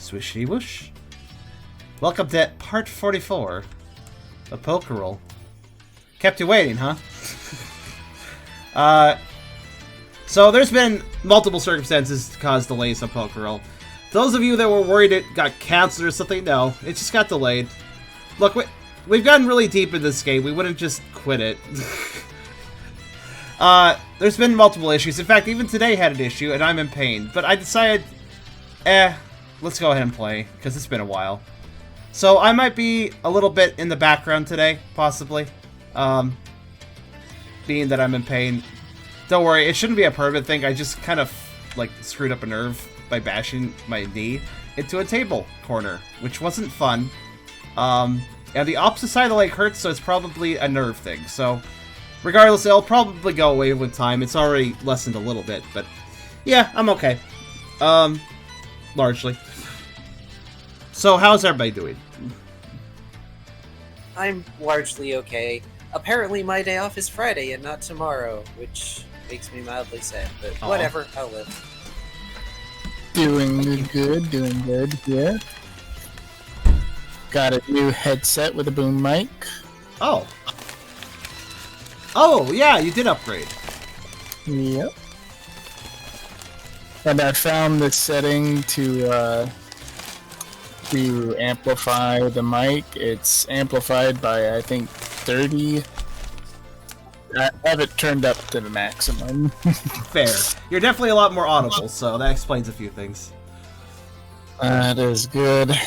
Swishy whoosh. Welcome to part 44 of Pokerole. Kept you waiting, huh? So there's been multiple circumstances to cause delays on Pokerole. Those of you that were worried it got canceled or something, no, it just got delayed. Look, we've gotten really deep in this game. We wouldn't just quit it. There's been multiple issues. In fact, even today had an issue, and I'm in pain. But I decided, let's go ahead and play, because it's been a while. So I might be a little bit in the background today, possibly. Being that I'm in pain. Don't worry, it shouldn't be a permanent thing. I just kind of, like, screwed up a nerve by bashing my knee into a table corner, which wasn't fun. And the opposite side of the leg hurts, so it's probably a nerve thing. So, regardless, it'll probably go away with time. It's already lessened a little bit, but yeah, I'm okay. Largely. So, how's everybody doing? I'm largely okay. Apparently my day off is Friday and not tomorrow, which makes me mildly sad, but whatever, I'll live. Doing good, yeah. Got a new headset with a boom mic. Oh. Oh, yeah, you did upgrade. Yep. And I found this setting to amplify the mic. It's amplified by, I think, 30. I have it turned up to the maximum. Fair. You're definitely a lot more audible, so that explains a few things. That is good.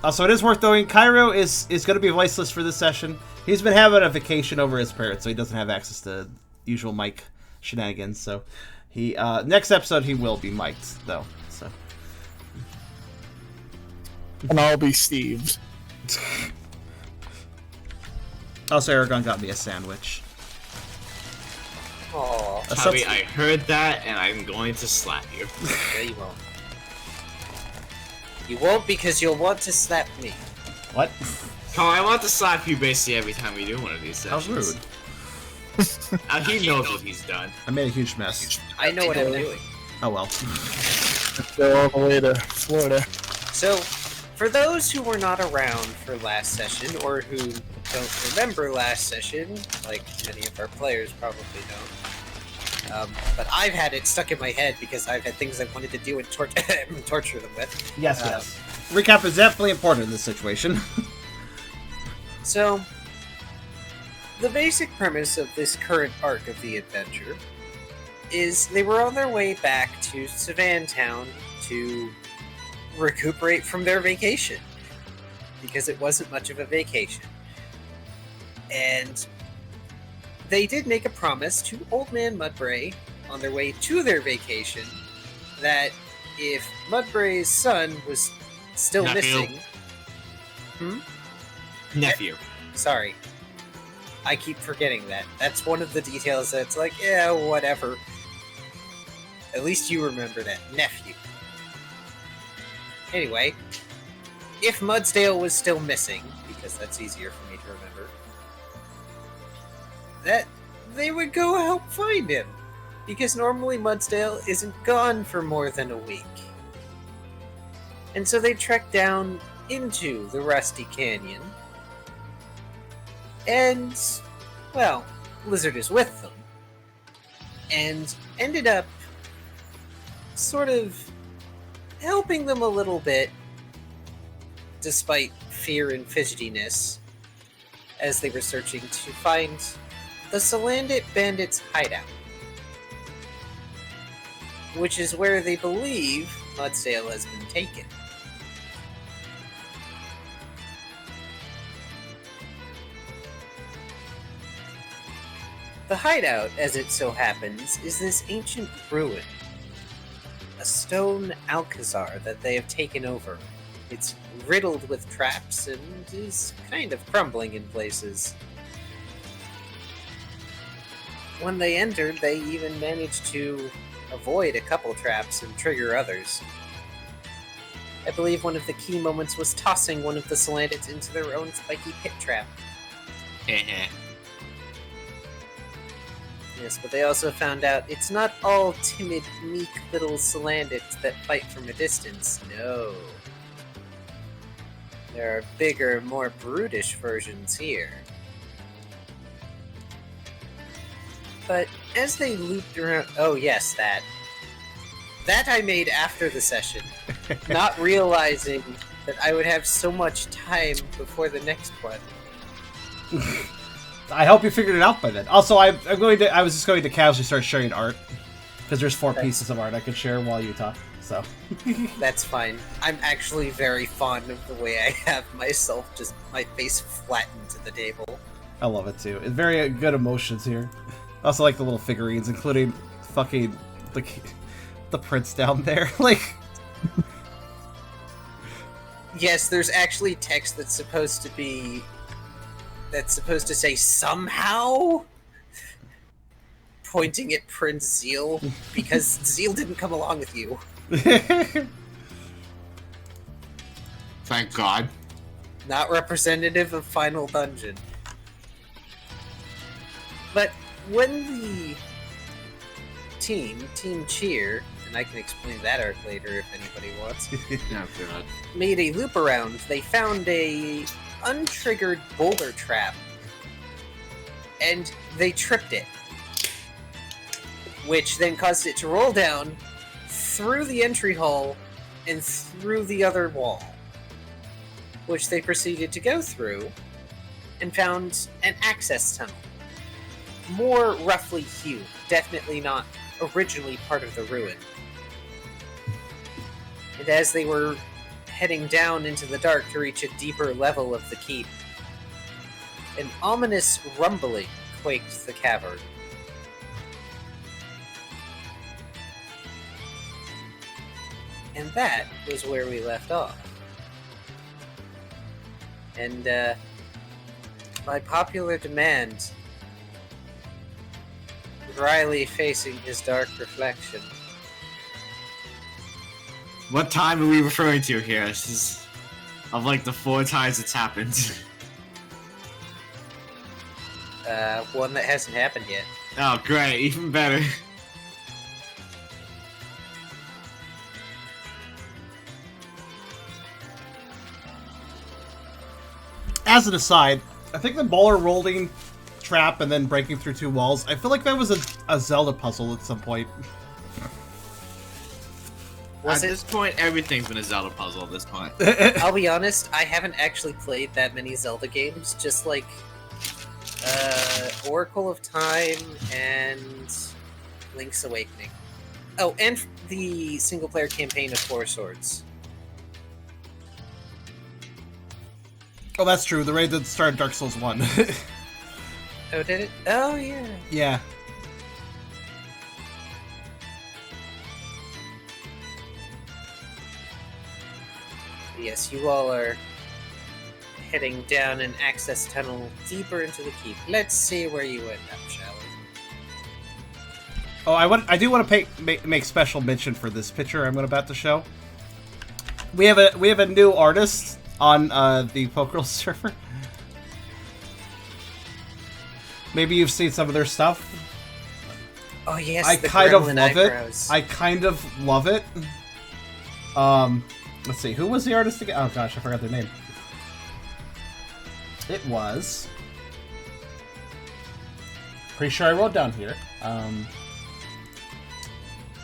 Also, it is worth knowing, Kyrio is going to be voiceless for this session. He's been having a vacation over his parents, so he doesn't have access to usual mic shenanigans. So, he next episode he will be mic'd, though. So, and I'll be Steve. Also, Eragon got me a sandwich. Aww. Tubby, I heard that, and I'm going to slap you. Yeah, you won't. You won't because you'll want to slap me. What? Come on, I want to slap you basically every time we do one of these sessions. How rude. He knows what he's done. I made a huge mess. I know what I'm doing. Oh well. Let's go all the way to Florida. So, for those who were not around for last session, or who don't remember last session, like many of our players probably don't, but I've had it stuck in my head because I've had things I wanted to do and torture them with. Yes, yes. Recap is definitely important in this situation. So, the basic premise of this current arc of the adventure is they were on their way back to Savantown to recuperate from their vacation, because it wasn't much of a vacation. And they did make a promise to Old Man Mudbray on their way to their vacation that if Mudbray's son was still missing... Nephew. Sorry. I keep forgetting that. That's one of the details that's like, yeah, whatever. At least you remember that. Nephew. Anyway, if Mudsdale was still missing, because that's easier for me to remember, that they would go help find him. Because normally Mudsdale isn't gone for more than a week. And so they trekked down into the Rusty Canyon. And, well, Lizard is with them. And ended up sort of helping them a little bit, despite fear and fidgetiness, as they were searching to find the Salandit Bandits' hideout, which is where they believe Mudsdale has been taken. The hideout, as it so happens, is this ancient ruin. A stone alcazar that they have taken over. It's riddled with traps and is kind of crumbling in places. When they entered, they even managed to avoid a couple traps and trigger others. I believe one of the key moments was tossing one of the Salandits into their own spiky pit trap. Yes, but they also found out it's not all timid, meek little Salandits that fight from a distance. No. There are bigger, more brutish versions here. But as they looped around... Oh, yes, that. That I made after the session. Not realizing that I would have so much time before the next one. I hope you figured it out by then. Also, I was just going to casually start sharing art. Because there's 4 pieces of art I could share while you talk, so... That's fine. I'm actually very fond of the way I have myself, just my face flattened to the table. I love it too. It's very good emotions here. I also like the little figurines, including fucking the prince down there. Like, yes, there's actually text that's supposed to say somehow, pointing at Prince Zeal, because Zeal didn't come along with you. Thank God. Not representative of Final Dungeon. But when the Team Cheer, and I can explain that arc later if anybody wants, No, God. made a loop around, they found a untriggered boulder trap, and they tripped it, which then caused it to roll down through the entry hall and through the other wall, which they proceeded to go through and found an access tunnel, more roughly hewn, definitely not originally part of the ruin. And as they were heading down into the dark to reach a deeper level of the keep, an ominous rumbling quaked the cavern. And that was where we left off. And, by popular demand, Riley facing his dark reflection. What time are we referring to here? This is of like the 4 times it's happened. One that hasn't happened yet. Oh, great! Even better. as an aside, I think the baller rolling trap and then breaking through 2 walls, I feel like that was a Zelda puzzle at some point. Was At it? this point, everything's been a Zelda puzzle at this point. I'll be honest, I haven't actually played that many Zelda games, just like Oracle of Time and Link's Awakening. Oh, and the single-player campaign of Four Swords. Oh, that's true. The raid that started Dark Souls 1. Oh, did it? Oh, yeah. Yeah. Yes, you all are heading down an access tunnel deeper into the keep. Let's see where you end up, shall we? Oh, I do want to make special mention for this picture I'm about to show. We have a new artist on the Pokerole server. Maybe you've seen some of their stuff. Oh yes, I the kind of gremlin love eyebrows. it. I kind of love it. Let's see, who was the artist again? Oh gosh, I forgot their name. It was... Pretty sure I wrote down here.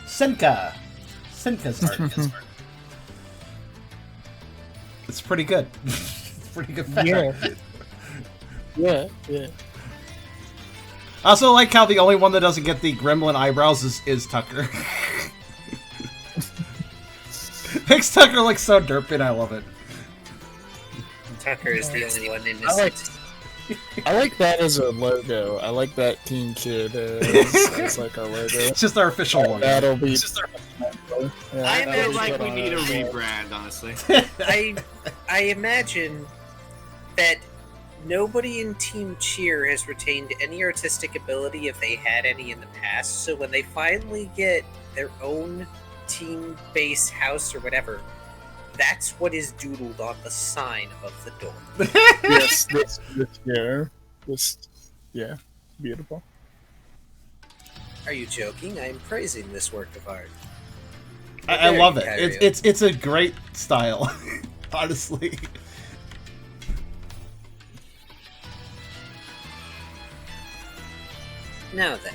Senka. Senka's art. It's pretty good. It's pretty good fan Yeah. art. Yeah. I also like how the only one that doesn't get the gremlin eyebrows is Tucker. Makes Tucker look so derpy, I love it. Tucker is the only one innocent. I like that as a logo. I like that Teen Kid as like a logo. It's just our official one. That'll be. I I feel imagine- like we need a rebrand, honestly. I imagine that nobody in Team Cheer has retained any artistic ability if they had any in the past, so when they finally get their own team base house or whatever, that's what is doodled on the sign above the door. Yes, this, yeah, beautiful. Are you joking? I am praising this work of art. I love it. Kyrio. It's a great style, honestly. Now then.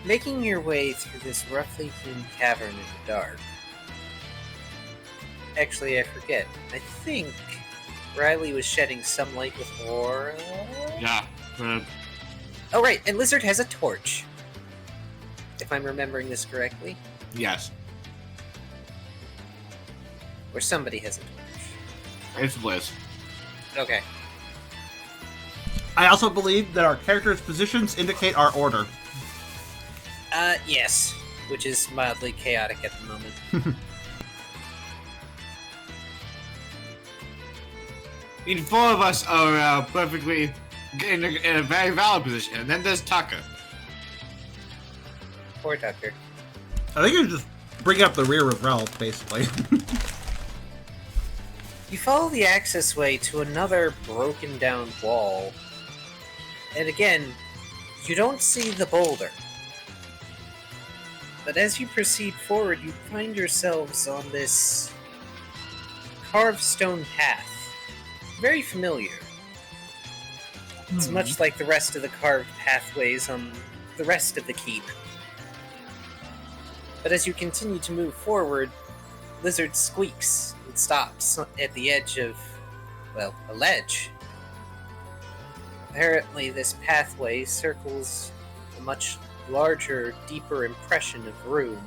Making your way through this roughly hewn cavern in the dark. Actually, I forget. I think Riley was shedding some light with aura. Yeah. Oh, right, and Lizard has a torch. If I'm remembering this correctly. Yes. Or somebody has a torch. It's Liz. Okay. I also believe that our characters' positions indicate our order. Yes. Which is mildly chaotic at the moment. I mean, 4 of us are perfectly in a very valid position, and then there's Tucker. Poor Tucker. I think you're just bringing up the rear of Ralph, basically. You follow the access way to another broken down wall. And again, you don't see the boulder. But as you proceed forward, you find yourselves on this carved stone path. Very familiar. It's much like the rest of the carved pathways on the rest of the keep. But as you continue to move forward, Lizard squeaks and stops at the edge of, well, a ledge. Apparently, this pathway circles a much larger, deeper impression of room,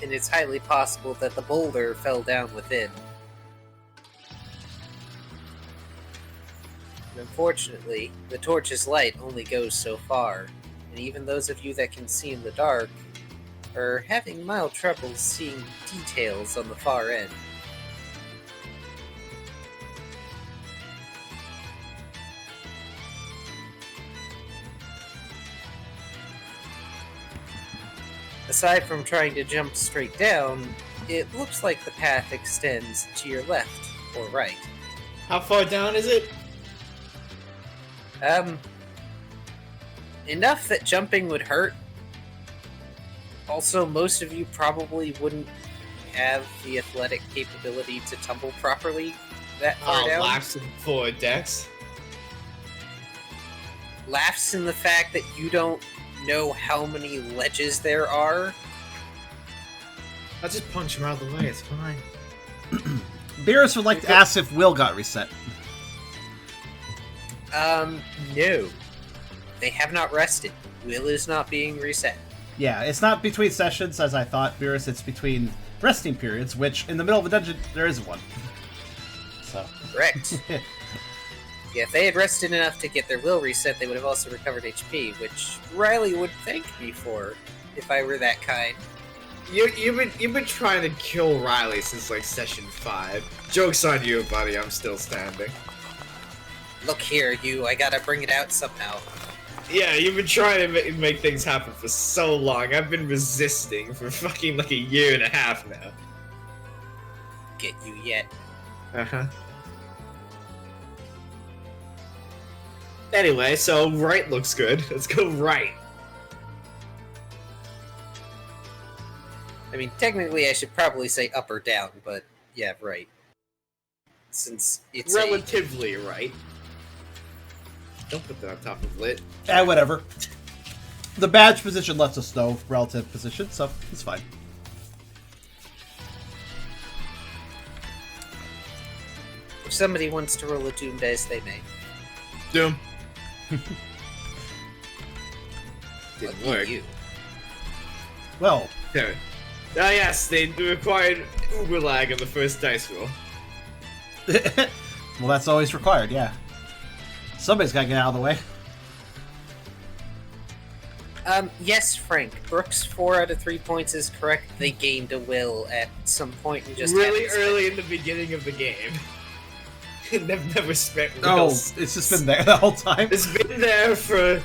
and it's highly possible that the boulder fell down within. And unfortunately, the torch's light only goes so far, and even those of you that can see in the dark are having mild trouble seeing details on the far end. Aside from trying to jump straight down, it looks like the path extends to your left or right. How far down is it? Enough that jumping would hurt. Also, most of you probably wouldn't have the athletic capability to tumble properly that far down. Laughs for Dex. Laughs in the fact that you don't know how many ledges there are. I'll just punch him out of the way, it's fine. Beerus would like to ask if Will got reset. No. They have not rested. Will is not being reset. Yeah, it's not between sessions, as I thought, Beerus. It's between resting periods, which, in the middle of a dungeon, there isn't one. So. Correct. Yeah, if they had rested enough to get their will reset, they would have also recovered HP, which Riley would thank me for, if I were that kind. You've been trying to kill Riley since like session 5. Joke's on you, buddy. I'm still standing. Look here, you. I gotta bring it out somehow. Yeah, you've been trying to make things happen for so long. I've been resisting for fucking like a year and a half now. Get you yet. Uh-huh. Anyway, so right looks good. Let's go right. I mean, technically I should probably say up or down, but yeah, right. Since it's Relatively right. Don't put that on top of lit. Whatever. The badge position lets us know relative position, so it's fine. If somebody wants to roll a Doom dice, they may. Doom. Lucky Didn't work. you. Well, There. Ah, yes, they required uber lag on the first dice roll. well, that's always required, yeah. Somebody's got to get out of the way. Yes, Frank. Brooks' 4 out of 3 points is correct. They gained a will at some point and just Really haven't spent- early in the beginning of the game. They've never spent Oh, wills. it's just been there the whole time. It's been there for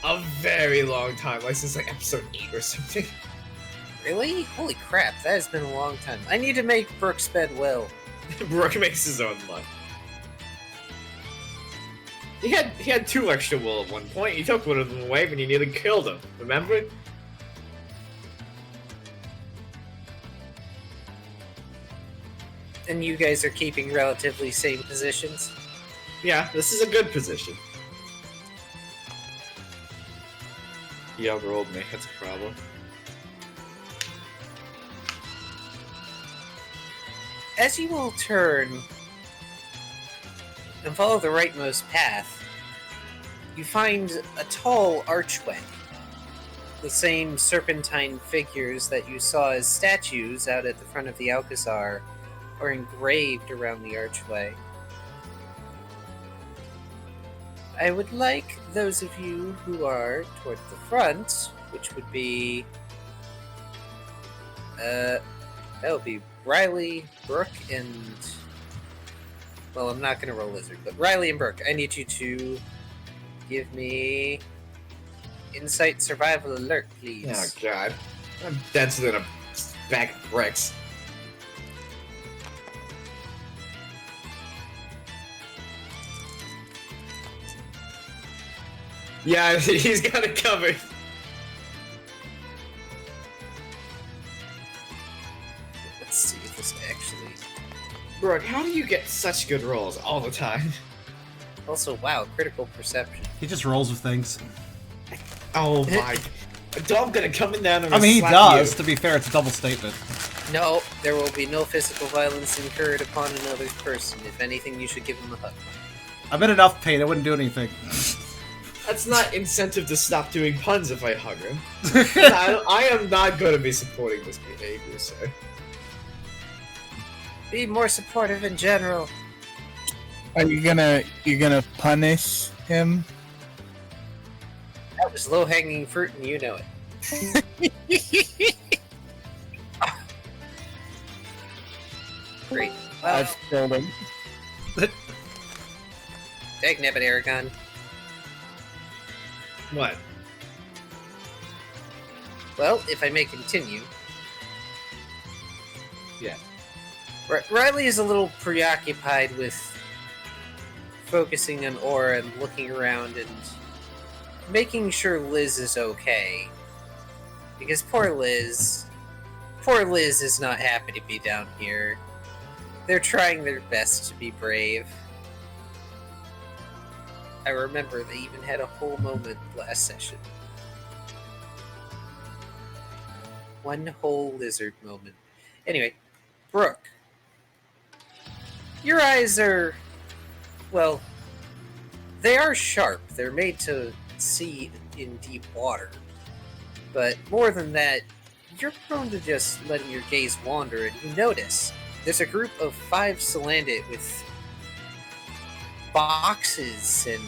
a very long time, like since like episode 8 or something. Really? Holy crap, that has been a long time. I need to make Brooks spend will. Brooke makes his own luck. He had 2 extra will at one point. He took one of them away when you nearly killed him. Remember? And you guys are keeping relatively same positions? Yeah, this is a good position. He outrolled me. That's a problem. As you all turn and follow the rightmost path, you find a tall archway. The same serpentine figures that you saw as statues out at the front of the Alcazar are engraved around the archway. I would like those of you who are toward the front, which would be that would be Riley, Brooke, and well, I'm not gonna roll Lizard, but Riley and Brooke, I need you to give me Insight Survival Alert, please. Oh god. I'm denser than a bag of bricks. Yeah, he's got it covered. Let's see if this actually. Brooke, how do you get such good rolls all the time? Also, wow, critical perception. He just rolls with things. Oh my. I'm gonna come in there and I mean, he slap does. you. To be fair, it's a double statement. No, there will be no physical violence incurred upon another person. If anything, you should give him a hug. I'm in enough pain. I wouldn't do anything. That's not incentive to stop doing puns if I hug him. I am not going to be supporting this behavior, sir. Be more supportive in general. Are you gonna punish him? That was low-hanging fruit, and you know it. Great. Well, I've killed him. take Nebbit, Eragon. What? Well, if I may continue. Yeah. Riley is a little preoccupied with focusing on Aura and looking around and making sure Liz is okay. Because poor Liz is not happy to be down here. They're trying their best to be brave. I remember they even had a whole moment last session. One whole lizard moment. Anyway, Brooke. Your eyes are... well, they are sharp. They're made to see in deep water. But more than that, you're prone to just letting your gaze wander, and you notice there's a group of 5 Salandit with boxes and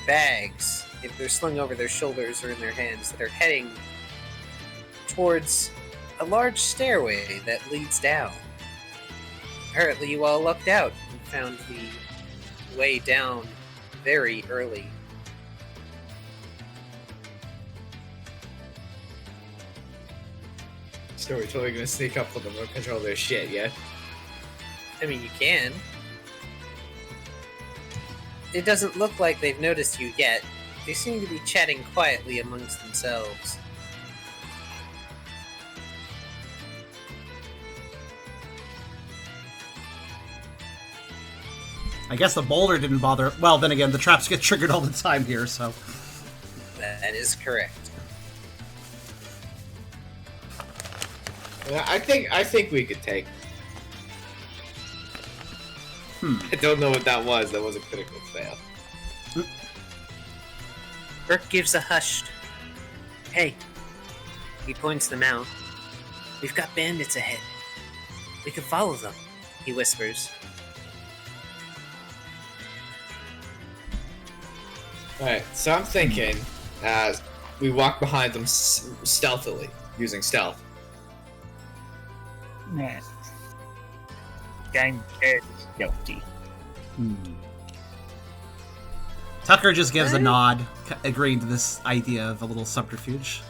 bags, if they're slung over their shoulders or in their hands, that are heading towards a large stairway that leads down. Apparently you all lucked out and found the way down very early. So we're totally gonna sneak up on them and control their shit, yeah? I mean, you can. It doesn't look like they've noticed you yet. They seem to be chatting quietly amongst themselves. I guess the boulder didn't bother. Well, then again, the traps get triggered all the time here, so. That is correct. Yeah, I think we could take. I don't know what that was. That was a critical fail. Burke gives a hushed. Hey. He points them out. We've got bandits ahead. We can follow them, he whispers. Alright, so I'm thinking we walk behind them stealthily, using stealth. Nah. Gang dead guilty. Tucker just gives a nod, agreeing to this idea of a little subterfuge.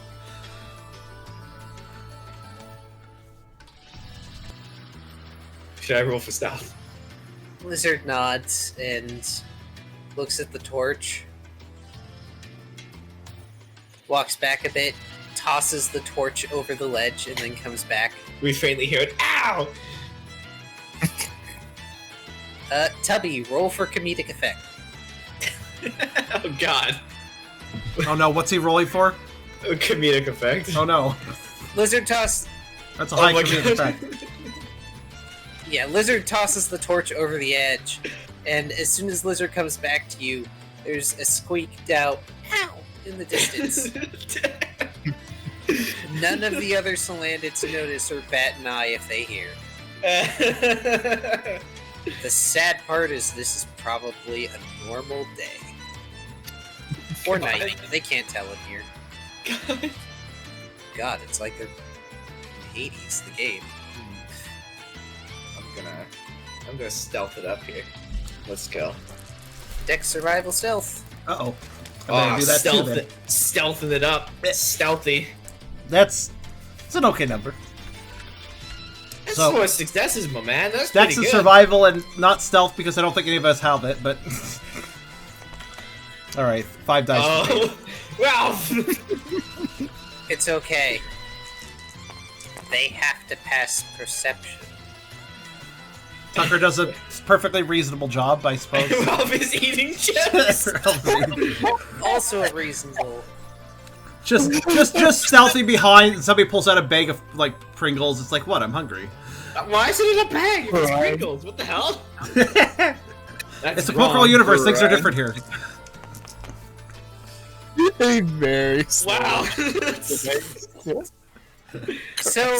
Should I roll for stealth? Lizard nods and looks at the torch, walks back a bit, tosses the torch over the ledge, and then comes back. We faintly hear it. Ow! Tubby, roll for comedic effect. Oh god. Oh no, what's he rolling for? A comedic effect. Oh no. Lizard toss. That's a high my comedic God. effect. Yeah, Lizard tosses the torch over the edge, and as soon as Lizard comes back to you, there's a squeaked out "ow" in the distance. None of the other Salandits notice or bat an eye if they hear. The sad part is this is probably a normal day. Or night. They can't tell in here. God, it's like they're in Hades, the game. I'm gonna stealth it up here. Let's go. Dex survival stealth. Uh-oh. I'm gonna do that too, then. Stealthing it up. Stealthy. It's an okay number. That's So- 4 successes, my man. That's Dex pretty is good. survival and not stealth because I don't think any of us have it, but... Alright, 5 dice. Oh, wow. It's okay. They have to pass perception. Tucker does a perfectly reasonable job, I suppose. Ralph is eating chips. Also reasonable. just stealthy behind, and somebody pulls out a bag of, like, Pringles. It's like, what? I'm hungry. Why is it in a bag? It's Right. Pringles. What the hell? That's It's a wrong. Pokerole universe. Things are Right. different here. Very slow. Wow. So,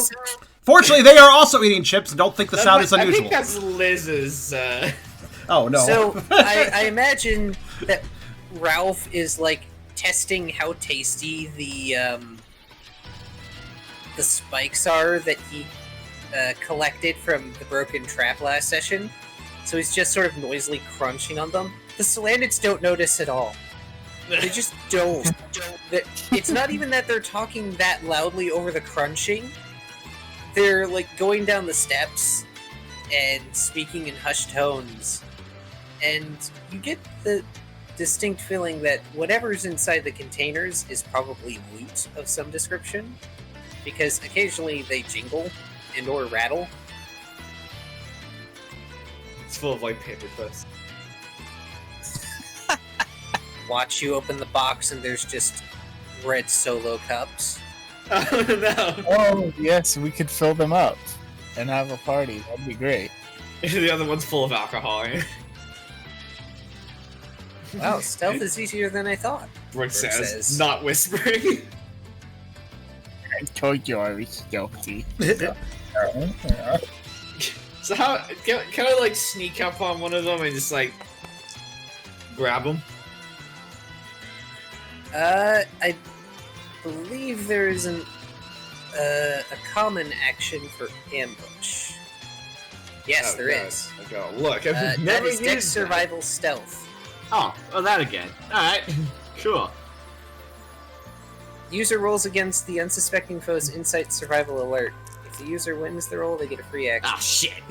Fortunately, they are also eating chips and don't think the sound is I unusual. think that's Liz's. Oh, no. so I imagine that Ralph is like testing how tasty the spikes are that he collected from the broken trap last session. So he's just sort of noisily crunching on them. The Salandits don't notice at all. They just don't. It's not even that they're talking that loudly over the crunching. They're like going down the steps and speaking in hushed tones. And you get the distinct feeling that whatever's inside the containers is probably loot of some description. Because occasionally they jingle and or rattle. It's full of like paper clips. Watch you open the box and there's just red Solo cups. Oh no. Oh, yes, we could fill them up and have a party. That'd be great. The other one's full of alcohol. Wow, stealth is easier than I thought. Brooke Brooke says, says. not whispering. I told you I was guilty. So how can I like sneak up on one of them and just like grab them? I believe there is a common action for ambush. Yes, there is. I go, look, I've That never is used Dex that. survival stealth. Oh, that again. Alright. Cool. User rolls against the unsuspecting foe's insight survival alert. If the user wins the roll, they get a free action. Ah, shit.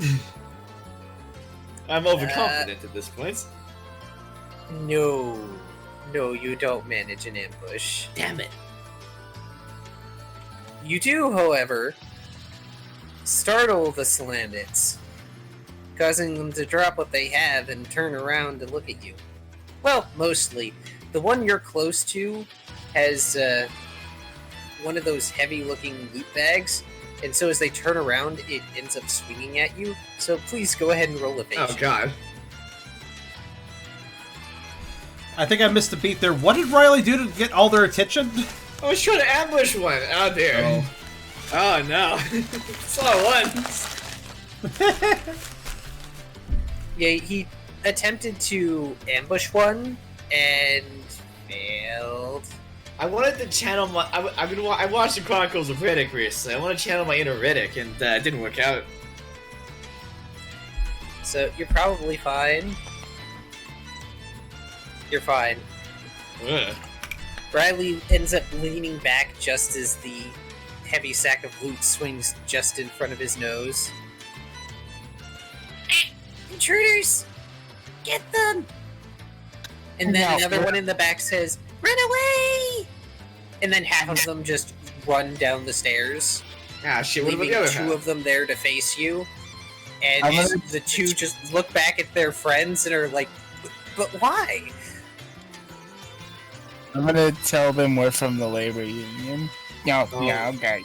I'm overconfident at this point. No, you don't manage an ambush. Damn it. You do, however, startle the Salandits, causing them to drop what they have and turn around to look at you. Well, mostly. The one you're close to has one of those heavy-looking loot bags, and so as they turn around, it ends up swinging at you. So please go ahead and roll evasion. Oh god. I think I missed a beat there. What did Riley do to get all their attention? I was trying to ambush one. Oh dear. Oh no. It's all at once. Yeah, he attempted to ambush one and failed. I wanted to channel my. I watched the Chronicles of Riddick recently. I want to channel my inner Riddick, and it didn't work out. So you're probably fine. You're fine. Ugh. Riley ends up leaning back just as the heavy sack of loot swings just in front of his nose. Intruders! Get them! And then No. another one in the back says, "Run away!" And then half of them just run down the stairs, Ah, shit, what about leaving the other two half? of them there to face you. And I'm gonna- the two just look back at their friends and are like, "But why?" I'm gonna tell them we're from the labor union. No, Oh. yeah, okay.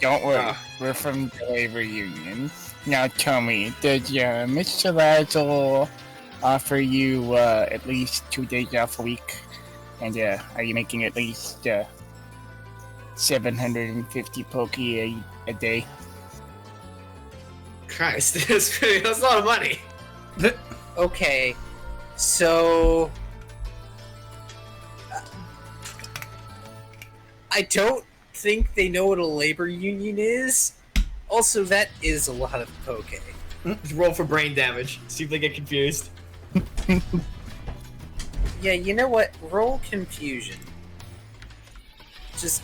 Don't worry, Ah. we're from the labor union. Now tell me, did Mr. Lazzle offer you at least 2 days off a week? And are you making at least 750 pokey a day? Christ, that's a lot of money. Okay, so I don't think they know what a labor union is. Also, that is a lot of poke. Just roll for brain damage. See if they get confused. Yeah, you know what? Roll confusion. Just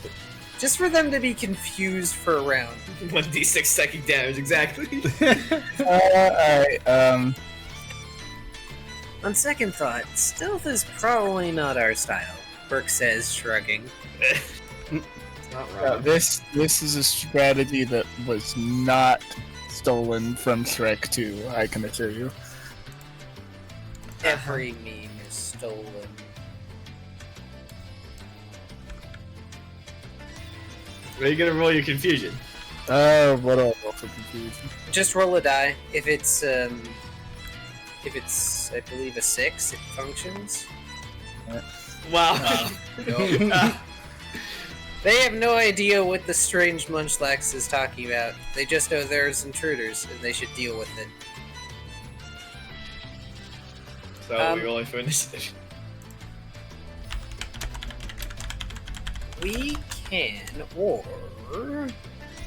for them to be confused for a round. 1d6 psychic damage, exactly. Alright, On second thought, stealth is probably not our style, Burke says, shrugging. It's not wrong. this is a strategy that was not stolen from Shrek 2, I can assure you. Every meme is stolen. Are you gonna roll your confusion? What else for confusion? Just roll a die. If it's I believe a 6, it functions. Wow. They have no idea what the strange Munchlax is talking about. They just know there's intruders and they should deal with it. So we're rolling for initiative. We can, or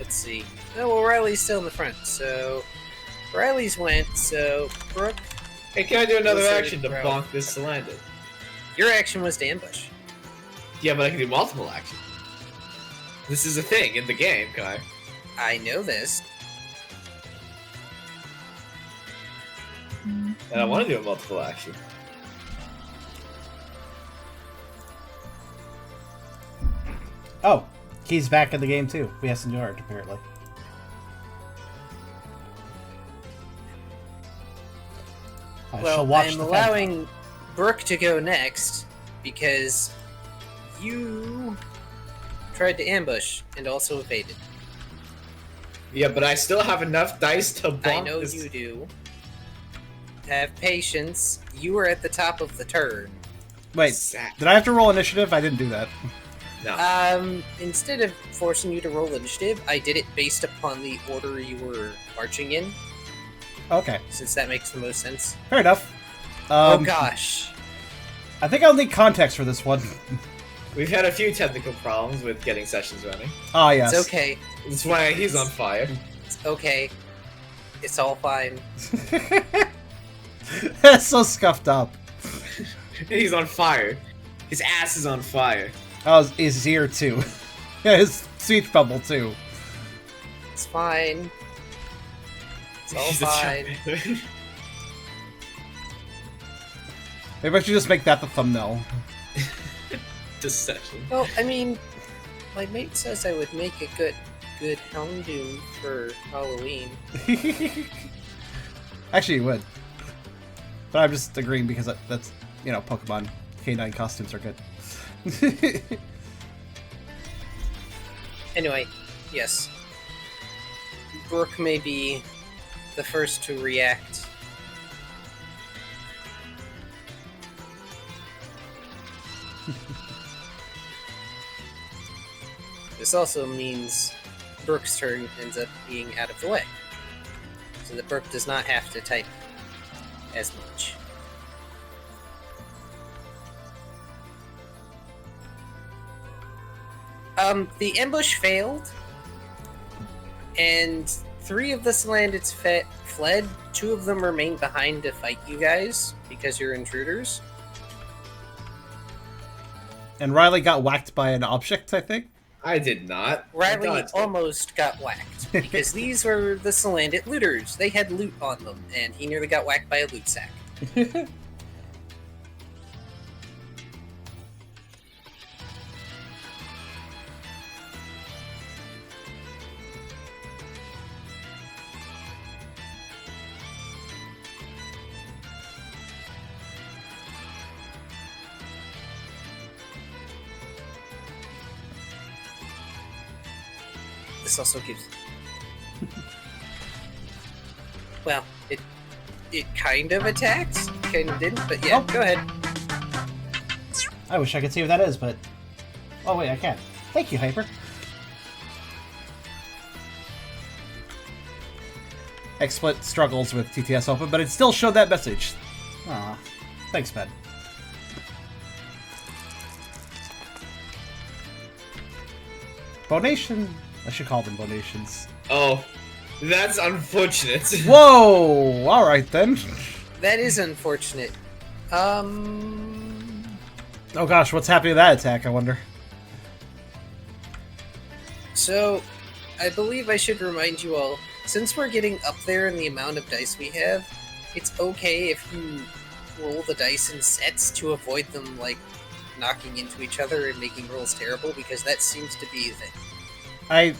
let's see. No, well, Riley's still in the front, so Riley's went. So Brooke, Hey, can I do another Let's say action to throw. bonk this Salandit? your action was to ambush. Yeah, but I can do multiple actions. This is a thing in the game, Kai. I know this. And I want to do a multiple action. Oh, he's back in the game too. We have some new art apparently. I shall Well, watch I'm the allowing Brooke to go next because you tried to ambush and also evaded. Yeah, but I still have enough dice to bonk I know this. you do. Have patience. You were at the top of the turn. Wait, Sack. did I have to roll initiative? I didn't do that. No. Instead of forcing you to roll initiative, I did it based upon the order you were marching in, Okay, since that makes the most sense. fair enough. Oh gosh. I think I'll need context for this one. We've had a few technical problems with getting sessions running. Ah, yes. It's okay. That's why he's on fire. It's okay. It's all fine. That's so scuffed up. He's on fire. His ass is on fire. Oh, his ear too. Yeah, his speech bubble too. It's fine. It's all He's a fine. champion. Maybe I should just make that the thumbnail. Deception. Well, I mean, my mate says I would make a good Houndoom for Halloween. Actually, you would. But I'm just agreeing because that's, you know, Pokemon K9 costumes are good. Anyway, yes. Brooke may be the first to react. This also means Brooke's turn ends up being out of the way, so that Brooke does not have to type as much. The ambush failed, and 3 of the Salandits fled. 2 of them remained behind to fight you guys because you're intruders. And Riley got whacked by an object, I think. I did not. Riley I dodged it. almost got whacked because these were the Salandit looters. They had loot on them, and he nearly got whacked by a loot sack. this also gives... Well, it kind of attacked, kind of didn't, but yeah, go ahead. I wish I could see what that is, but... Oh, wait, I can't. Thank you, Hyper. XSplit struggles with TTS open, but it still showed that message. Aw. Thanks, Ben. Bonation. I should call them bonations. Oh, that's unfortunate. Whoa! Alright then. That is unfortunate. Oh gosh, what's happening to that attack, I wonder? So, I believe I should remind you all, since we're getting up there in the amount of dice we have, it's okay if you roll the dice in sets to avoid them, like, knocking into each other and making rolls terrible, because that seems to be the... I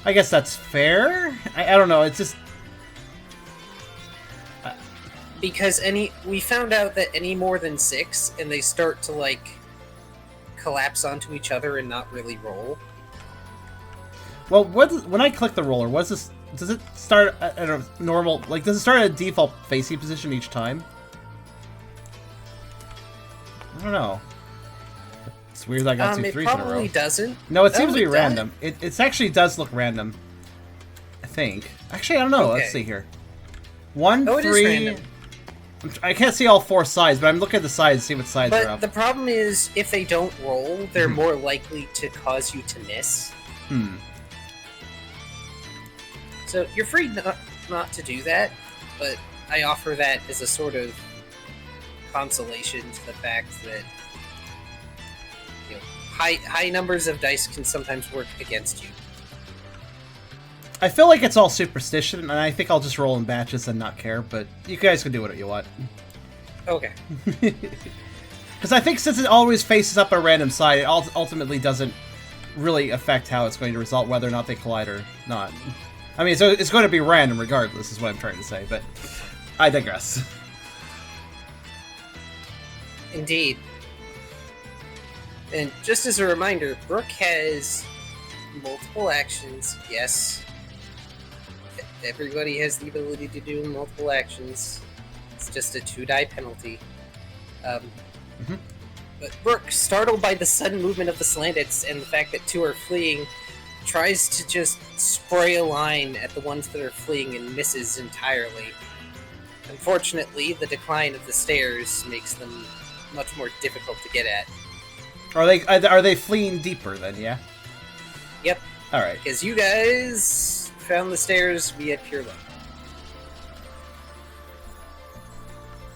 guess that's fair? I don't know, it's just... Because we found out that any more than 6, and they start to, like, collapse onto each other and not really roll. Well, when I click the roller, does it start at a normal, like, does it start at a default facing position each time? I don't know. It's weird that I got 2 3s in a row. It probably doesn't. No, it seems to be does. random. It actually does look random. I think. Actually, I don't know. Okay. Let's see here. 1, Oh, it is 3... random. I can't see all 4 sides, but I'm looking at the sides to see what sides are But up. the problem is, if they don't roll, they're more likely to cause you to miss. So you're free not to do that, but I offer that as a sort of consolation to the fact that high numbers of dice can sometimes work against you. I feel like it's all superstition, and I think I'll just roll in batches and not care, but you guys can do what you want. Okay. Because I think since it always faces up a random side, it ultimately doesn't really affect how it's going to result, whether or not they collide or not. I mean, so it's going to be random regardless, is what I'm trying to say, but I digress. Indeed. And just as a reminder, Brooke has multiple actions, yes. Everybody has the ability to do multiple actions. It's just a 2-die penalty. But Brooke, startled by the sudden movement of the Slandits and the fact that 2 are fleeing, tries to just spray a line at the ones that are fleeing and misses entirely. Unfortunately, the decline of the stairs makes them much more difficult to get at. Are they fleeing deeper then, yeah? Yep. Alright. Because you guys found the stairs via pure luck.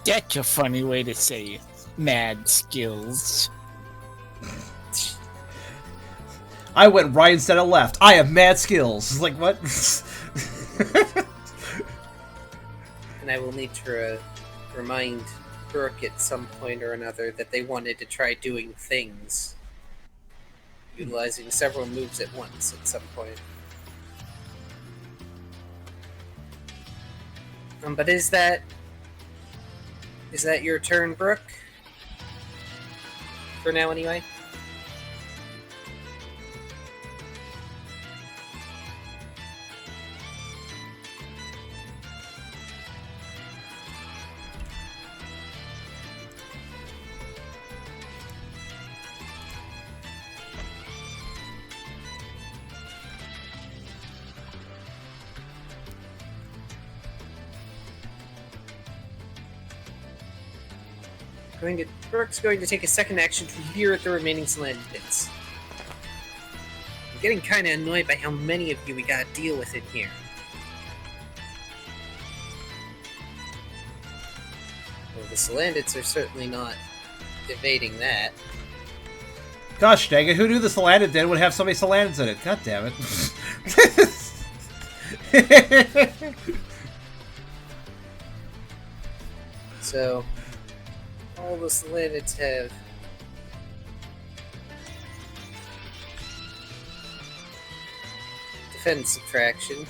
That's a funny way to say it. Mad skills. I went right instead of left. I have mad skills. Like, what? And I will need to remind Brooke at some point or another that they wanted to try doing things, utilizing several moves at once at some point. But is that your turn, Brooke? For now, anyway? Brooke's going to take a second action to veer at the remaining Slandits. I'm getting kind of annoyed by how many of you we gotta deal with in here. Well, the Slandits are certainly not evading that. Gosh dang it, who knew the Salandit Den would have so many Salandids in it? God damn it. So, all the Salandits have defense subtraction.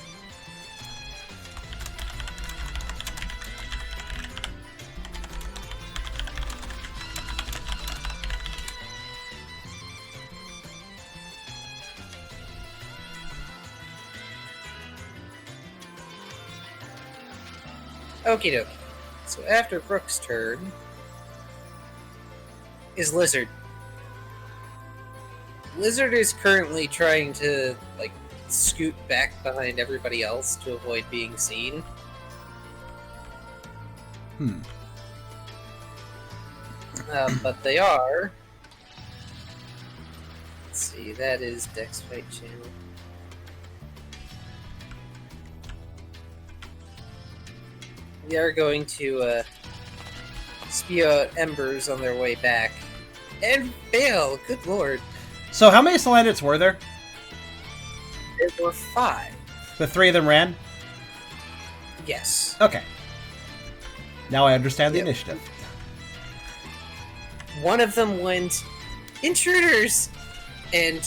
Okie dokie. So after Brooke's turn is Lizard. Lizard is currently trying to, like, scoot back behind everybody else to avoid being seen. But they are... Let's see, that is Dex Fight Channel. We are going to spew out embers on their way back. And fail! Good lord. So how many Solandits were there? There were 5. The 3 of them ran? Yes. Okay. Now I understand the Yep. initiative. One of them went, intruders! And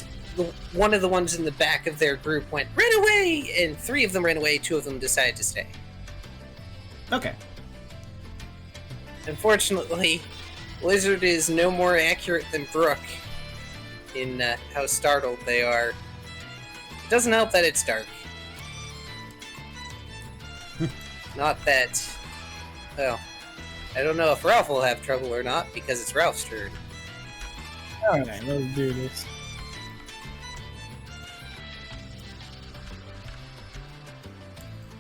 one of the ones in the back of their group went, run away! And 3 of them ran away, 2 of them decided to stay. Okay. Unfortunately, Lizard is no more accurate than Brooke in how startled they are. It doesn't help that it's dark. Not that... Well, I don't know if Ralph will have trouble or not, because it's Ralph's turn. Alright, let's do this.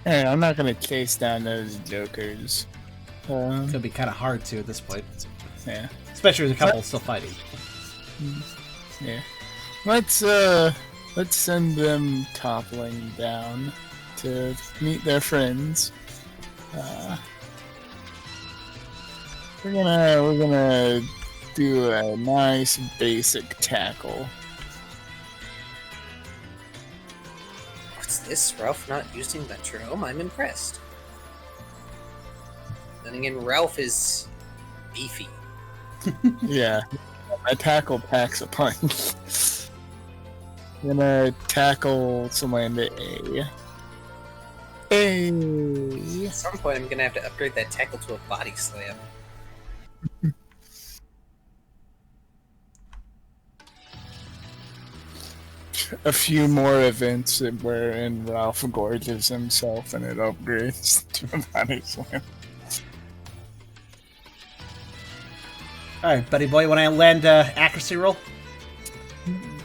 Alright, I'm not gonna chase down those jokers. It's gonna be kind of hard to at this point. Yeah. Especially with a couple still fighting. Yeah. Let's send them toppling down to meet their friends. We're gonna do a nice basic tackle. What's this? Ralph not using metronome? I'm impressed. Then again, Ralph is beefy. Yeah. My tackle packs a punch. I'm gonna tackle someone to A. A. At some point, I'm gonna have to upgrade that tackle to a body slam. A few more events wherein Ralph gorges himself and it upgrades to a body slam. Alright, buddy boy, when I land accuracy roll?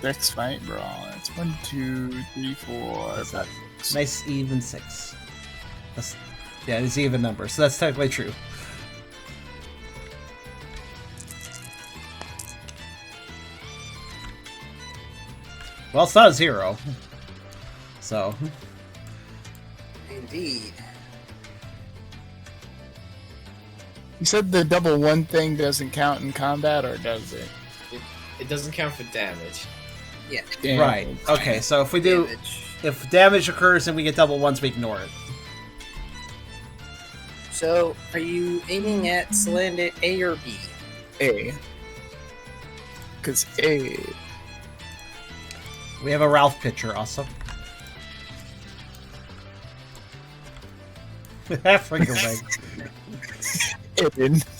Dex fight brawl. It's 1, 2, 3, 4, 5, 6. Nice even 6. That's, yeah, it's even number, so that's technically true. Well, it's not a 0. So. Indeed. You said the double 1 thing doesn't count in combat, or does it? It doesn't count for damage. Yeah. Damn. Right. Okay, so if we do. Damage. If damage occurs and we get double ones, we ignore it. So, are you aiming at Solandit A or B? A. Because A. We have a Ralph picture also. Pringle bag.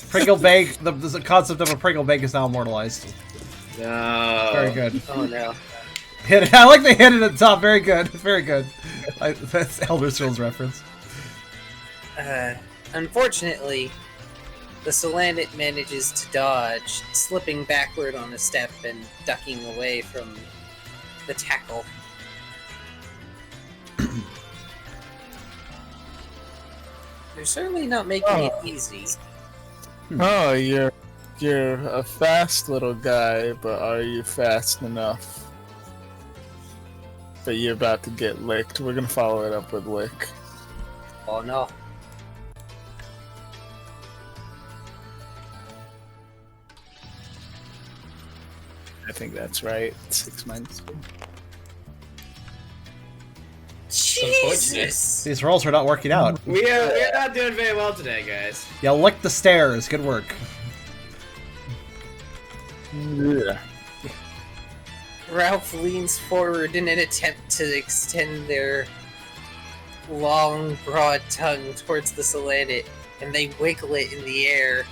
Pringle bag. The concept of a Pringle bag is now immortalized. No. Very good. Oh no. Hit it. I like the hit at the top. Very good. Very good. That's Elder Scrolls reference. Unfortunately, the Solandit manages to dodge, slipping backward on a step and ducking away from the tackle. They're certainly not making it easy. Oh, you're a fast little guy, but are you fast enough that you're about to get licked? We're gonna follow it up with lick. Oh no. I think that's right. 6 minus 2. Jesus! These rolls are not working out. We're not doing very well today, guys. You lick the stairs. Good work. Yeah. Ralph leans forward in an attempt to extend their long, broad tongue towards the Solandit, and they wiggle it in the air,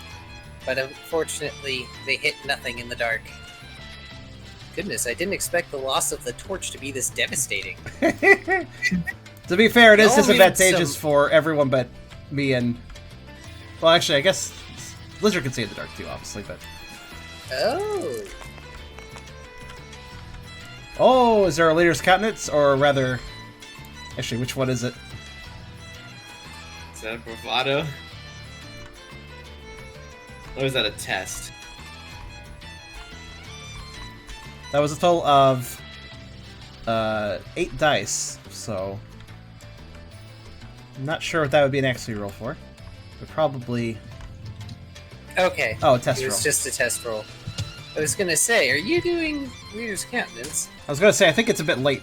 but unfortunately, they hit nothing in the dark. Goodness, I didn't expect the loss of the torch to be this devastating. To be fair, it is Y'all need disadvantageous some- for everyone but me and Well, actually, I guess Lizard can see in the dark too, obviously, but... Oh. Oh, is there a leader's countenance? Or rather... Actually, which one is it? Is that a bravado? Or is that a test? That was a total of 8 dice, so I'm not sure what that would be an XP roll for. But probably... Okay. Oh, a test It roll. was just a test roll. I was gonna say, are you doing Leader's Countenance? I was gonna say, I think it's a bit late.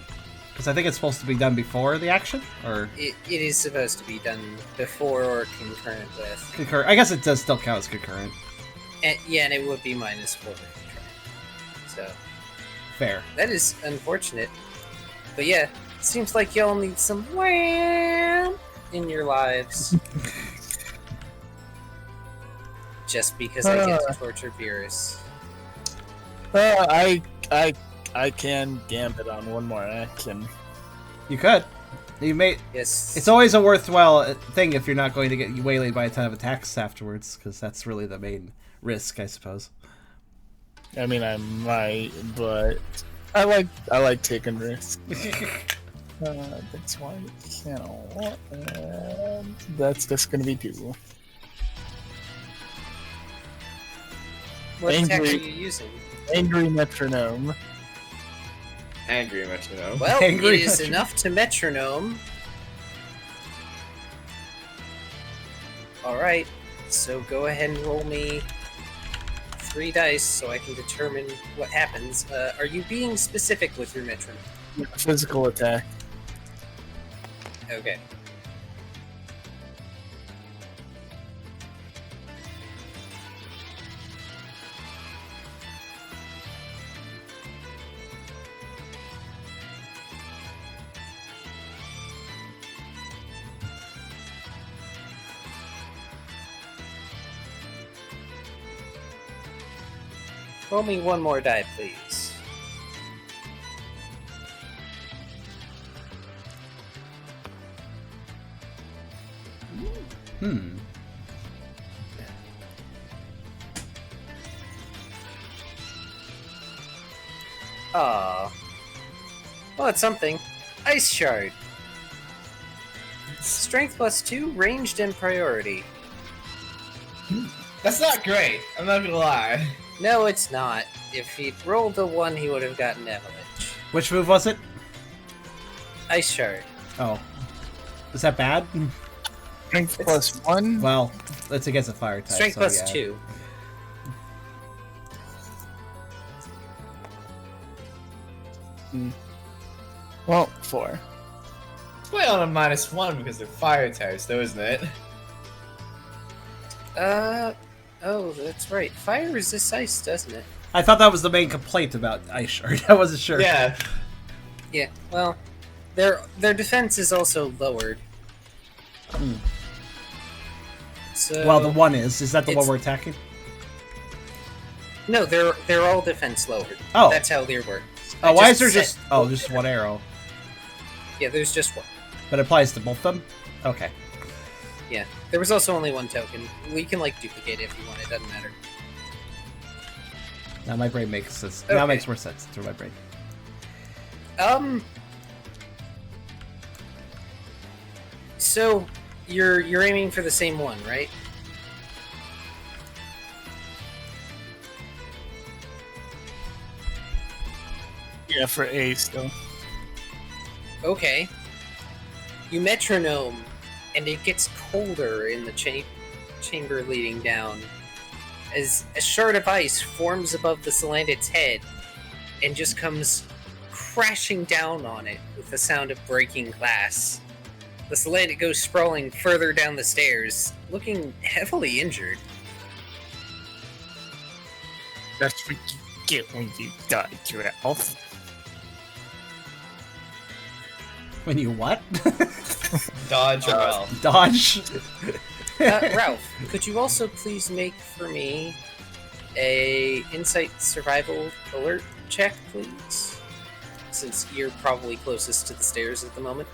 Because I think it's supposed to be done before the action? Or... It is supposed to be done before or concurrent with. Concurrent. I guess it does still count as concurrent. And, yeah, and it would be -4 for concurrent. So, Fair. that is unfortunate. But yeah, it seems like y'all need some wham in your lives. Just because I get to torture Beerus. I can gambit on one more action. You could. You may... Yes. It's always a worthwhile thing if you're not going to get waylaid by a ton of attacks afterwards, because that's really the main risk, I suppose. I mean, I might, but I like taking risks. That's why, you know, that's just gonna be 2. What attack are Angry. you using? Angry metronome. Angry metronome. Well, Angry it is metronome. enough to metronome. Alright, so go ahead and roll me 3 dice so I can determine what happens. Are you being specific with your metronome? Physical attack. Okay. Roll me 1 more die, please. Hmm. Aw. Well, it's something. Ice Shard. Strength +2, ranged and priority. That's not great. I'm not gonna lie. No, it's not. If he'd rolled a 1, he would have gotten Avalanche. Which move was it? Ice Shard. Oh. Is that bad? Strength It's- +1. Well, it's against a fire type. Strength so yeah. +2. Well, 4. It's way on a -1 because they're fire types, though, isn't it? Oh, that's right. Fire resists ice, doesn't it? I thought that was the main complaint about Ice Shard. I wasn't sure. Yeah. Yeah, well, their defense is also lowered. Hmm. So, Well, the one is. Is that the one It's- we're attacking? No, they're all defense lowered. Oh. That's how they work. Oh, I why is just there said- just... Oh, just one arrow. Yeah, there's just one. But it applies to both of them? Okay. Yeah, there was also only one token. We can, like, duplicate it if you want. It doesn't matter. Now my brain makes sense. Now it Okay. makes more sense through my brain. So, you're aiming for the same one, right? Yeah, for A still. Okay. You metronome, and it gets colder in the chamber leading down as a shard of ice forms above the Salandit's head and just comes crashing down on it with the sound of breaking glass. The Salandit goes sprawling further down the stairs, looking heavily injured. That's what you get when you die, Ralph. When you what? Dodge or well. Dodge? Ralph, could you also please make for me a insight survival alert check, please? Since you're probably closest to the stairs at the moment.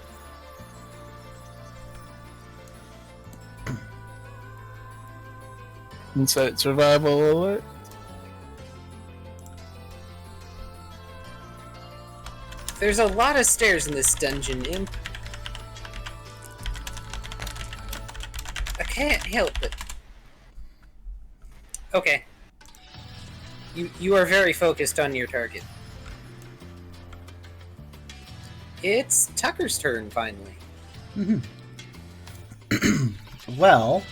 Inside survival alert. There's a lot of stairs in this dungeon, Imp. I can't help it. Okay. You are very focused on your target. It's Tucker's turn, finally. Well,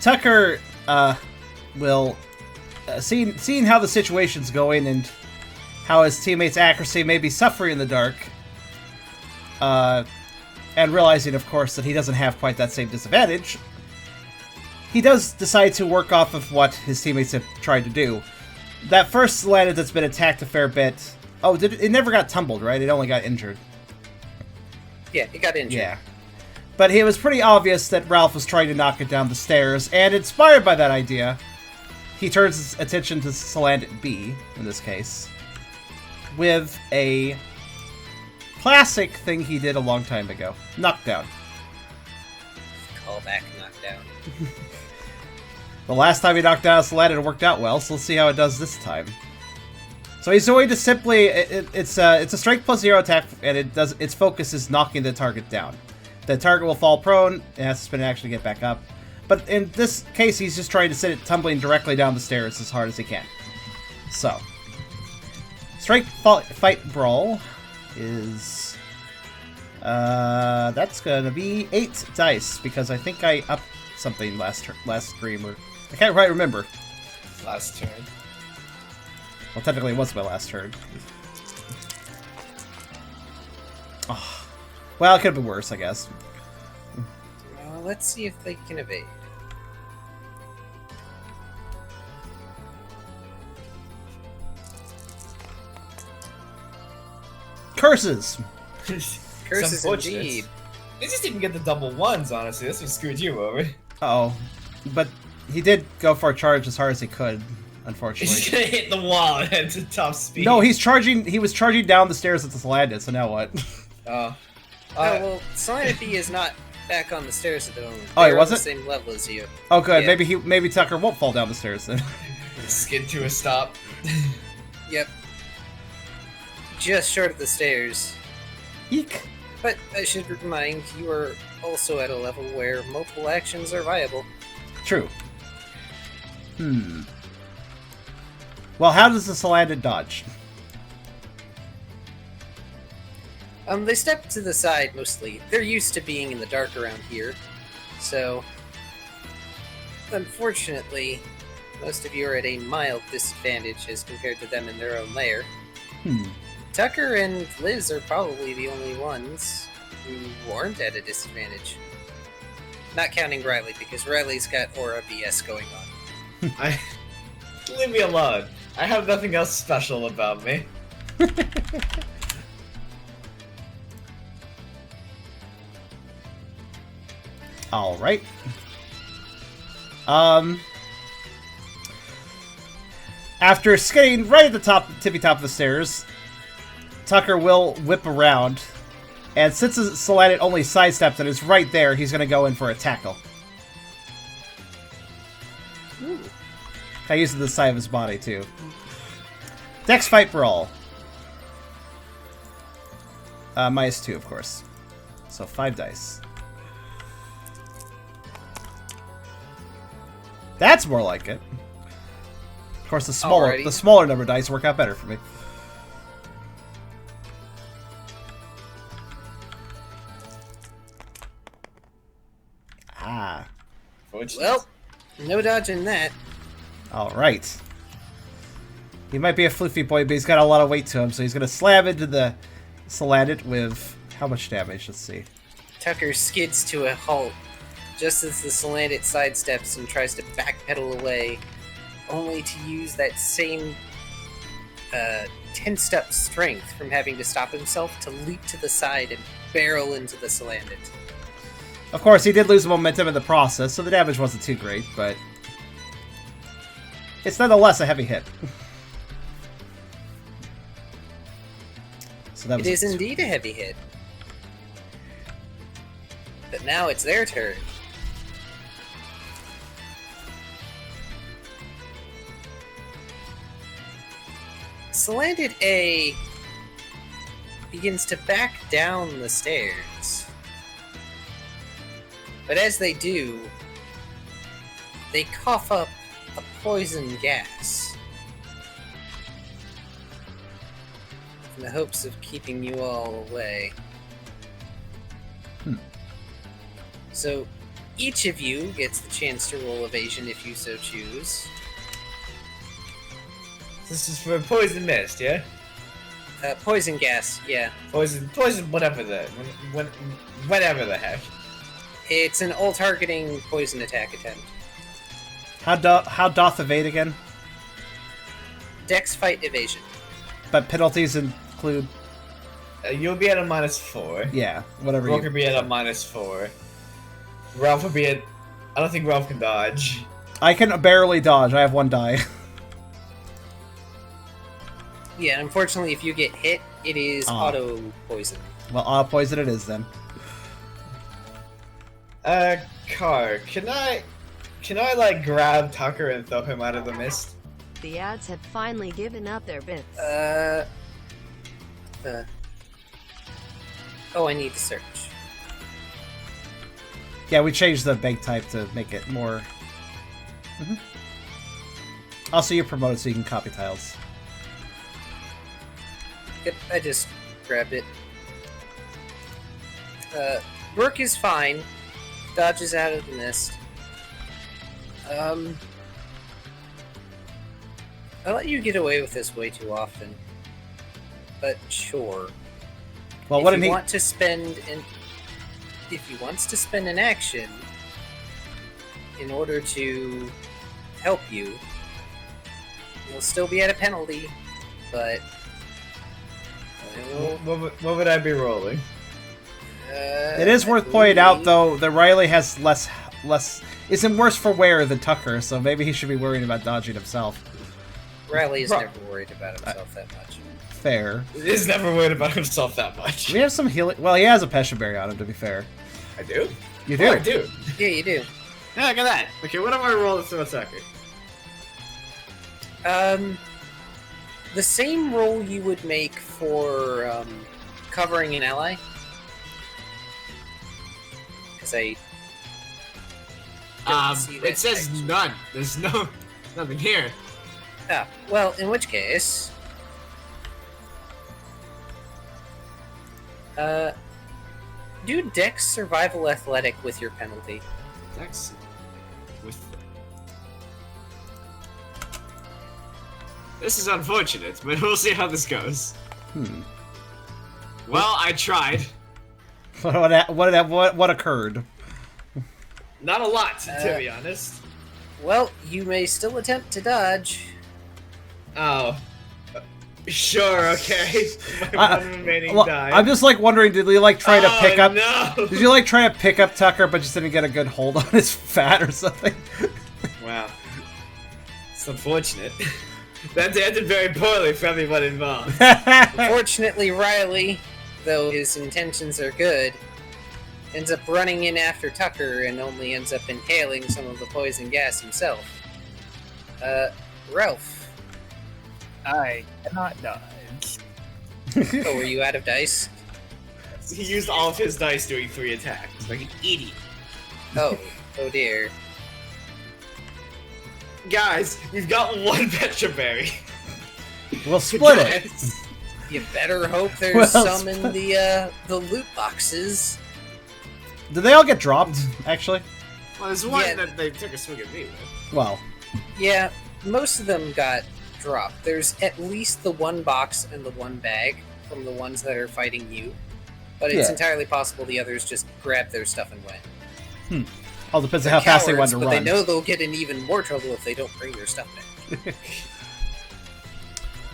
Tucker will, seeing how the situation's going and how his teammates' accuracy may be suffering in the dark, and realizing, of course, that he doesn't have quite that same disadvantage, he does decide to work off of what his teammates have tried to do. That first Slanted that's been attacked a fair bit... Oh, it never got tumbled, right? It only got injured. Yeah, it got injured. Yeah. But it was pretty obvious that Ralph was trying to knock it down the stairs, and inspired by that idea, he turns his attention to Slanted B, in this case, with a classic thing he did a long time ago. Knockdown. Call back knockdown. The last time he knocked down a Slanted, it worked out well, so let's see how it does this time. So he's going to simply... It's a strength plus 0 attack, and its focus is knocking the target down. The target will fall prone, it has to spin an action to get back up. But in this case, he's just trying to send it tumbling directly down the stairs as hard as he can. So, Strength Fight Brawl is... that's gonna be 8 dice, because I think I upped something last stream, or... I can't quite remember. Last turn. Well, technically it was my last turn. Oh. Well, it could have been worse, I guess. Well, let's see if they can evade. Curses! Curses unfortunate. indeed. They just didn't get the double ones, honestly. This one screwed you over. Uh-oh. But he did go for a charge as hard as he could, He's unfortunately. gonna hit the wall at the top speed. No, he was charging down the stairs at the Slanted, so now what? Oh. Well, Slanted B is not back on the stairs at the moment. Oh, he They're wasn't? on the same level as you. Oh, good. Yeah. Maybe Tucker won't fall down the stairs then. Skid to a stop. Yep. Just short of the stairs. Eek. But I should remind you are also at a level where multiple actions are viable. True. Well, how does the Slanted dodge? They step to the side mostly. They're used to being in the dark around here. So, unfortunately, most of you are at a mild disadvantage as compared to them in their own lair. Tucker and Liz are probably the only ones who aren't at a disadvantage. Not counting Riley, because Riley's got aura BS going on. Leave me alone. I have nothing else special about me. Alright. After skidding right at the tippy top of the stairs, Tucker will whip around, and since the Slanted only sidesteps and is right there, he's going to go in for a tackle. Ooh. I use the side of his body, too. Dex Fight Brawl. -2, of course. So 5 dice. That's more like it. Of course, the smaller number of dice work out better for me. Ah. Well, no dodging that. Alright. He might be a floofy boy, but he's got a lot of weight to him, so he's going to slam into the Slanted with... How much damage? Let's see. Tucker skids to a halt, just as the Slanted sidesteps and tries to backpedal away, only to use that same tensed-up strength from having to stop himself to leap to the side and barrel into the Slanted. Of course, he did lose momentum in the process, so the damage wasn't too great, but... It's nonetheless a heavy hit. So that was It is indeed a heavy hit. But now it's their turn. Slanted A begins to back down the stairs. But as they do, they cough up a poison gas in the hopes of keeping you all away. So each of you gets the chance to roll evasion if you so choose. This is for poison mist, yeah? Poison gas, yeah. Poison, whatever whatever the heck. It's an all-targeting poison attack attempt. How doth evade again? Dex fight evasion. But penalties include... You'll be at a -4. Yeah, whatever Rook will be at a -4. Ralph will be at... I don't think Ralph can dodge. I can barely dodge. I have 1 die. Yeah, unfortunately, if you get hit, it is auto poison. Well, auto poison it is then. Car, can I like grab Tucker and throw him out of the mist? The ads had finally given up their bits. Oh, I need to search. Yeah, we changed the bank type to make it more... Also, you're promoted so you can copy tiles. Yep, I just grabbed it. Rook is fine. Dodges out of the mist. I let you get away with this way too often. But sure. Well, If what he did he... wants to spend an action in order to help you, you'll still be at a penalty, but What would I be rolling? It is worth pointing out, though, that Riley has less... isn't worse for wear than Tucker, so maybe he should be worrying about dodging himself. Riley is never worried about himself that much. Fair. He's never worried about himself that much. We have some healing... Well, he has a Pesha Berry on him, to be fair. I do? You do? Oh, I do. Yeah, you do. Yeah, look at that. Okay, what am I rolling to attacker? The same roll you would make for covering an ally. Because I don't see that It says text. none. There's nothing here. Ah, well, in which case... do Dex Survival Athletic with your penalty. Dex with... This is unfortunate, but we'll see how this goes. Well, I tried. What occurred? Not a lot, to be honest. Well, you may still attempt to dodge. Oh. Sure, okay. My one remaining die. I'm just like wondering, did he like try to pick up? No. Did you like try to pick up Tucker, but just didn't get a good hold on his fat or something? Wow. It's unfortunate. That ended very poorly for everyone involved. Unfortunately, Riley, though his intentions are good, ends up running in after Tucker and only ends up inhaling some of the poison gas himself. Ralph. I cannot dodge. Oh, were you out of dice? He used all of his dice doing 3 attacks, like an idiot. Oh, oh dear. Guys, we've got 1 Petra Berry. We'll split it. Guys. You better hope there's Well, some in the loot boxes. Did they all get dropped, actually? Well, there's one Yeah. that they took a swing at me with. Well, Yeah, most of them got dropped. There's at least the 1 box and the 1 bag from the ones that are fighting you. But it's Yeah. entirely possible the others just grabbed their stuff and went. all depends on They're how fast they want cowards, to but run. they know they'll get in even more trouble if they don't bring their stuff back.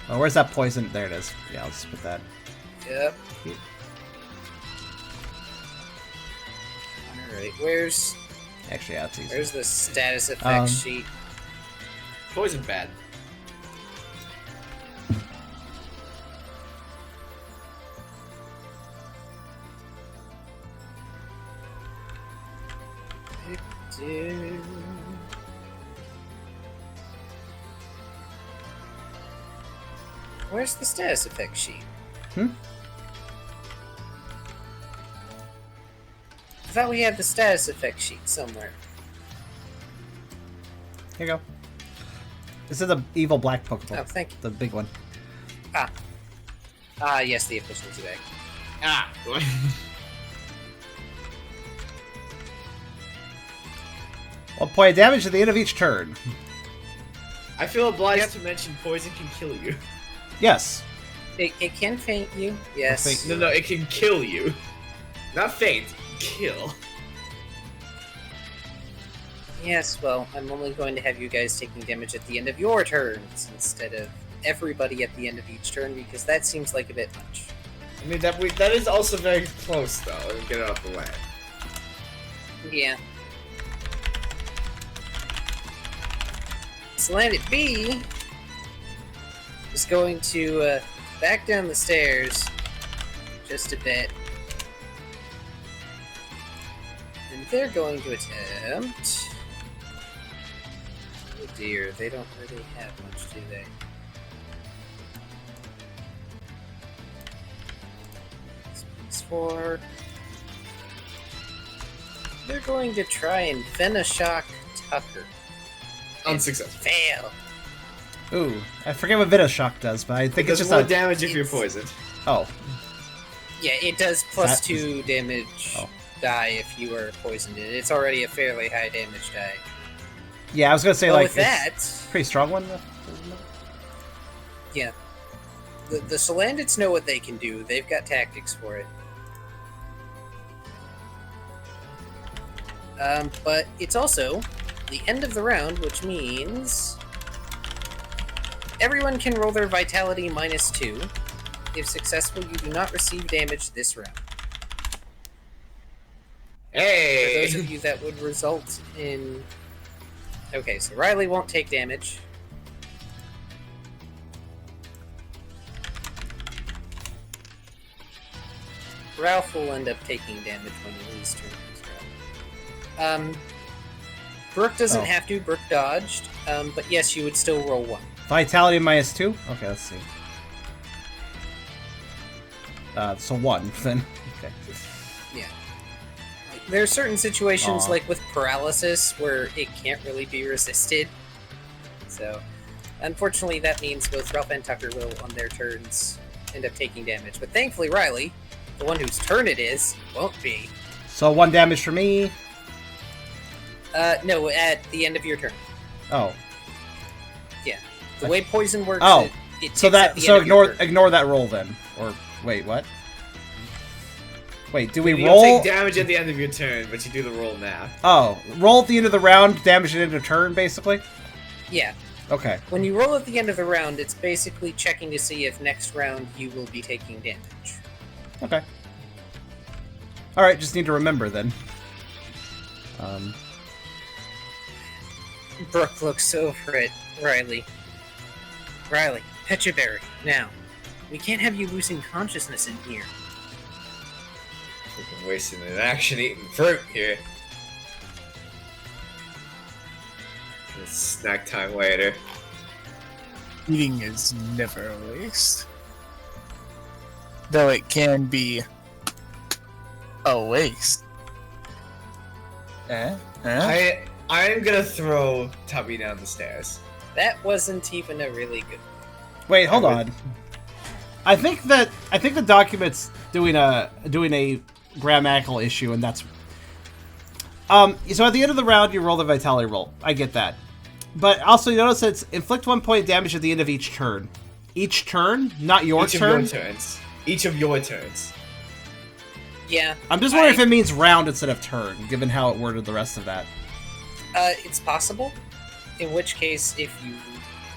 Oh, where's that poison? There it is. Yeah, let's put that. Yep. Alright, where's Actually, yeah, it's easy. the status effects Um, sheet? Poison bad. Dude. Where's the status effect sheet? Hmm? I thought we had the status effect sheet somewhere. Here you go. This is the evil black Pokeball. Oh, thank you. The big one. Yes, the official today. Ah. 1 point of damage at the end of each turn. I feel obliged to mention poison can kill you. Yes. It can faint you, yes. faint. No, it can kill you. Not faint, kill. Yes, well, I'm only going to have you guys taking damage at the end of your turns instead of everybody at the end of each turn because that seems like a bit much. I mean, that is also very close, though. Let me get it out the way. Yeah. Slanted B is going to back down the stairs just a bit. And they're going to attempt... Oh dear, they don't really have much, do they? It's 4. They're going to try and Venoshock Tucker. Unsuccessful. Fail. Ooh, I forget what Shock does, but I think It it's does just more a... damage if you're it's- poisoned. Oh, Yeah, it does plus That 2 damage Oh. die if you are poisoned. It's already a fairly high damage die. yeah, I was gonna say, But like, with that, pretty strong one. yeah. The Salandits know what they can do. They've got tactics for it. But it's also the end of the round, which means everyone can roll their vitality -2. If successful, you do not receive damage this round. For Hey! those of you that would result in... Okay, so Riley won't take damage. Ralph will end up taking damage when Lily's turn comes around. Brooke doesn't Oh. have to. Brooke dodged. But yes, you would still roll 1. Vitality -2? Okay, let's see. So 1, then. Okay. Yeah. There are certain situations, Aw. like with paralysis, where it can't really be resisted. So, unfortunately, that means both Ralph and Tucker will, on their turns, end up taking damage. But thankfully, Riley, the one whose turn it is, won't be. So 1 damage for me. No, at the end of your turn. Oh. The way poison works, Oh, it So ticks at that the so end of your ignore turn. that roll then. Or wait, what? Wait, do we You roll? don't take damage at the end of your turn, but you do the roll now. Oh, roll at the end of the round, damage at the end of turn, basically. Yeah. Okay. When you roll at the end of the round, it's basically checking to see if next round you will be taking damage. Okay. All right, just need to remember then. Brooke looks over at Riley. Riley, Pechaberry, now. We can't have you losing consciousness in here. Freaking wasting an action eating fruit here. It's snack time later. Eating is never a waste. Though it can be a waste. I'm gonna throw Tubby down the stairs. That wasn't even a really good... Wait, hold on. I think the document's doing a grammatical issue, and that's. So at the end of the round, you roll the vitality roll. I get that, but also you notice it's inflict 1 point of damage at the end of each turn. Each turn, not your Each turn. of your turns. Each of your turns. Yeah. I'm just wondering if it means round instead of turn, given how it worded the rest of that. It's possible. In which case, if you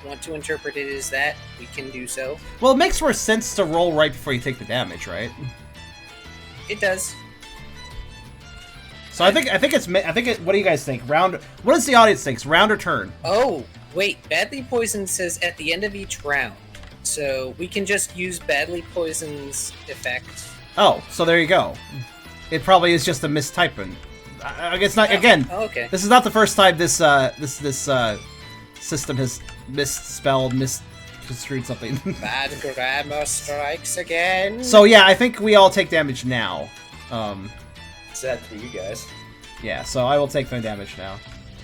want to interpret it as that, we can do so. Well, it makes more sense to roll right before you take the damage, right? It does. So I think what do you guys think? Round? What does the audience think? Round or turn? Oh, wait. Badly Poisoned says at the end of each round. So we can just use Badly Poisoned's effect. Oh, so there you go. It probably is just a mistyping. I guess not. Again, Oh, okay. this is not the first time this system has misspelled, just screwed something. Bad grammar strikes again. So yeah, I think we all take damage now. Sad for you guys. Yeah, so I will take my damage now.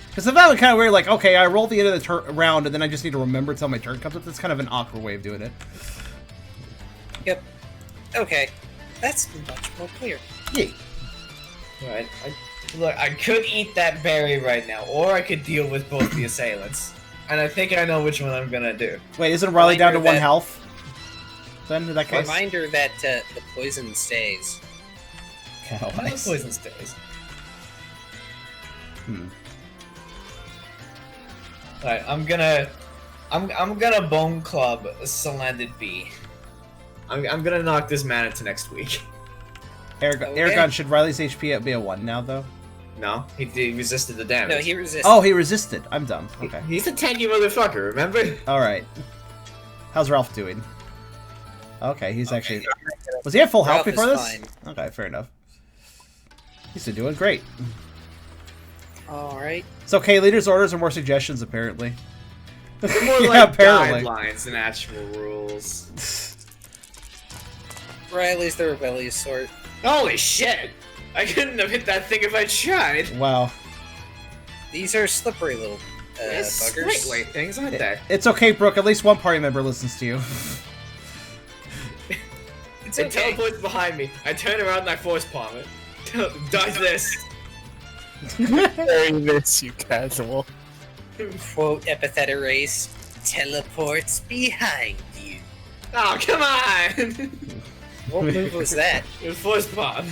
Because if that was kind of weird, like, okay, I roll the end of the round, and then I just need to remember until my turn comes up, that's kind of an awkward way of doing it. Yep. Okay. That's much more clear. Yay. Alright, look, I could eat that berry right now, or I could deal with both the assailants. And I think I know which one I'm gonna do. Wait, isn't Riley down to Reminder 1 that- health? Then, in that case? Reminder that the poison stays. Oh, How nice. the poison stays. Alright, I'm gonna bone club Salanded Bee. I'm gonna knock this man into next week. Okay. Eragon, should Riley's HP be a 1 now, though? No, he resisted the damage. No, he resists. Oh, he resisted. I'm dumb. Okay. He's a tanky motherfucker, remember? Alright. How's Ralph doing? Okay, he's actually... Was he at full health Ralph is before this? fine. Okay, fair enough. He's still doing great. Alright. It's okay, leader's orders are more suggestions, apparently. They're more Yeah, like apparently. guidelines than actual rules. Riley's the rebellious sort. Holy shit! I couldn't have hit that thing if I tried. Wow. These are slippery little They're buggers. lightweight things, aren't they? It's okay, Brooke. At least one party member listens to you. It's It okay. teleports behind me. I turn around and I force palm it. Does this. Very this, you casual. Quote epithet erase. Teleports behind you. Oh, come on! What move was that? It was force palm.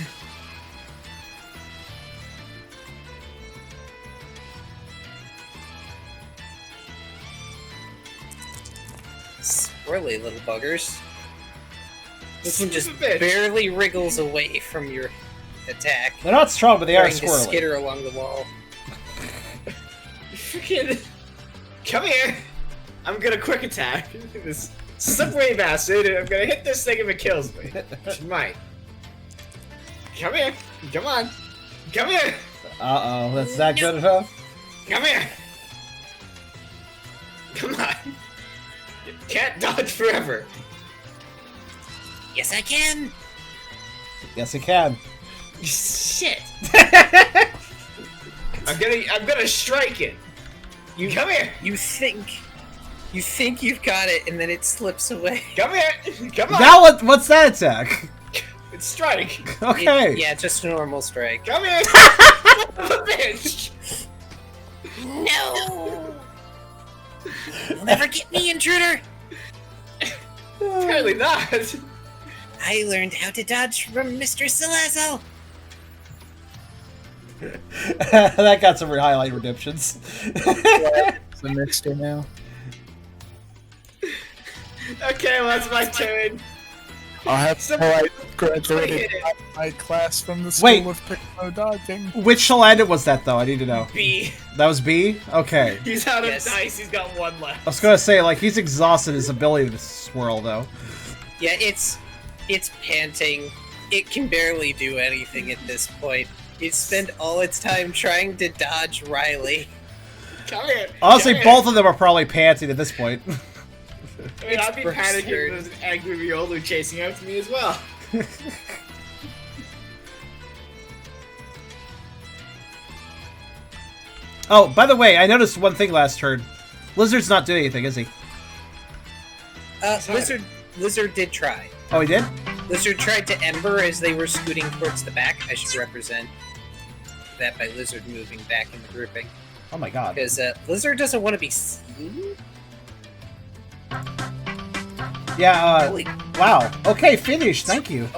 Swirly little buggers. This one just Son of a bitch. barely wriggles away from your attack. They're not strong, but they are Trying to squirrely. skitter along the wall. Freaking. Come here! I'm gonna quick attack. This slippery bastard. I'm gonna hit this thing if it kills me. She might. Come here! Come on! Come here! Uh-oh, that's that good enough? Come here! Come on! You can't dodge forever! Yes, I can. Yes, it can. Shit! I'm gonna strike it! You come here! You think you've got it, and then it slips away. Come here! Come on! Now what's that attack? It's strike! Okay. Yeah, just a normal strike. Come here! Son of a bitch! No! You'll never get me, intruder! Apparently not! I learned how to dodge from Mr. Salazo! That got some highlight redemptions. It's a mixture now. Okay, well that's my turn. I'll have to Somebody- I graduated hit it. my class from the Wait. school of Piccolo dodging. Which Shalandit was that, though? I need to know. B. That was B? Okay. He's out Yes. of dice, he's got one left. I was gonna say, like, he's exhausted his ability to swirl, though. Yeah, it's panting. It can barely do anything at this point. It spent all its time trying to dodge Riley. Come here! Honestly, come here. both of them are probably panting at this point. I mean, It's I'd be Brooke's panicking turn. if there's an angry Riolu chasing after me as well. Oh, by the way, I noticed one thing last turn. Lizard's not doing anything, is he? Lizard did try. Oh, he did? Lizard tried to Ember as they were scooting towards the back. I should represent that by Lizard moving back in the grouping. Oh my god. Because Lizard doesn't want to be seen. Yeah, Holy wow. Okay, finish. Thank you.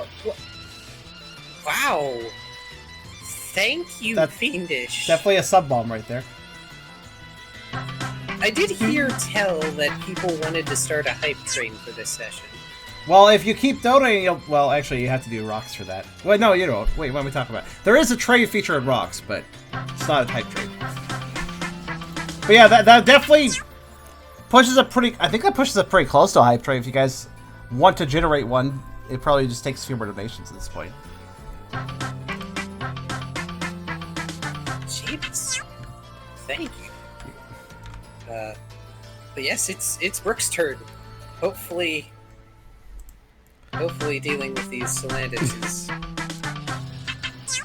wow. Thank you, That's Fiendish. Definitely a sub-bomb right there. I did hear tell that people wanted to start a hype train for this session. Well, if you keep donating, you'll... Well, actually, you have to do rocks for that. Well, no, you don't. Wait, what am we talking about? There is a trade feature in rocks, but it's not a type trade. But yeah, that definitely pushes a pretty... I think that pushes it pretty close to a hype trade. If you guys want to generate one, it probably just takes a few more donations at this point. Jeez. Thank you. But yes, it's Brooke's turn. Hopefully dealing with these Salandits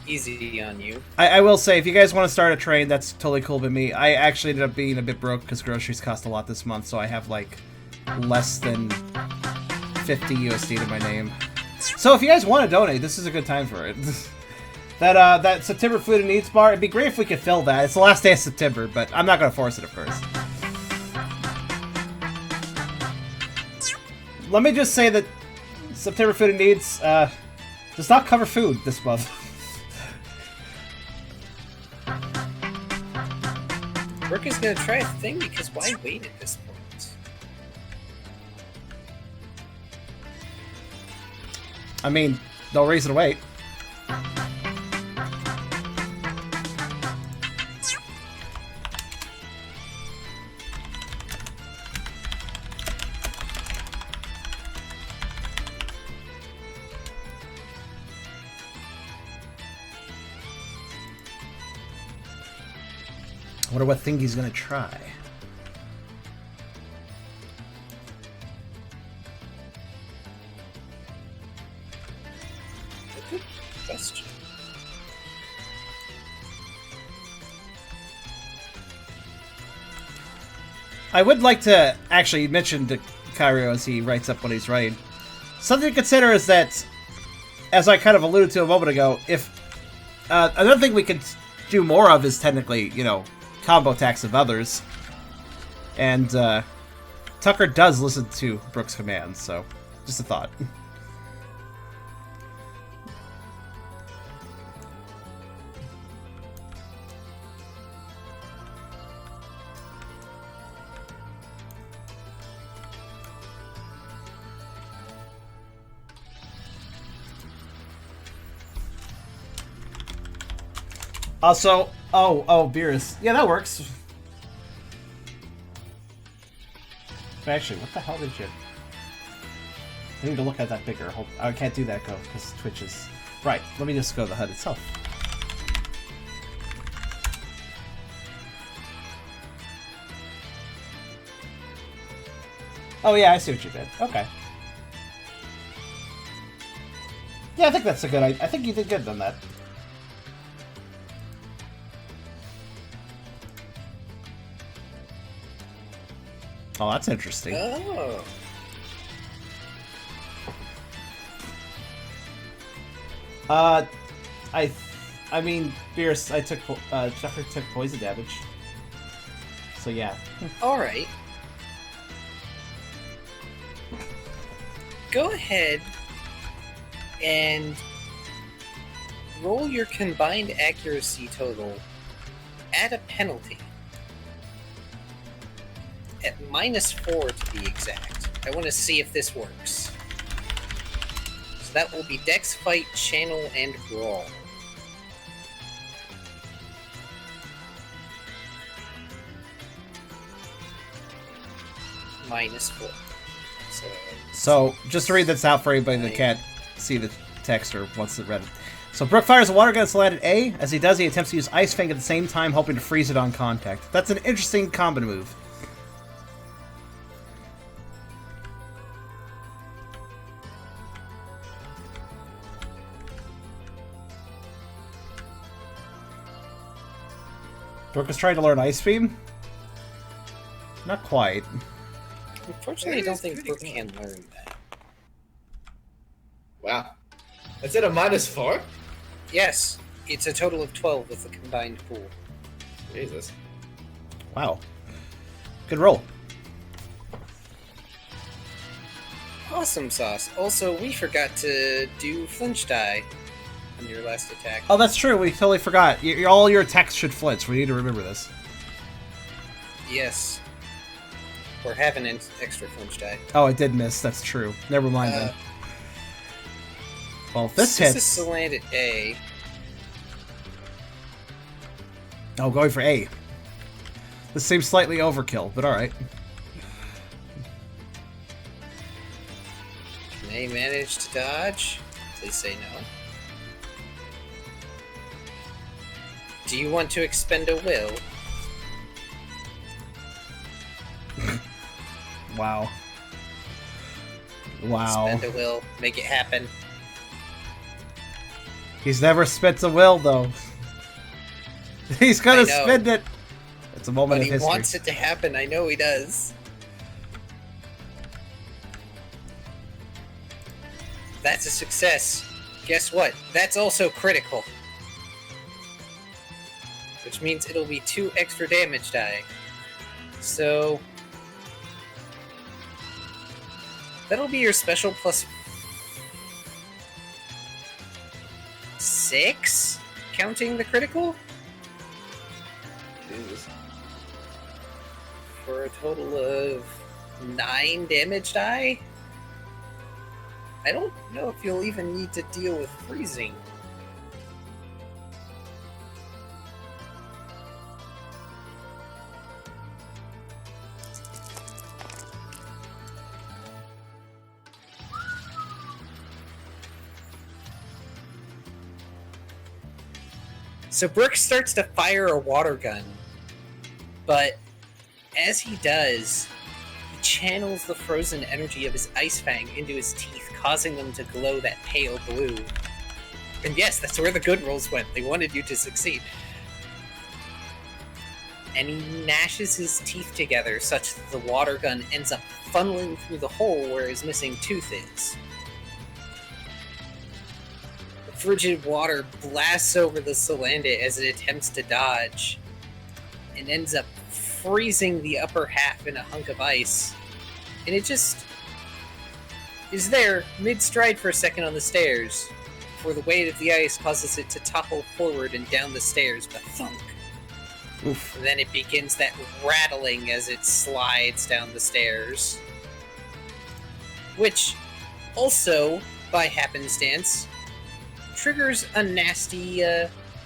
is easy on you. I will say, if you guys want to start a trade, that's totally cool with me. I actually ended up being a bit broke because groceries cost a lot this month, so I have like less than 50 USD to my name. So if you guys want to donate, this is a good time for it. that September Food and Needs bar, it'd be great if we could fill that. It's the last day of September, but I'm not going to force it, of course. Let me just say that September Food and Needs does not cover food this month. Brooke is gonna try a thing because why wait at this point? I mean, no reason to wait. I wonder what thing he's gonna try. Good question. I would like to actually mention to Kyrio as he writes up what he's writing. Something to consider is that, as I kind of alluded to a moment ago, if another thing we could do more of is technically, you know, combo attacks of others. And Tucker does listen to Brooke's commands, so just a thought. Also, Beerus. Yeah, that works. Actually, what the hell did you... I need to look at that bigger. I can't do that, because Twitch is... Right, let me just go to the HUD itself. Oh yeah, I see what you did. Okay. Yeah, I think that's a good... I think you did good on that. Oh, that's interesting. Oh. I mean, Beerus, Tucker took poison damage. So yeah. Alright. Go ahead and roll your combined accuracy total at a penalty. At -4 to be exact. I want to see if this works. So that will be Dex, Fight, Channel, and Brawl. -4. So, just to read this out for anybody that can't see the text or wants it read. So, Brooke fires a water gun slide at A. As he does, he attempts to use Ice Fang at the same time, hoping to freeze it on contact. That's an interesting combo move. Brooke is trying to learn Ice Beam? Not quite. Unfortunately, I don't think Brooke can learn that. Wow. That's at a -4? Yes, it's a total of 12 with the combined pool. Jesus. Wow. Good roll. Awesome sauce. Also, we forgot to do flinch die on your last attack. Oh, that's true. We totally forgot. All your attacks should flinch. We need to remember this. Yes. Or have an extra flinch die. Oh, I did miss. That's true. Never mind then. Well, if this hits... This is landed A. Oh, going for A. This seems slightly overkill, but alright. Can A manage to dodge? Please say no. Do you want to expend a will? Wow. Wow. Spend a will, make it happen. He's never spent a will, though. He's gonna I know. spend it. It's a moment But of he history. wants it to happen. I know he does. That's a success. Guess what? That's also critical. Which means it'll be 2 extra damage die. So... that'll be your special plus... 6? Counting the critical? Jesus. For a total of 9 damage die? I don't know if you'll even need to deal with freezing. So Brooke starts to fire a water gun, but as he does, he channels the frozen energy of his ice fang into his teeth, causing them to glow that pale blue. And yes, that's where the good rolls went. They wanted you to succeed. And he gnashes his teeth together such that the water gun ends up funneling through the hole where his missing tooth is. The frigid water blasts over the Solandit as it attempts to dodge, and ends up freezing the upper half in a hunk of ice. And it just is there, mid-stride for a second on the stairs, before the weight of the ice causes it to topple forward and down the stairs with a thunk. Oof. And then it begins that rattling as it slides down the stairs. Which, also, by happenstance, triggers a nasty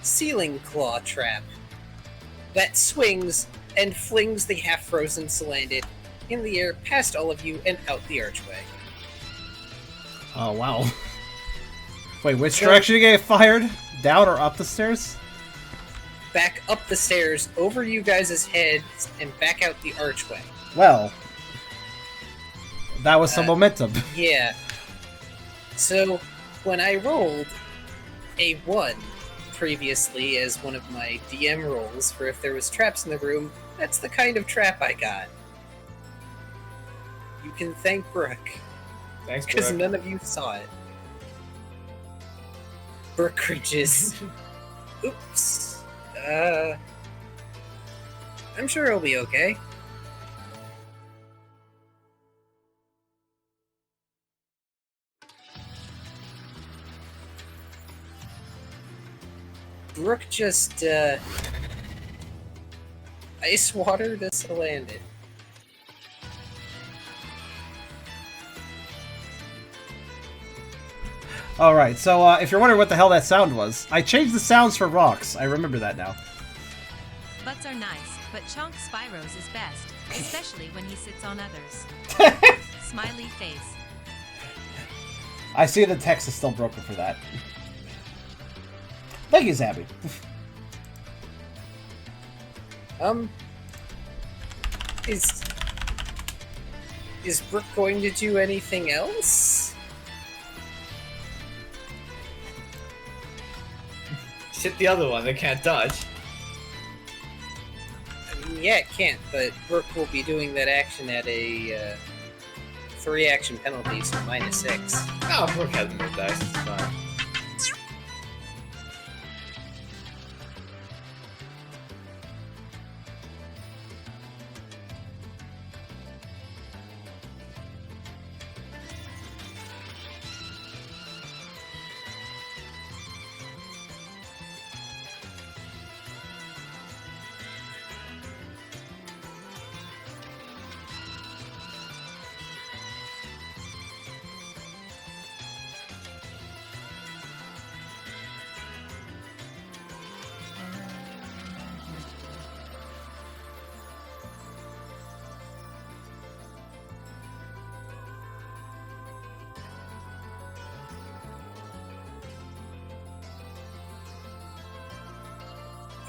ceiling claw trap that swings and flings the half-frozen Solandit in the air past all of you and out the archway. Oh, wow. Wait, which direction you get fired? Down or up the stairs? Back up the stairs, over you guys' heads, and back out the archway. Well, that was some momentum. Yeah. So, when I rolled a 1 previously as one of my DM rolls for if there was traps in the room, that's the kind of trap I got. You can thank Brooke, Thanks, because Brooke. none of you saw it. Brooke cringes. Oops. I'm sure it'll be okay. Brooke just, ice water this landed. Alright, so if you're wondering what the hell that sound was, I changed the sounds for rocks. I remember that now. Butts are nice, but Chonk Spyros is best, especially when he sits on others. Smiley face. I see the text is still broken for that. Thank you, Zabby. Is Brooke going to do anything else? Hit the other one, they can't dodge. I mean, yeah, it can't, but Brooke will be doing that action at a 3-action penalty, so -6. Oh, Brooke has more dice, it's fine.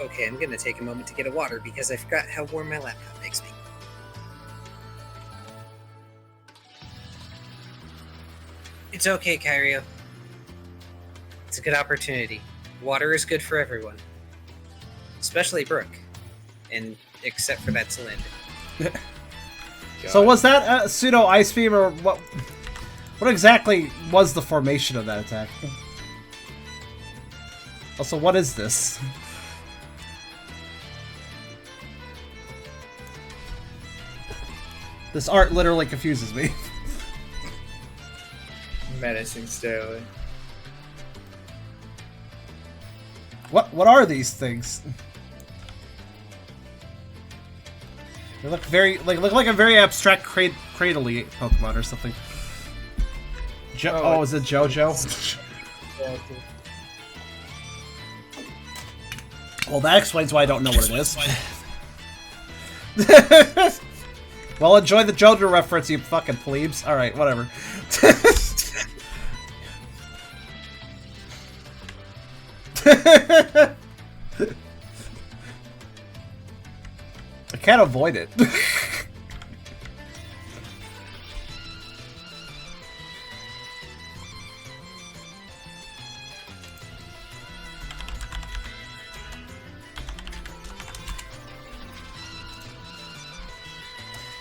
Okay, I'm gonna take a moment to get a water because I forgot how warm my laptop makes me. It's okay, Kyrio. It's a good opportunity. Water is good for everyone. Especially Brooke. And except for that cylinder. So was that a pseudo ice beam, or what? What exactly was the formation of that attack? Also, what is this? This art literally confuses me. Menacing stairway. What are these things? They look very look like a very abstract cradle-y Pokemon or something. Oh, is it JoJo? Well, that explains why I don't know what it is. Well, enjoy the JoJo reference, you fucking plebes. Alright, whatever. I can't avoid it.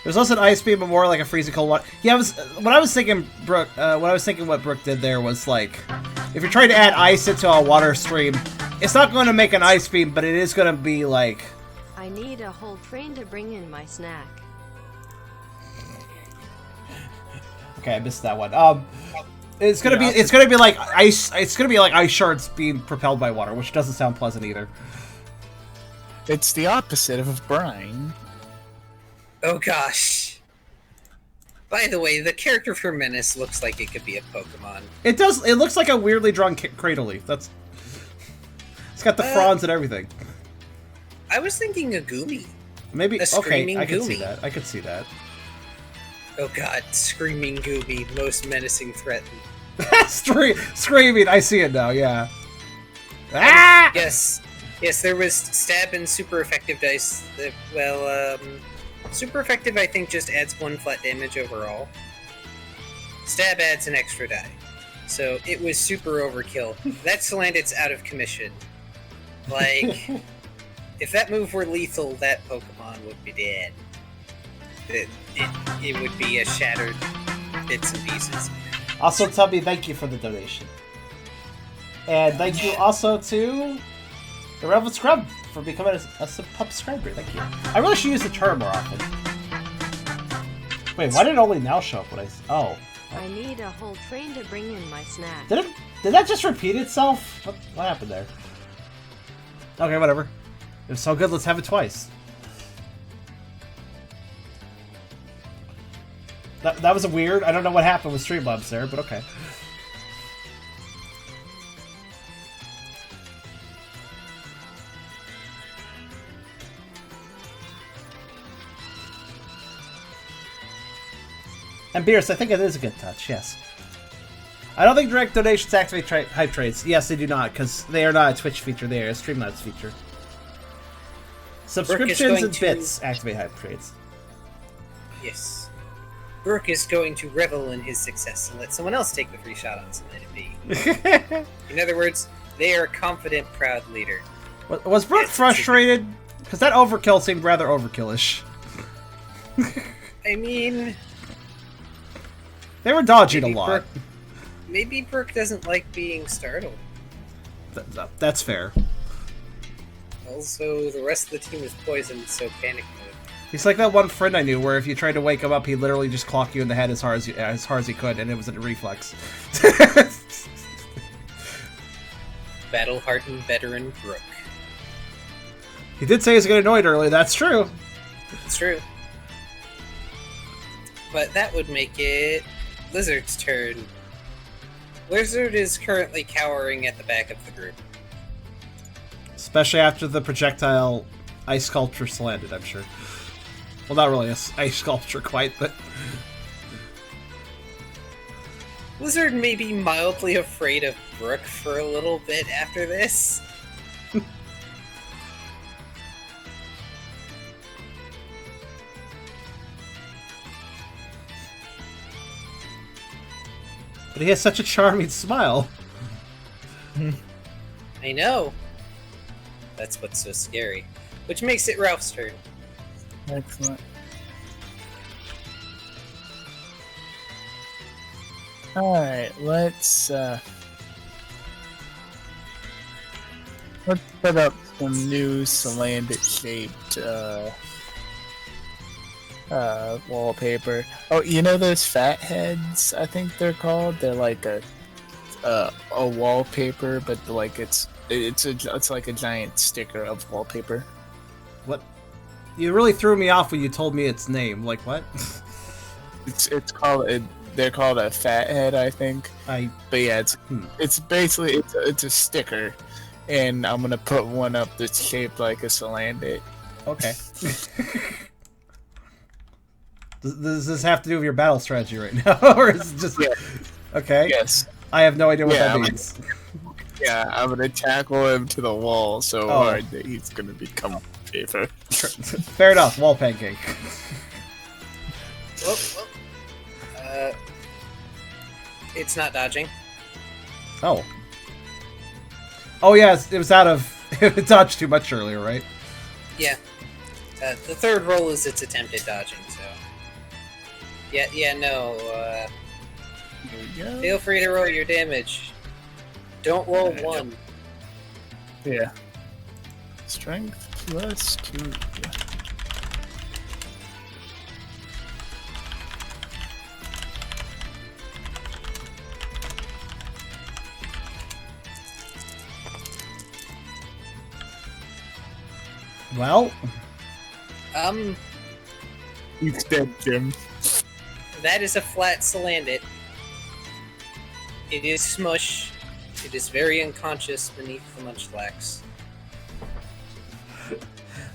There's also an ice beam, but more like a freezing cold one. Yeah, what I was thinking what Brooke did there was like, if you're trying to add ice into a water stream, it's not going to make an ice beam, but it is going to be like. I need a whole train to bring in my snack. Okay, I missed that one. It's gonna be like ice. It's gonna be like ice shards being propelled by water, which doesn't sound pleasant either. It's the opposite of brine. Oh gosh. By the way, the character for Menace looks like it could be a Pokemon. It does. It looks like a weirdly drawn cradle leaf. It's got the fronds and everything. I was thinking a Goomy. Maybe. A Okay, screaming I could see Goomy. that. I could see that. Oh god, screaming Goomy, most menacing threat. Screaming. I see it now. Yeah. Ah! Yes, there was stab and super effective dice. Super effective I think just adds 1 flat damage overall. Stab adds an extra die. So it was super overkill. That Salandit's out of commission. Like, if that move were lethal, that Pokemon would be dead. It would be a shattered bits and pieces. Also, Tubby, thank you for the donation. And thank you also to the Rebel Scrub for becoming a subscriber. Thank you. I really should use the term more often. Wait, why did it only now show up when I... Oh. I need a whole train to bring in my snack. Did that just repeat itself? What happened there? Okay, whatever. It was so good, let's have it twice. That was a weird... I don't know what happened with Streamlabs there, but okay. And Beerus, I think it is a good touch, yes. I don't think direct donations activate hype trades. Yes, they do not, because they are not a Twitch feature, they are a Streamlabs feature. Subscriptions and bits activate hype trades. Yes. Brooke is going to revel in his success and let someone else take the free shot on something to be. In other words, they are a confident, proud leader. Was Brooke frustrated? Because that overkill seemed rather overkillish. I mean... They were dodging a lot. Maybe Brooke doesn't like being startled. That's fair. Also, the rest of the team is poisoned, so panic mode. He's like that one friend I knew where if you tried to wake him up, he'd literally just clock you in the head as hard as he could, and it was a reflex. Battle-hardened veteran Brooke. He did say he was getting annoyed early, that's true. It's true. But that would make it Lizard's turn. Lizard is currently cowering at the back of the group. Especially after the projectile ice sculpture landed, I'm sure. Well, not really an ice sculpture quite, but... Lizard may be mildly afraid of Brooke for a little bit after this. But But he has such a charming smile. I know. That's what's so scary. Which makes it Ralph's turn. Excellent. Alright, let's put up some new Salandit-shaped wallpaper. Oh, you know those fat heads? I think they're called. They're like a wallpaper, but like it's like a giant sticker of wallpaper. What? You really threw me off when you told me its name. Like what? It's called they're called a fat head, I think. But yeah, it's basically it's a sticker, and I'm gonna put one up that's shaped like a Salandit. Okay. Does this have to do with your battle strategy right now, or is it just okay? Yes. I have no idea what that means. I'm gonna tackle him to the wall so hard that he's gonna become paper. Fair enough. Wall pancake. It's not dodging. Oh. Oh yeah, it was out of. It dodged too much earlier, right? Yeah. The third roll is its attempt at dodging, so. No. Feel free to roll your damage. Don't roll 1. Yeah. Strength plus 2. Well. He's dead, Jim. That is a flat Salandit. It is smush. It is very unconscious beneath the Munchlax.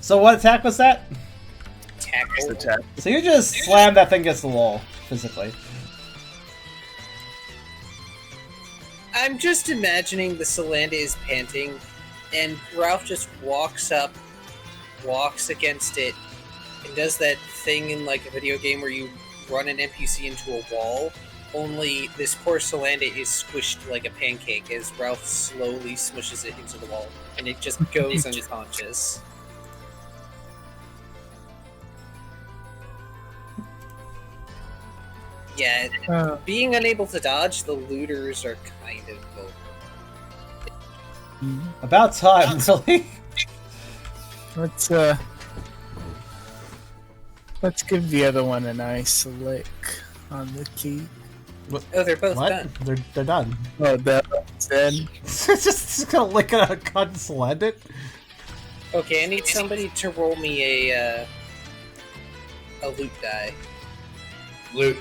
So what attack was that? Tackle. So you just slammed that thing against the wall, physically. I'm just imagining the Salandit is panting, and Ralph just walks up, walks against it, and does that thing in like a video game where you run an NPC into a wall, only this poor Salandit is squished like a pancake as Ralph slowly smushes it into the wall, and it just goes unconscious. Yeah, being unable to dodge, the looters are kind of vulnerable. About time, really. Let's give the other one a nice lick on the key. Oh, they're both What? done. They're done. Oh, that one's dead. just gonna lick a Salandit? Okay, I need somebody to roll me a loot die. Loot.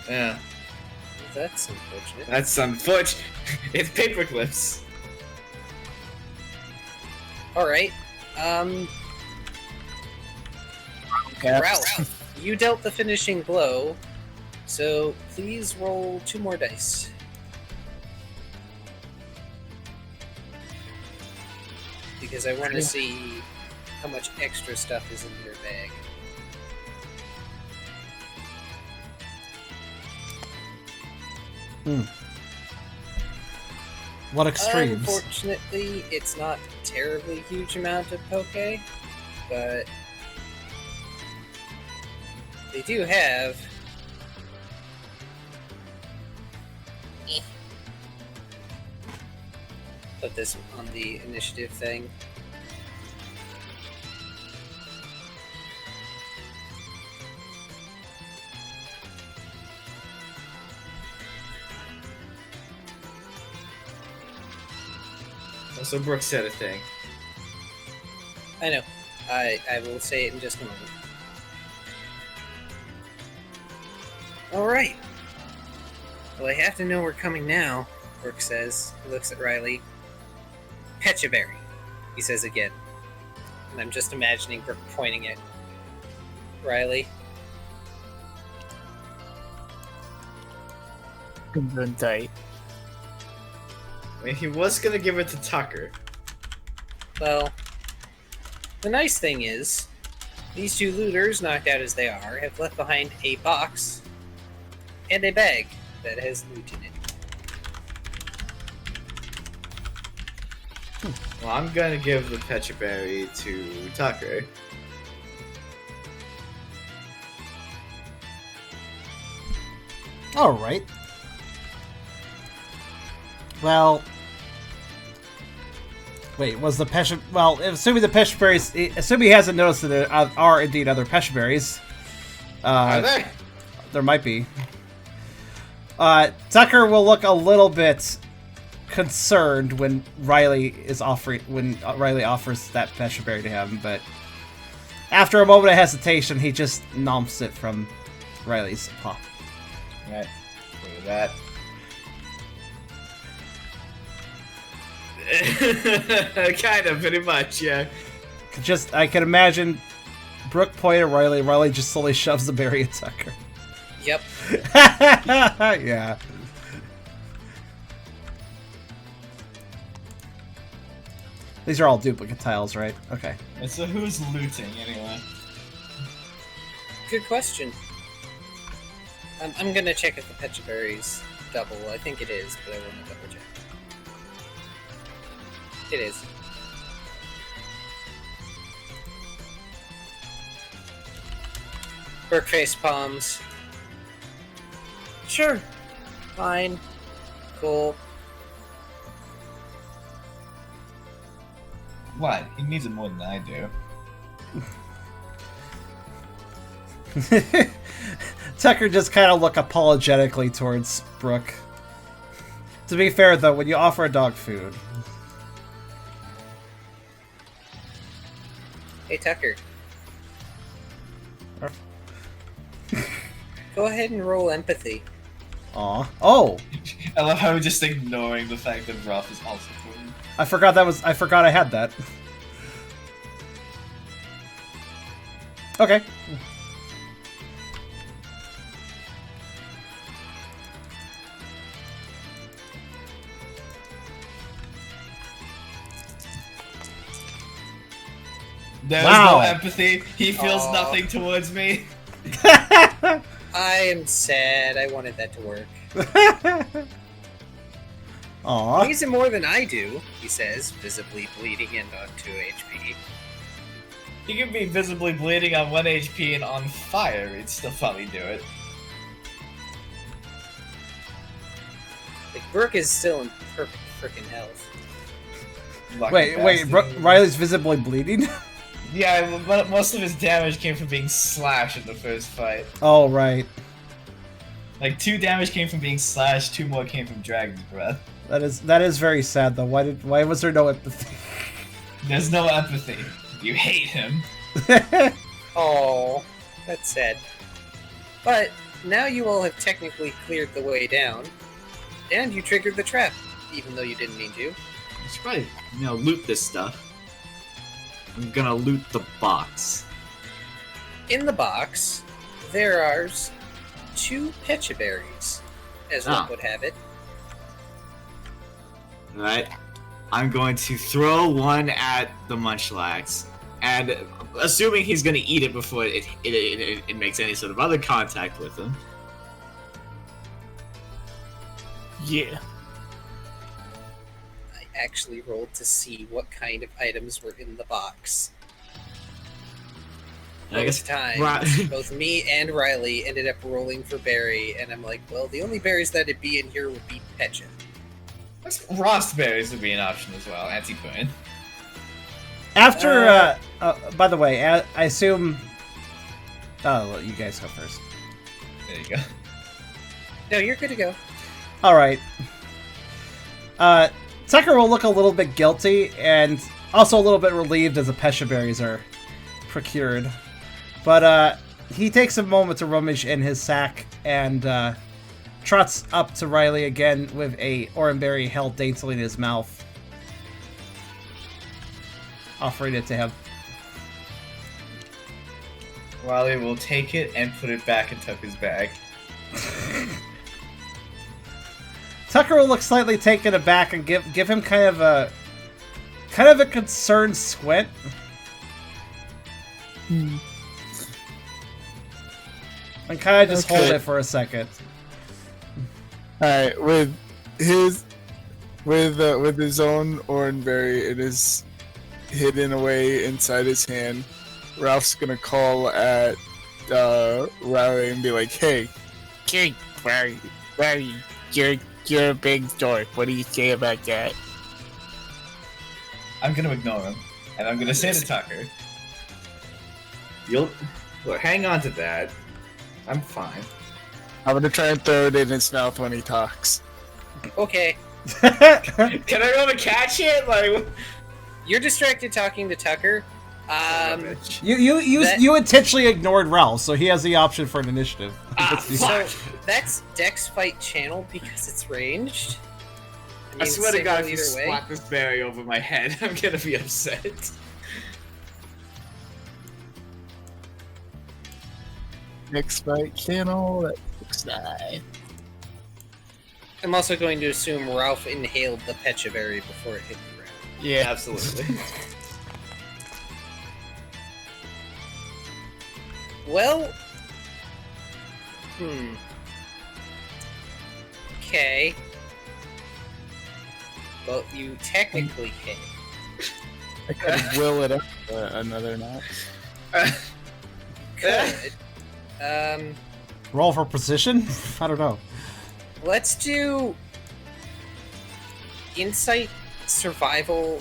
Yeah. That's unfortunate. That's unfortunate. It's paper clips. Alright. Ralph, you dealt the finishing blow, so please roll 2 more dice. Because I want to see how much extra stuff is in your bag. What extremes? Unfortunately, it's not a terribly huge amount of poke, but they do have put this on the initiative thing. Also, Brooke said a thing. I know. I will say it in just a moment. Alright. Well, I have to know we're coming now, Brooke says. He looks at Riley. Pechaberry, he says again. And I'm just imagining Brooke pointing at Riley. Been tight. I mean, he was gonna give it to Tucker. Well, the nice thing is, these 2 looters, knocked out as they are, have left behind a box and a bag that has loot in it. Well, I'm gonna give the Pecha Berry to Tucker. All right. Well, wait. Was the Pecha? Well, assuming the Pecha berries, assuming he hasn't noticed that there are indeed other Pecha berries. Are there? There might be. Tucker will look a little bit concerned when Riley offers that Pecha berry to him, but after a moment of hesitation, he just nomps it from Riley's paw. Right. Look at that. Kind of, pretty much, yeah. I can imagine Brooke pointing at Riley. Riley just slowly shoves the berry at Tucker. Yep. Yeah. These are all duplicate tiles, right? Okay. So who's looting anyway? Good question. I'm gonna check if the Pecha Berry's double. I think it is, but I want to double check. It is. Burke face palms. Sure. Fine. Cool. What? He needs it more than I do. Tucker just kind of look apologetically towards Brooke. To be fair, though, when you offer a dog food... Hey, Tucker. Go ahead and roll empathy. Aw. Oh! I love how we're just ignoring the fact that Ruff is also important. I forgot I had that. Okay. There's Wow. no empathy. He feels nothing towards me. I am sad. I wanted that to work. Aw. He needs it more than I do, he says, visibly bleeding and on 2 HP. He could be visibly bleeding on 1 HP and on fire. He'd still probably do it. Like, Brooke is still in perfect freaking health. Lucky Wait, bastard. Riley's visibly bleeding? Yeah, but most of his damage came from being slashed in the first fight. Oh, right. Like 2 damage came from being slashed, 2 more came from Dragon's Breath. That is very sad, though. Why was there no empathy? There's no empathy. You hate him. Oh, that's sad. But now you all have technically cleared the way down, and you triggered the trap, even though you didn't mean to. I should probably, loot this stuff. I'm gonna loot the box. In the box, there are 2 Pecha Berries, as luck would have it. Alright. I'm going to throw one at the Munchlax. And assuming he's gonna eat it before it makes any sort of other contact with him. Yeah. I actually rolled to see what kind of items were in the box. And I guess Both times, Ri- both me and Riley ended up rolling for berry, and I'm like, well, the only berries that'd be in here would be Pecha. Rost berries would be an option as well. Anti-burn. After, by the way, I assume... Oh, well, you guys go first. There you go. No, you're good to go. Alright. Tucker will look a little bit guilty, and also a little bit relieved as the Pecha berries are procured. But, he takes a moment to rummage in his sack, and, trots up to Riley again with a oranberry held daintily in his mouth, offering it to him. Riley will take it and put it back in Tucker's bag. Tucker will look slightly taken aback and give him kind of a concerned squint. And kind of just hold it for a second. Alright, with his own oranberry, it is hidden away inside his hand. Ralph's gonna call at Riley and be like, "Hey, kid, Riley, you're a big dork. What do you say about that?" I'm gonna ignore him, and I'm gonna say to Tucker, look, hang on to that. I'm fine. I'm gonna try and throw it in his mouth when he talks. Okay. Can I go to catch it? Like, You're distracted talking to Tucker. You intentionally ignored Ralph, so he has the option for an initiative. So that's Dex fight channel because it's ranged. I swear to God, if you either way. slap this berry over my head, I'm gonna be upset. Next fight channel. That looks nice. I'm also going to assume Ralph inhaled the pecha berry before it hit the ground. Yeah. Absolutely. Well, okay. Well, you technically hit. I could will it up another notch. Could. Roll for precision? I don't know. Let's do insight, survival,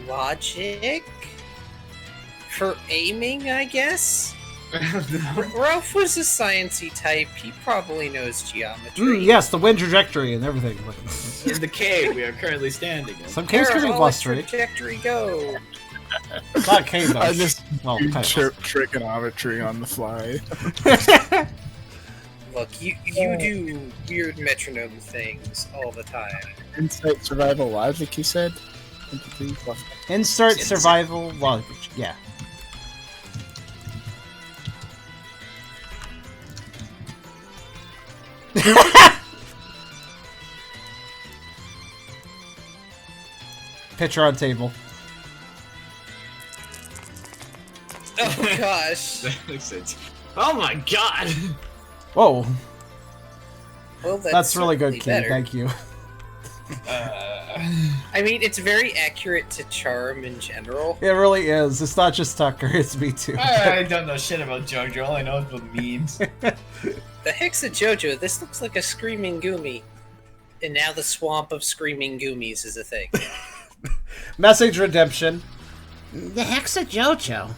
logic for aiming, I guess. Ralph was a sciencey type. He probably knows geometry. Yes, the wind trajectory and everything. In the cave we are currently standing in. Some caves can be Parabolic blustery. trajectory go. It's not cave though. I just well, do kind trigonometry on the fly. Look, you do weird metronome things all the time. Insight, survival, logic. You said. Empathy, plus- Insert survival logic. Yeah. Picture on table. Oh gosh. That makes sense. Oh my God! Whoa, Well, that's really good, certainly King. better. Thank you. I mean, it's very accurate to charm in general. It really is. It's not just Tucker. It's me too. I don't know shit about JoJo. All I know is what memes. The Hex of JoJo, this looks like a screaming goomy. And now the swamp of screaming goomies is a thing. Message redemption. The Hex of JoJo.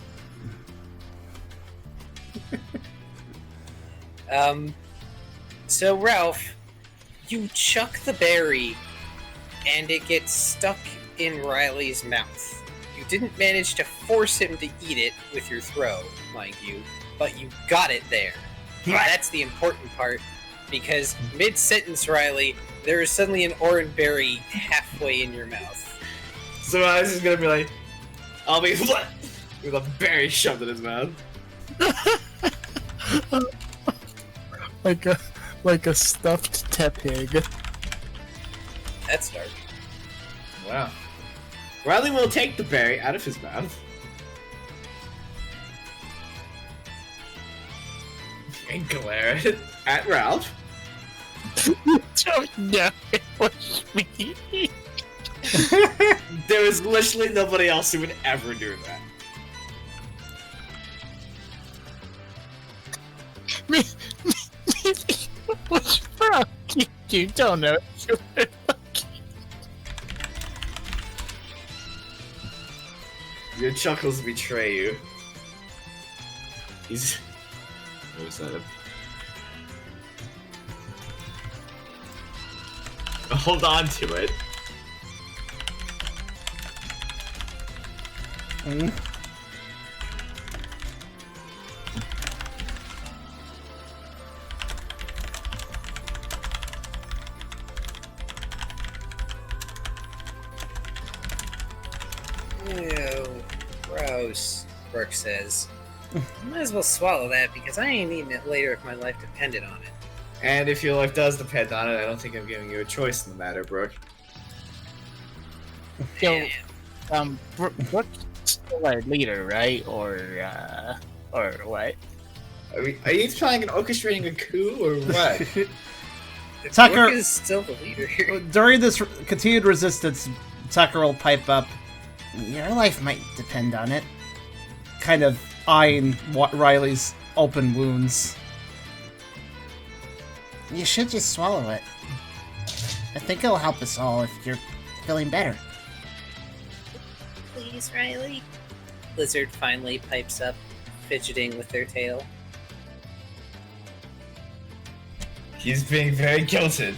So Ralph, you chuck the berry, and it gets stuck in Riley's mouth. You didn't manage to force him to eat it with your throw, mind you, but you got it there. That's the important part, because mid-sentence, Riley, there is suddenly an orange berry halfway in your mouth. So I was just gonna be like, I'll be what? With a berry shoved in his mouth. like a stuffed tepig. That's dark. Wow. Riley will take the berry out of his mouth. And glare at Ralph. Don't know it was me. There is literally nobody else who would ever do that. What's wrong? You don't know. Your chuckles betray you. He's... What was that? Hold on to it. Ew, gross, Brooke says. Might as well swallow that because I ain't eating it later if my life depended on it. And if your life does depend on it, I don't think I'm giving you a choice in the matter, Brooke. So, Brooke's still our leader, right? Or what? Are you trying and orchestrating a coup or what? Tucker Brooke is still the leader here. during this continued resistance, Tucker will pipe up. Your life might depend on it. Kind of eyeing Riley's open wounds. You should just swallow it. I think it'll help us all if you're feeling better. Please, Riley. Lizard finally pipes up, fidgeting with their tail. He's being very guilted.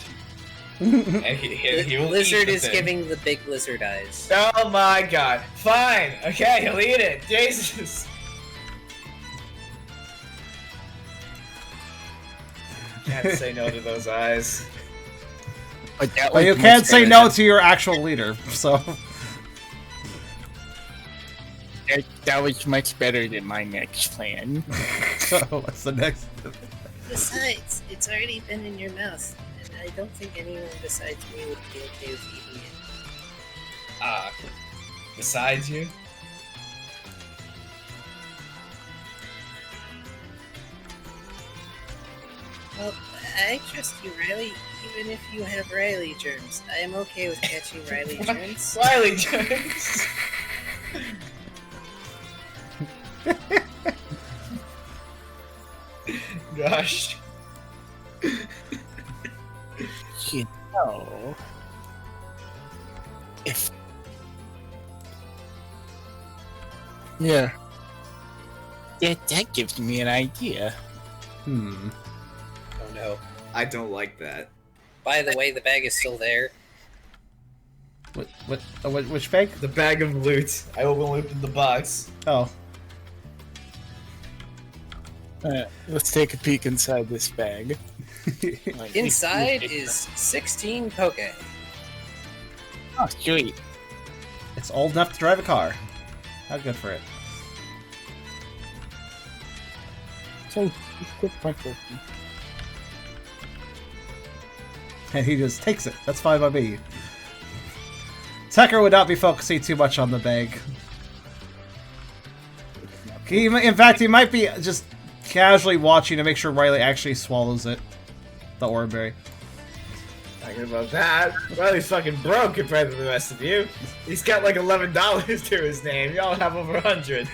And he will Lizard eat the is thing. giving the big lizard eyes. Oh my god. Fine. Okay, he'll eat it. Jesus. Can't say no to those eyes. But that But was you much can't say better no than- to your actual leader, so... That was much better than my next plan. What's the next? Besides, it's already been in your mouth, and I don't think anyone besides me would be okay with eating it. Besides you? Well, I trust you, Riley. Even if you have Riley germs, I am okay with catching Riley germs. Riley Jones. Gosh. You know, if yeah, that gives me an idea. Hmm. Oh no. I don't like that. By the way, the bag is still there. Which bag? The bag of loot. I opened the box. Oh. Let's take a peek inside this bag. Like, Inside is 16 poke. Oh, sweet. It's old enough to drive a car. How good for it. So, quick question. And he just takes it. That's fine by me. Tucker would not be focusing too much on the bag. In fact, he might be just casually watching to make sure Riley actually swallows it. The oranberry. Talking about that. Riley's fucking broke compared to the rest of you. He's got like $11 to his name. Y'all have over 100.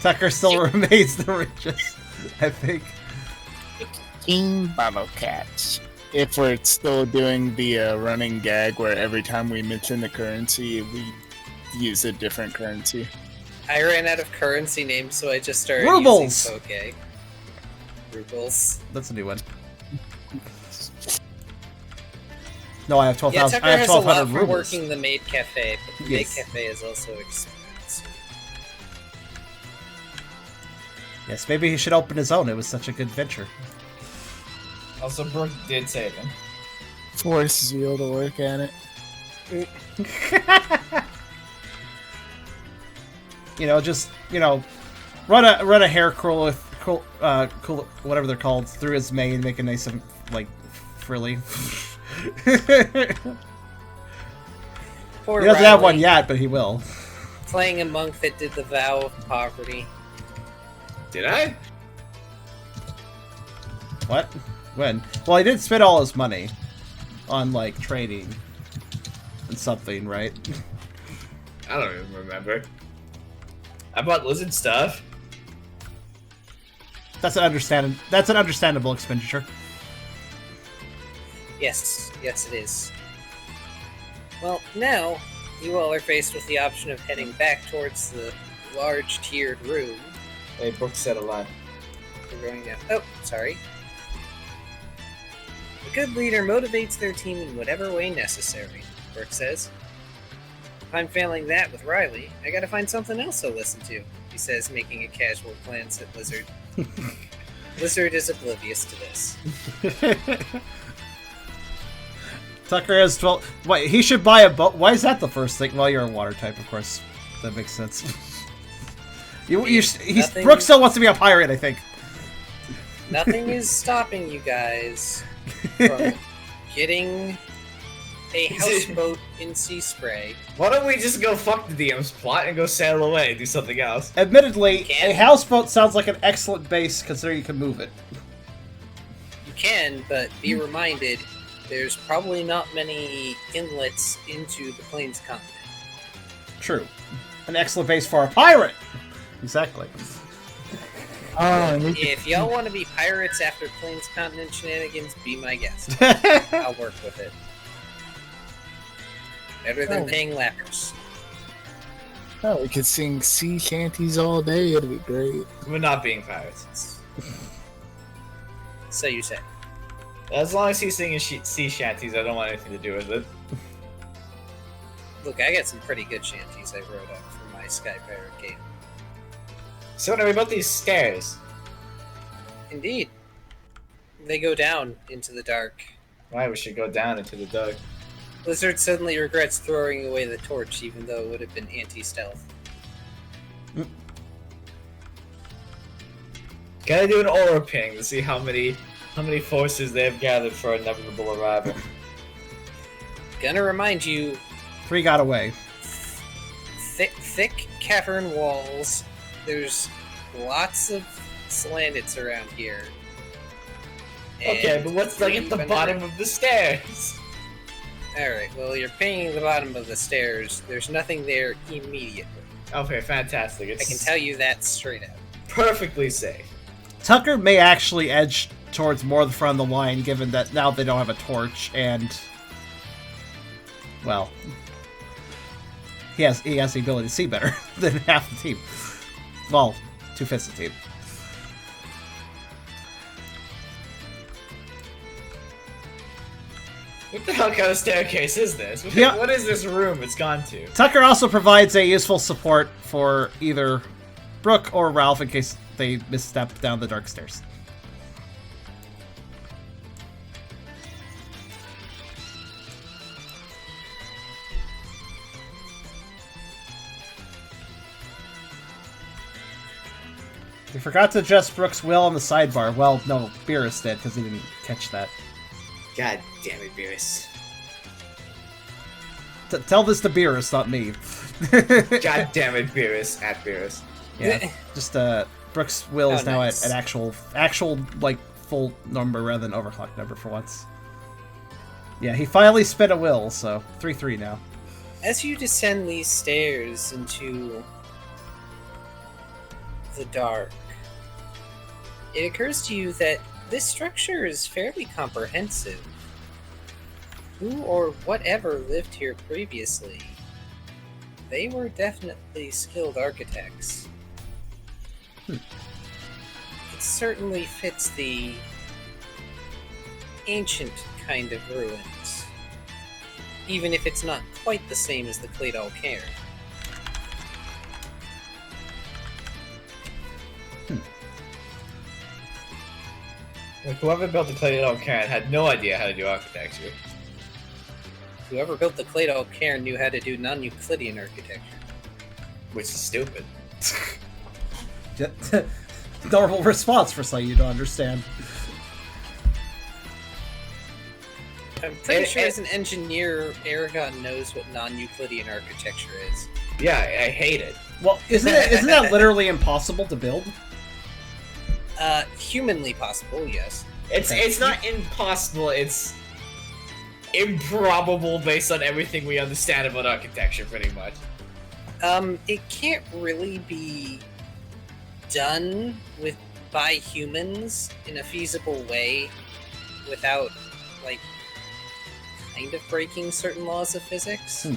Tucker still remains the richest, I think. 16 bottle cats. If we're still doing the running gag where every time we mention the currency, we use a different currency. I ran out of currency names, so I just started Rubles! using poke. Rubles. That's a new one. No, I have 12,000. Yeah, Tucker I have has a lot 1,200 from rubles. working the maid cafe, but the Yes. maid cafe is also expensive. Yes, maybe he should open his own. It was such a good venture. Also, Brooke did save him. Force Zeal to work at it. Just run a hair curl with whatever they're called through his mane, make it nice and like frilly. Poor He doesn't have one Riley, yet, but he will. playing a monk that did the vow of poverty. Did I? What? When? Well, he did spend all his money on like trading and something, right? I don't even remember. I bought lizard stuff. That's an understandable expenditure. Yes, yes it is. Well, now, you all are faced with the option of heading back towards the large tiered room. Hey, Brooke said a lot. We're going down. Oh, sorry. A good leader motivates their team in whatever way necessary, Brooke says. If I'm failing that with Riley, I gotta find something else to listen to, he says, making a casual glance at Lizard. Lizard is oblivious to this. Tucker has 12. Wait, he should buy a boat. Why is that the first thing? Well, you're a water type, of course. That makes sense. Nothing- Brooke still wants to be a pirate, I think. Nothing is stopping you guys from getting a houseboat in sea spray. Why don't we just go fuck the DM's plot and go sail away and do something else? Admittedly, Can- a houseboat sounds like an excellent base considering you can move it. can, but be reminded, there's probably not many inlets into the Plains continent. True. An excellent base for a pirate! Exactly. If y'all want to be pirates after Plains continent shenanigans, be my guest. I'll work with it. Better than paying lappers. Oh, we could sing sea shanties all day. It'd be great. We're not being pirates. So you say. As long as he's singing sea shanties, I don't want anything to do with it. Look, I got some pretty good shanties I wrote up for my Sky Pirate game. So what about these stairs? Indeed. They go down into the dark. Why we should go down into the dark? Blizzard suddenly regrets throwing away the torch, even though it would have been anti-stealth. Gotta do an aura ping to see how many forces they have gathered for inevitable arrival. Gonna remind you, 3 got away. thick cavern walls. There's lots of slandits around here. Okay, but what's like at the bottom of the stairs? Alright, well, you're pinging the bottom of the stairs. There's nothing there immediately. Okay, fantastic. I can tell you that straight out. Perfectly safe. Tucker may actually edge towards more of the front of the line, given that now they don't have a torch, and... well... He has the ability to see better than half the team. Well, 2/5 of the team. What the hell kind of staircase is this? Yeah. What is this room it's gone to? Tucker also provides a useful support for either Brooke or Ralph in case they misstep down the dark stairs. We forgot to adjust Brooke's will on the sidebar. Well, no, Beerus did, because he didn't catch that. God damn it, Beerus. Tell this to Beerus, not me. God damn it, Beerus. At Beerus. Yeah, just Brooke's will is now nice. at actual like full number rather than overclock number for once. Yeah, he finally spent a will, so 3-3 now. As you descend these stairs into the dark, it occurs to you that this structure is fairly comprehensive. Who or whatever lived here previously, they were definitely skilled architects. It certainly fits the ancient kind of ruins, even if it's not quite the same as the Claydol Cairn. Like, whoever built the Claydol Cairn had no idea how to do architecture. Whoever built the Claydol Cairn knew how to do non-Euclidean architecture. Which is stupid. Normal response for something you don't understand. I'm pretty sure as an engineer, Eragon knows what non-Euclidean architecture is. Yeah, I hate it. Well, isn't that literally impossible to build? Humanly possible, yes. It's not impossible, it's improbable based on everything we understand about architecture, pretty much. It can't really be done by humans in a feasible way without, like, kind of breaking certain laws of physics.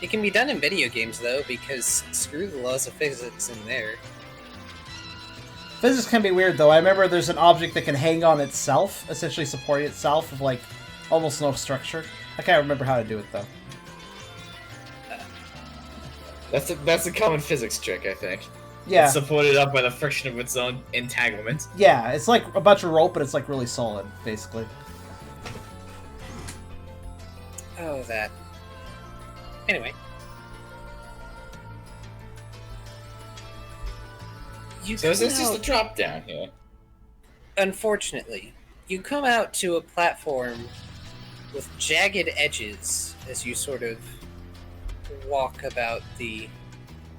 It can be done in video games, though, because screw the laws of physics in there. Physics can be weird, though. I remember there's an object that can hang on itself, essentially supporting itself with, like, almost no structure. I can't remember how to do it, though. That's a common physics trick, I think. Yeah. It's supported up by the friction of its own entanglement. Yeah, it's like a bunch of rope, but it's, like, really solid, basically. Oh, that. Anyway. So is this just a drop down here? Unfortunately, you come out to a platform with jagged edges as you sort of walk about the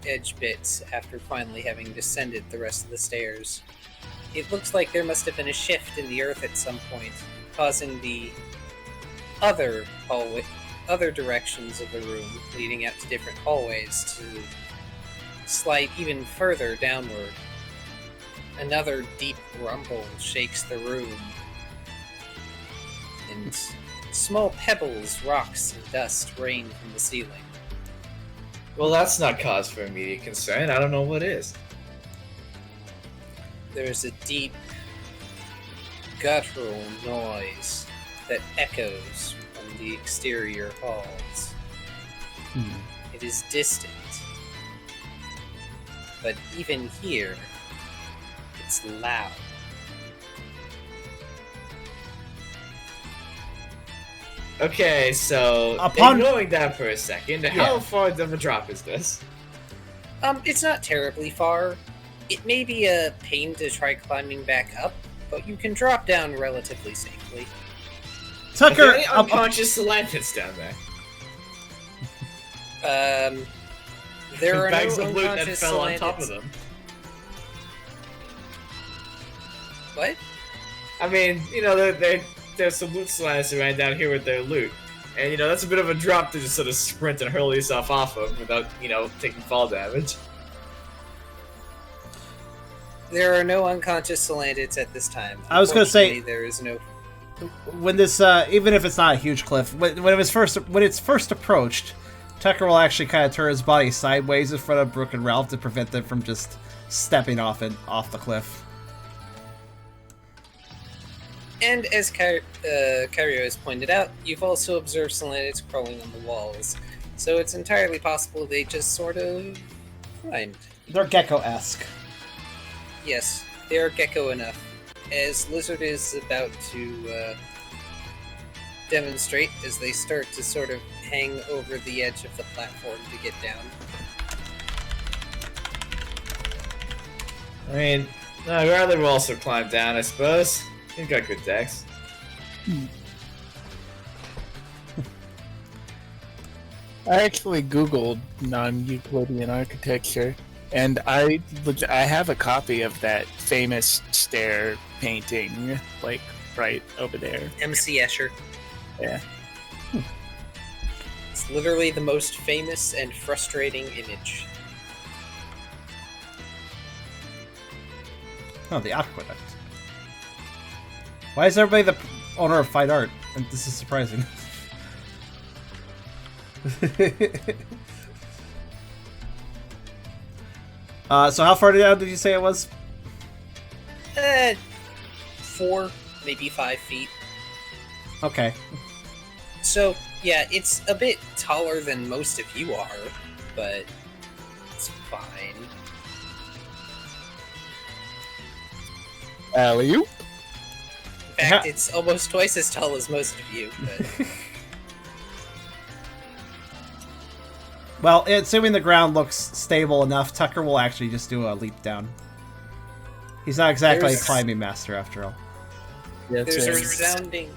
edge bits after finally having descended the rest of the stairs. It looks like there must have been a shift in the earth at some point, causing the other directions of the room, leading out to different hallways, to slide even further downward. Another deep rumble shakes the room, and small pebbles, rocks, and dust rain from the ceiling. Well, that's not cause for immediate concern. I don't know what is. There's a deep, guttural noise that echoes from the exterior halls. It is distant, but even here, it's loud. Okay, so ignoring that for a second, how far of a drop is this? It's not terribly far. It may be a pain to try climbing back up, but you can drop down relatively safely. Tucker, Are there any unconscious Salanthans down there? There are bags no of loot that unconscious fell on top of Salanthans. them. What? I mean, there's some loot Salanthans around down here with their loot. And, that's a bit of a drop to just sort of sprint and hurl yourself off of without, taking fall damage. There are no unconscious Salanthans at this time. I was gonna say- Unfortunately, there is no. When this, even if it's not a huge cliff, when it's first approached, Tucker will actually kind of turn his body sideways in front of Brooke and Ralph to prevent them from just stepping off the cliff. And as Kyrio has pointed out, you've also observed Salanthans crawling on the walls, so it's entirely possible they just sort of climbed. They're gecko-esque. Yes, they are gecko enough. As Lizard is about to demonstrate, as they start to sort of hang over the edge of the platform to get down. I mean, I'd rather also climb down, I suppose. You've got good decks. I actually Googled non-Euclidean architecture, and I have a copy of that famous stair painting, like, right over there. MC Escher. Yeah. It's literally the most famous and frustrating image. Oh, the aqueduct. Why is everybody the owner of fine art? And this is surprising. So how far down did you say it was? 4, maybe 5 feet. Okay. So, yeah, it's a bit taller than most of you are, but it's fine. Alley-oop. In fact, it's almost twice as tall as most of you. But... Well, assuming the ground looks stable enough, Tucker will actually just do a leap down. He's not exactly a climbing master, after all. There's a resounding...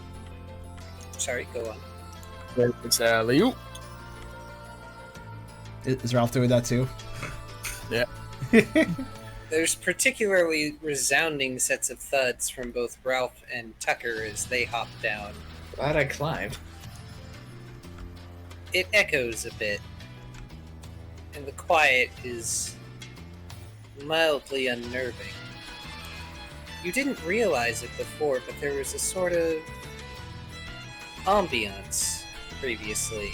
Sorry, go on. It's alley-oop. Is Ralph doing that too? Yeah. There's particularly resounding sets of thuds from both Ralph and Tucker as they hop down. Glad I climbed. It echoes a bit, and the quiet is mildly unnerving. You didn't realize it before, but there was a sort of ambiance previously.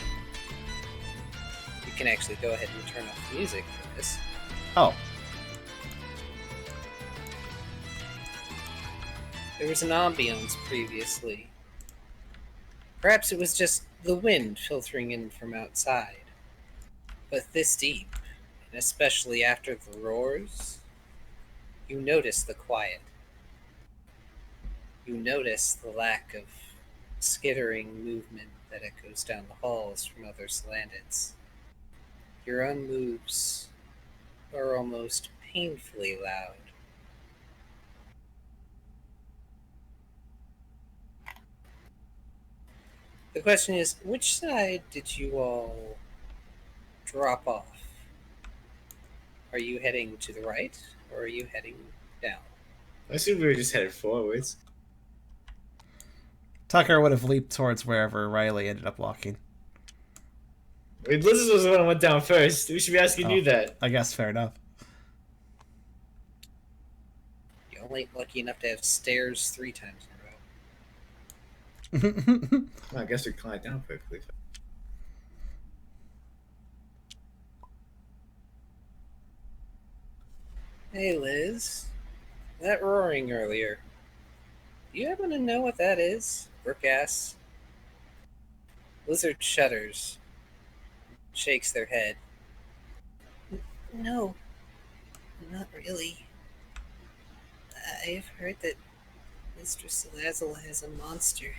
You can actually go ahead and turn off the music for this. Oh. There was an ambiance previously. Perhaps it was just the wind filtering in from outside. But this deep, and especially after the roars, you notice the quiet. You notice the lack of skittering movement that echoes down the halls from other Salanthans. Your own moves are almost painfully loud. The question is, which side did you all drop off? Are you heading to the right, or are you heading down? I assume we were just headed forwards. Tucker would have leaped towards wherever Riley ended up walking. Wait, Liz was the one who went down first. We should be asking you that. I guess fair enough. You're only lucky enough to have stairs 3 times in a row. Well, I guess we climbed down quickly. Hey, Liz. That roaring earlier. Do you happen to know what that is? Brooke asks. Lizard shudders. Shakes their head. No. Not really. I've heard that Mistress Lazzle has a monster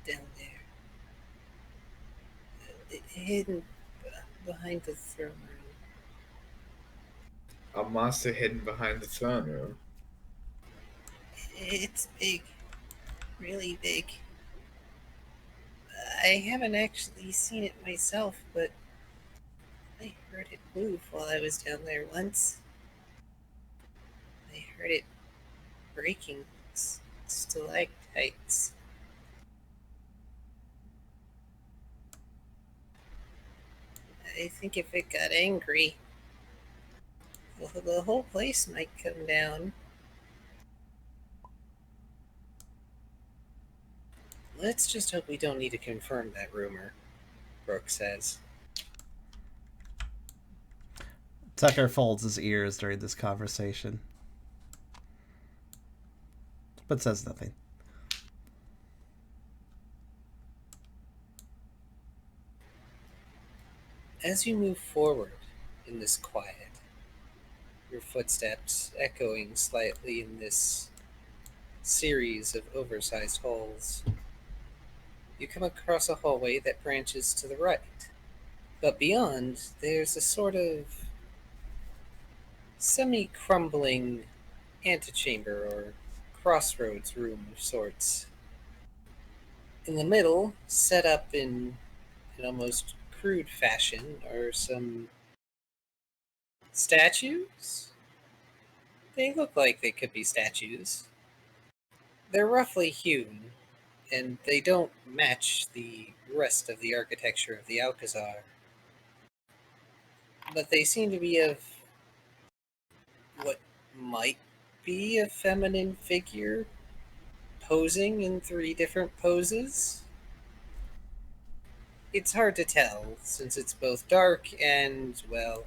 down there. Hidden behind the throne room. A monster hidden behind the throne room. It's big. Really big. I haven't actually seen it myself, but I heard it move while I was down there once. I heard it breaking stalactites. I think if it got angry, the whole place might come down. Let's just hope we don't need to confirm that rumor, Brooke says. Tucker folds his ears during this conversation, but says nothing. As you move forward in this quiet, your footsteps echoing slightly in this series of oversized halls, you come across a hallway that branches to the right. But beyond, there's a sort of semi-crumbling antechamber or crossroads room of sorts. In the middle, set up in an almost crude fashion, are some statues? They look like they could be statues. They're roughly hewn, and they don't match the rest of the architecture of the Alcazar. But they seem to be of what might be a feminine figure posing in 3 different poses. It's hard to tell, since it's both dark and, well,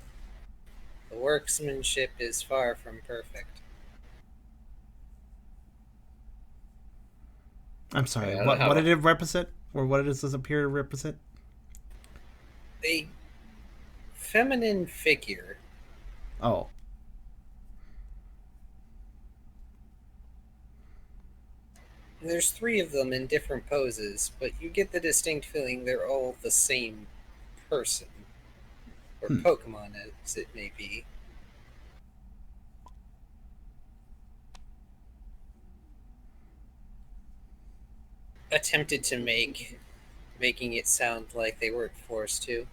the workmanship is far from perfect. I'm sorry, Yeah, what did it represent? Or what does this appear to represent? A feminine figure. Oh. There's 3 of them in different poses, but you get the distinct feeling they're all the same person. Or Pokemon, as it may be. Attempted to making it sound like they weren't forced to.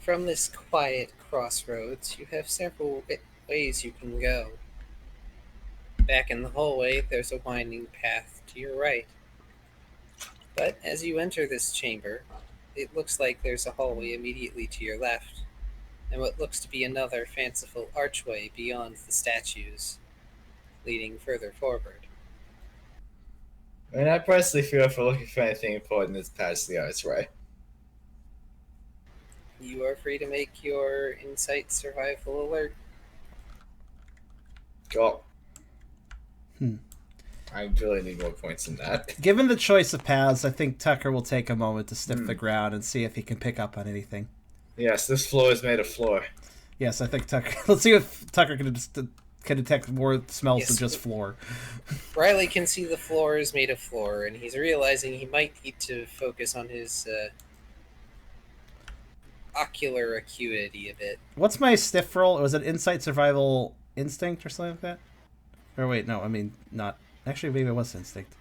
From this quiet crossroads, you have several ways you can go. Back in the hallway, there's a winding path to your right. But as you enter this chamber, it looks like there's a hallway immediately to your left, and what looks to be another fanciful archway beyond the statues, leading further forward. I mean, I personally feel if we're looking for anything important, it's past the archway. You are free to make your insight survival alert. Go. I really need more points than that. Given the choice of paths, I think Tucker will take a moment to sniff the ground and see if he can pick up on anything. Yes, this floor is made of floor. Yes, I think Tucker... Let's see if Tucker can detect more smells than just floor. Riley can see the floor is made of floor, and he's realizing he might need to focus on his ocular acuity a bit. What's my stiff roll? Was it Insight, Survival, Instinct, or something like that? Or wait, no, I mean, not... Actually, maybe it was Instinct.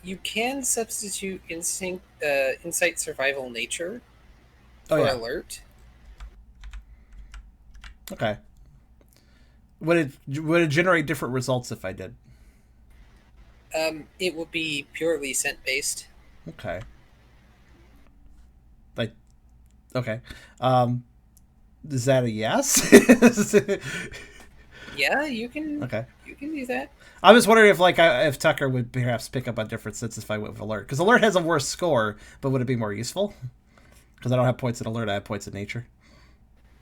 You can substitute insight survival nature Oh, for yeah. alert. Okay. Would it generate different results if I did? It would be purely scent based. Okay. Like, okay. Is that a yes? Yeah, you can. Okay. You can do that. I was wondering if if Tucker would perhaps pick up on different sense if I went with alert, because alert has a worse score, but would it be more useful? Because I don't have points in alert, I have points in nature.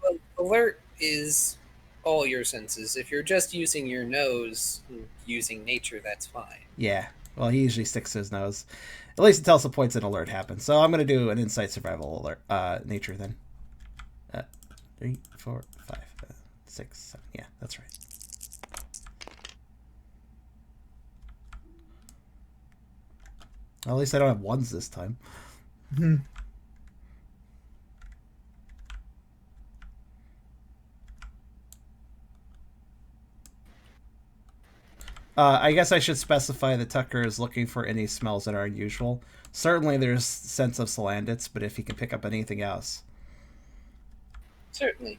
Well, alert is all your senses. If you're just using your nose, using nature, that's fine. Yeah. Well, he usually sticks to his nose, at least until some points in alert happen. So I'm going to do an insight survival alert nature then. 3, 4, 5, 6, 7. Yeah, that's right. Well, at least I don't have ones this time. I guess I should specify that Tucker is looking for any smells that are unusual. Certainly there's sense of Salandits, but if he can pick up anything else. Certainly.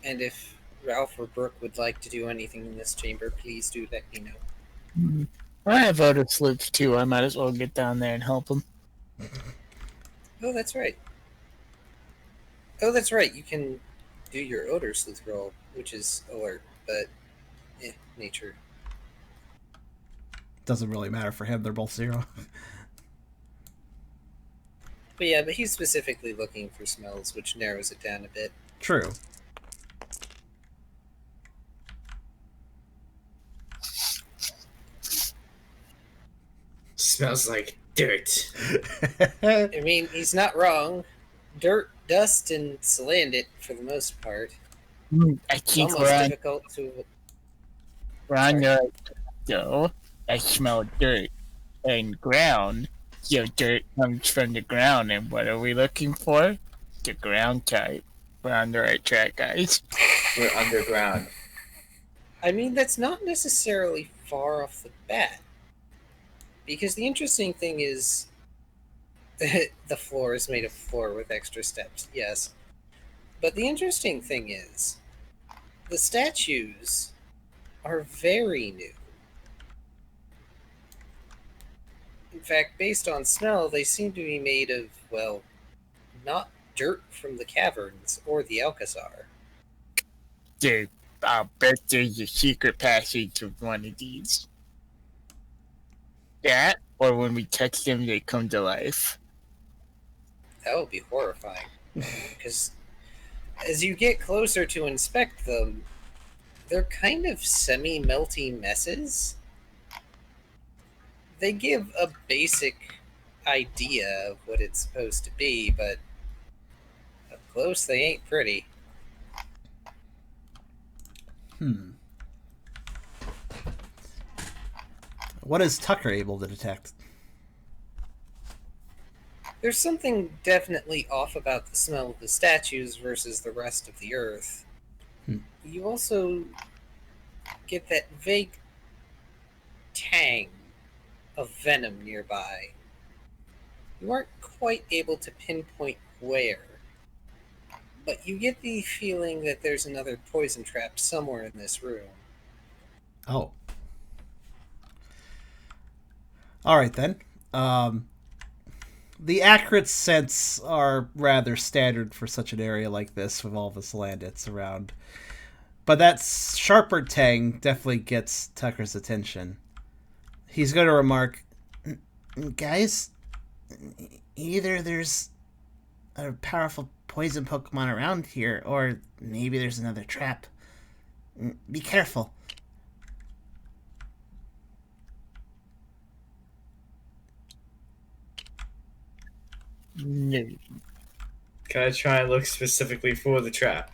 And if Ralph or Brooke would like to do anything in this chamber, please do let me know. I have odor sleuth too. I might as well get down there and help him. Oh, that's right. You can do your odor sleuth roll, which is alert, but nature. Doesn't really matter for him, they're both 0. But yeah, but he's specifically looking for smells, which narrows it down a bit. True. Smells like dirt. I mean, he's not wrong. Dirt, dust, and salandit for the most part. I It's think almost difficult to. we're on the though. I smell dirt and ground. So dirt comes from the ground, and what are we looking for? The ground type. We're on the right track, guys. We're underground. I mean, that's not necessarily far off the bat. Because the interesting thing is the floor is made of floor with extra steps, yes. But the interesting thing is the statues are very new. In fact, based on smell, they seem to be made of, well, not dirt from the caverns or the Alcazar. Dude, I'll bet there's a secret passage of one of these. That, or when we touch them, they come to life. That would be horrifying. Because as you get closer to inspect them, they're kind of semi-melty messes. They give a basic idea of what it's supposed to be, but up close they ain't pretty. What is Tucker able to detect? There's something definitely off about the smell of the statues versus the rest of the earth. You also get that vague tang of venom nearby. You aren't quite able to pinpoint where, but you get the feeling that there's another poison trap somewhere in this room. Oh. Alright then. The accurate scents are rather standard for such an area like this with all the Salandits around. But that sharper tang definitely gets Tucker's attention. He's going to remark, guys, either there's a powerful poison Pokemon around here, or maybe there's another trap. Be careful. No. Can I try and look specifically for the trap?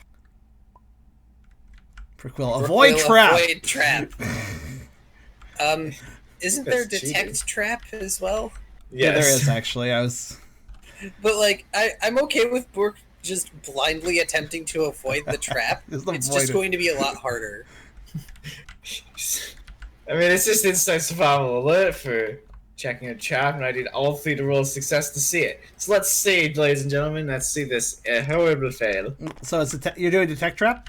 Quill, avoid trap! Avoid trap. Isn't there That's detect cheating. trap as well? Yeah, there Yes. is actually. But like, I'm okay with Bork just blindly attempting to avoid the trap. Just It's avoid just it. going to be a lot harder. I mean, it's just instant survival alert for checking a trap, and I need all 3 to roll success to see it. So let's see, ladies and gentlemen. Let's see this horrible fail. So it's you're doing detect trap?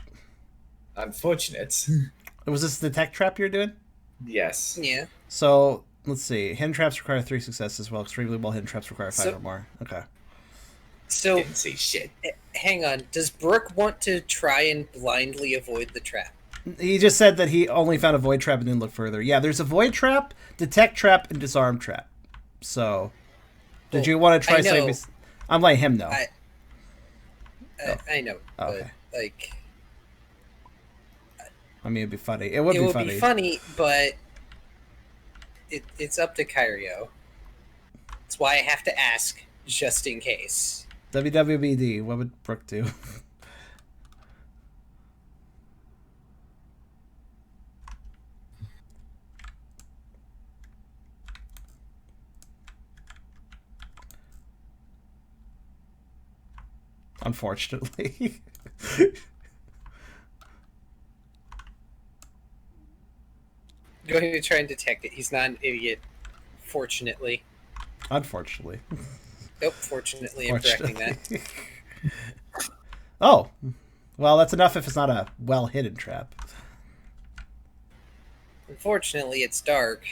Unfortunate. Was this detect trap you're doing? Yes. Yeah. So let's see. Hidden traps require 3 successes, while extremely well hidden traps require 5 So- or more. Okay. So, Didn't see shit. hang on. Does Brooke want to try and blindly avoid the trap? He just said that he only found a void trap and didn't look further. Yeah, there's a void trap, detect trap, and disarm trap. So, did you want to try I know. saving? I'm letting him know. I know, Okay. but like I mean, it'd be funny. It would be funny. but it's up to Kyrio. That's why I have to ask, just in case. WWBD. What would Brooke do? Unfortunately. Going to try and detect it. He's not an idiot, fortunately. Unfortunately. Nope, fortunately, I'm correcting that. Oh. Well, that's enough if it's not a well-hidden trap. Unfortunately, it's dark,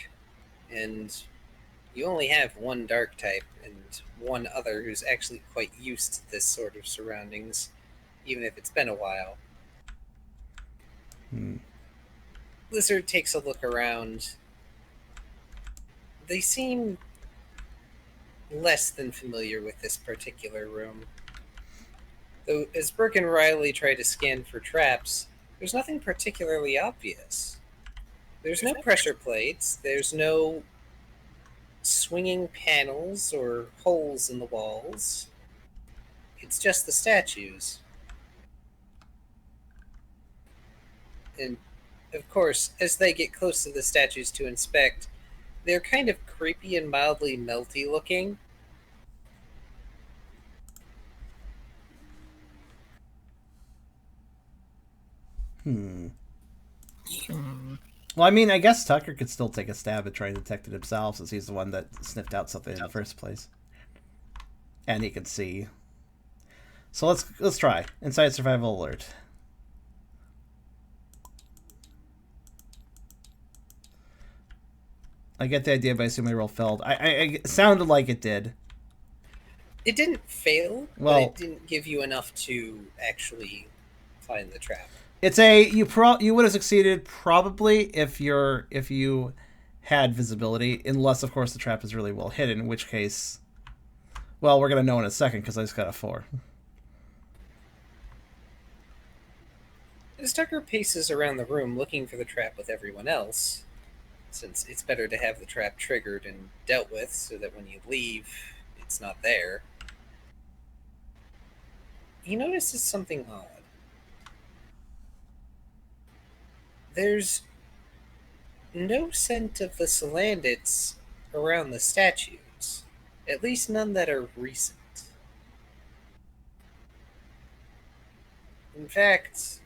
and you only have one dark type and one other who's actually quite used to this sort of surroundings, even if it's been a while. Lizard takes a look around. They seem less than familiar with this particular room. Though, as Brooke and Riley try to scan for traps, there's nothing particularly obvious. There's no pressure plates, there's no swinging panels or holes in the walls. It's just the statues. And, of course, as they get close to the statues to inspect, they're kind of creepy and mildly melty looking. Well, I mean, I guess Tucker could still take a stab at trying to detect it himself, since he's the one that sniffed out something in the first place, and he can see. So let's try Inside Survival Alert. I get the idea, but I assume my roll failed. I it sounded like it did. It didn't fail, Well- but it didn't give you enough to actually find the trap. It's a you would have succeeded probably if you had visibility, unless of course the trap is really well hidden, in which case, well, we're gonna know in a second because I just got a 4. As Tucker paces around the room looking for the trap with everyone else, since it's better to have the trap triggered and dealt with so that when you leave, it's not there, he notices something odd. There's no scent of the Salandits around the statues, at least none that are recent. In fact,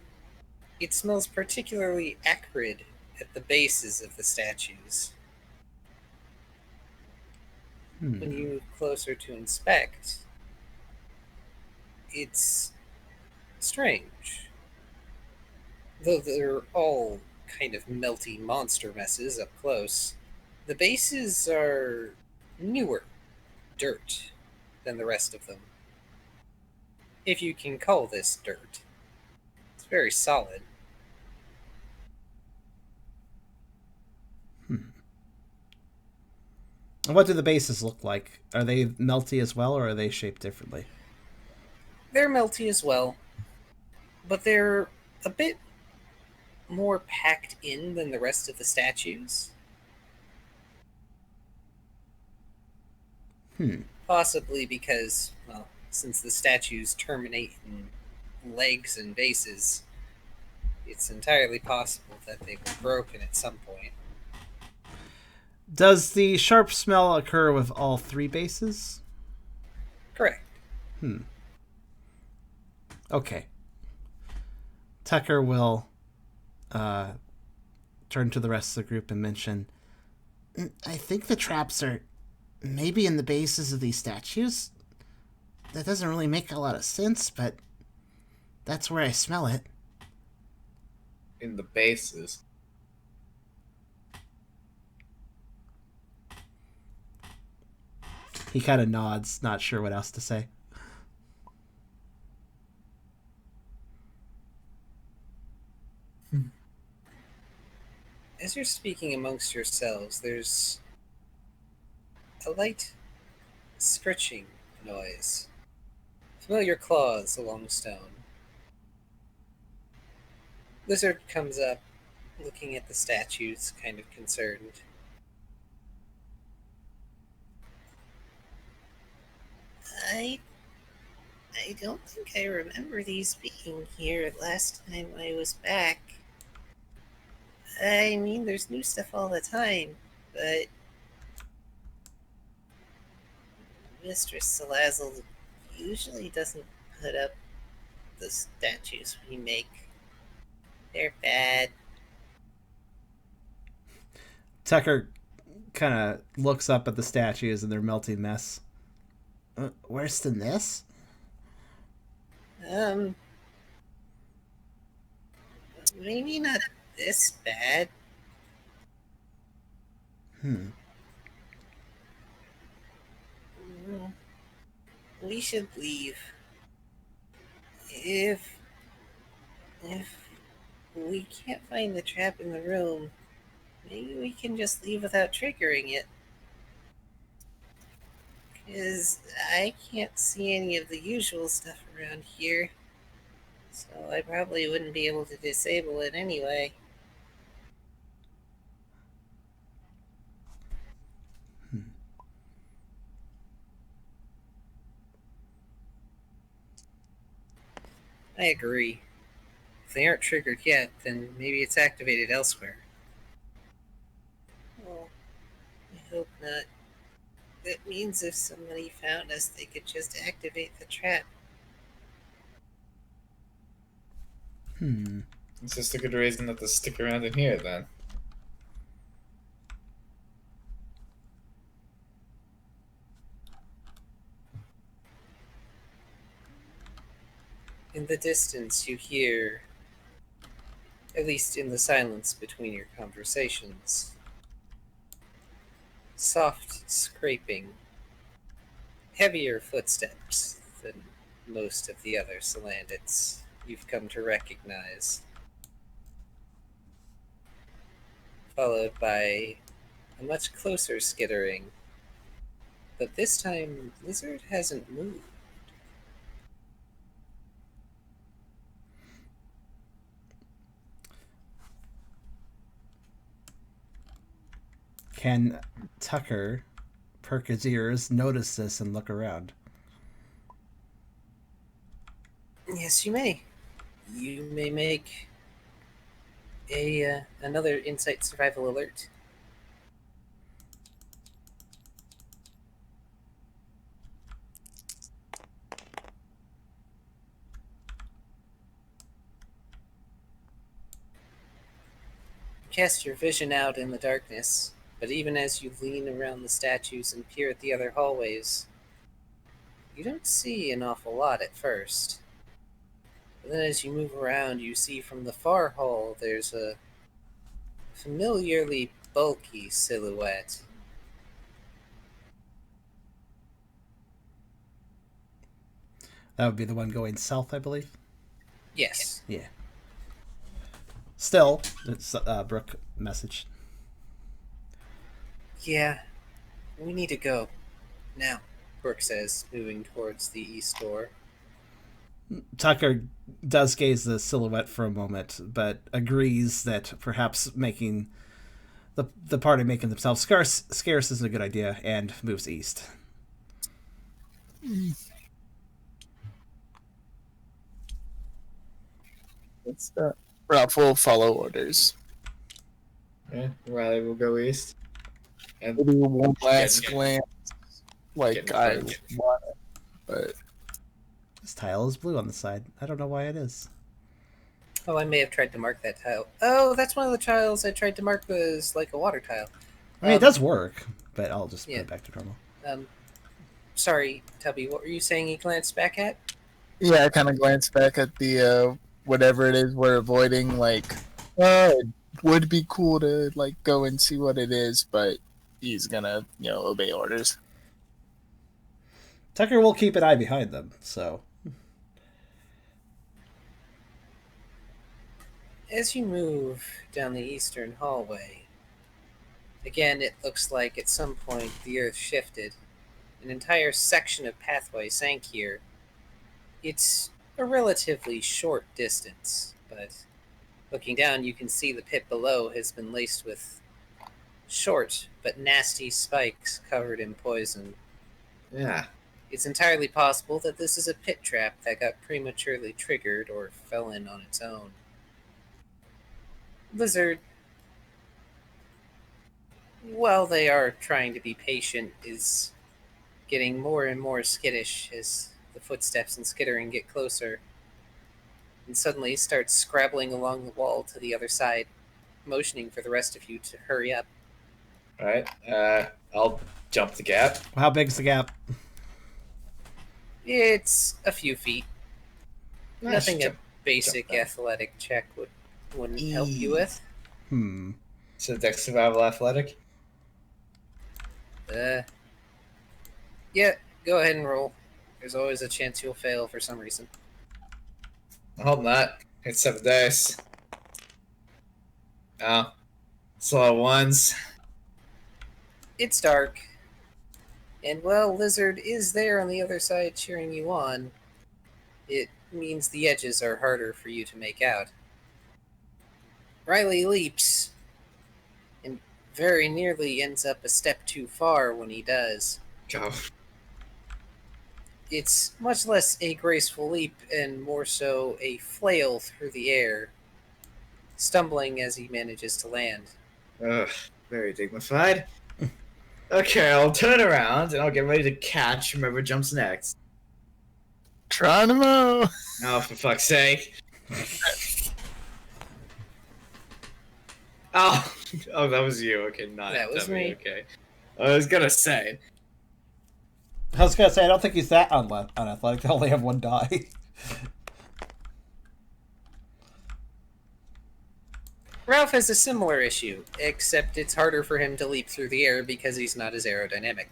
it smells particularly acrid at the bases of the statues. When you move closer to inspect, it's strange. Though they're all kind of melty monster messes up close, the bases are newer dirt than the rest of them. If you can call this dirt. It's very solid. What do the bases look like? Are they melty as well, or are they shaped differently? They're melty as well, but they're a bit more packed in than the rest of the statues. Possibly because, well, since the statues terminate in legs and bases, it's entirely possible that they were broken at some point. Does the sharp smell occur with all 3 bases? Correct. Okay. Tucker will turn to the rest of the group and mention, I think the traps are maybe in the bases of these statues. That doesn't really make a lot of sense, but that's where I smell it. In the bases. He kind of nods, not sure what else to say. As you're speaking amongst yourselves, there's a light scratching noise. Familiar claws along stone. Lizard comes up, looking at the statues, kind of concerned. I don't think I remember these being here last time I was back. I mean, there's new stuff all the time, but Mistress Salazzle usually doesn't put up the statues we make. They're bad. Tucker kind of looks up at the statues and their melting mess. Worse than this? Maybe not this bad. We should leave. If we can't find the trap in the room, maybe we can just leave without triggering it. Because I can't see any of the usual stuff around here. So I probably wouldn't be able to disable it anyway. I agree. If they aren't triggered yet, then maybe it's activated elsewhere. Well, I hope not. That means if somebody found us, they could just activate the trap. It's just a good reason not to stick around in here, then. In the distance, you hear, at least in the silence between your conversations, soft scraping, heavier footsteps than most of the other Salandits you've come to recognize, followed by a much closer skittering, but this time Lizard hasn't moved. Can Tucker perk his ears, notice this, and look around? Yes, you may. You may make another insight survival alert. Cast your vision out in the darkness, but even as you lean around the statues and peer at the other hallways, you don't see an awful lot at first. But then as you move around, you see from the far hall there's a familiarly bulky silhouette. That would be the one going south, I believe. Yes. Yeah. Still, it's Brooke message. Yeah, we need to go. Now, Brooke says, moving towards the east door. Tucker does gaze the silhouette for a moment, but agrees that perhaps making the party making themselves scarce is a good idea, and moves east. Ralph will follow orders. Yeah, Riley will go east. And Maybe one last Getting- glance, like getting I burnt. want it, but This tile is blue on the side. I don't know why it is. Oh, I may have tried to mark that tile. Oh, that's one of the tiles I tried to mark was like a water tile. I mean, it does work, but I'll just put it back to normal. Sorry, Tubby, what were you saying you glanced back at? Yeah, I kind of glanced back at the whatever it is we're avoiding. Like, it would be cool to like go and see what it is, but he's gonna obey orders. Tucker will keep an eye behind them, so. As you move down the eastern hallway, again, it looks like at some point the earth shifted. An entire section of pathway sank here. It's a relatively short distance, but looking down, you can see the pit below has been laced with short but nasty spikes covered in poison. Yeah. It's entirely possible that this is a pit trap that got prematurely triggered or fell in on its own. Lizard, while they are trying to be patient, is getting more and more skittish as the footsteps and skittering get closer, and suddenly starts scrabbling along the wall to the other side, motioning for the rest of you to hurry up. Alright, I'll jump the gap. How big's the gap? It's a few feet. Nice. Nothing a Jump basic that. athletic check wouldn't help you with. So Dex Survival Athletic? Yeah, go ahead and roll. There's always a chance you'll fail for some reason. I hope not. It's 7 dice. Oh. It's a lot of ones. It's dark. And while Lizard is there on the other side cheering you on, it means the edges are harder for you to make out. Riley leaps, and very nearly ends up a step too far when he does. Go. It's much less a graceful leap and more so a flail through the air, stumbling as he manages to land. Ugh, very dignified. Okay, I'll turn around and I'll get ready to catch whoever jumps next. Geronimo! Oh, for fuck's sake. Oh, that was you. Okay, not That was me. Okay. I was gonna say. I was gonna say, I don't think he's that unathletic. They only have one die. Ralph has a similar issue, except it's harder for him to leap through the air because he's not as aerodynamic.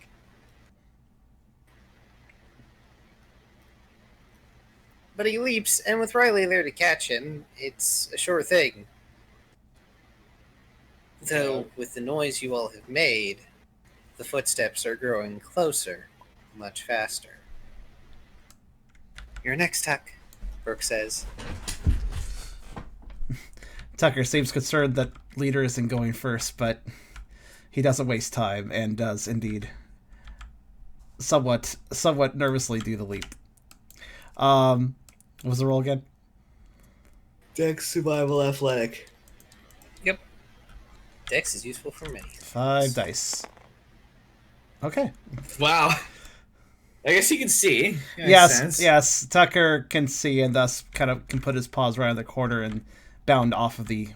But he leaps, and with Riley there to catch him, it's a sure thing. Though, with the noise you all have made, the footsteps are growing closer, much faster. You're next, Tuck, Brooke says. Tucker seems concerned that leader isn't going first, but he doesn't waste time and does indeed somewhat nervously do the leap. What was the roll again? Dex Survival Athletic. Yep. Dex is useful for many. 5 dice. Okay. Wow. I guess he can see. Makes Yes, sense. yes. Tucker can see and thus kind of can put his paws right in the corner and bound off of the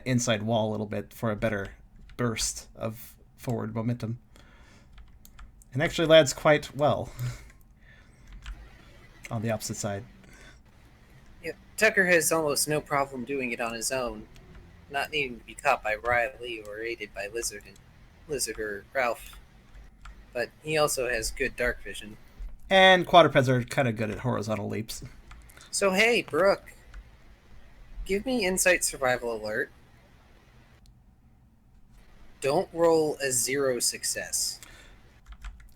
inside wall a little bit for a better burst of forward momentum. And actually lands quite well on the opposite side. Yep. Tucker has almost no problem doing it on his own, not needing to be caught by Riley or aided by Lizard or Ralph. But he also has good dark vision. And quadrupeds are kind of good at horizontal leaps. So hey, Brooke, give me Insight Survival Alert. Don't roll a 0 success.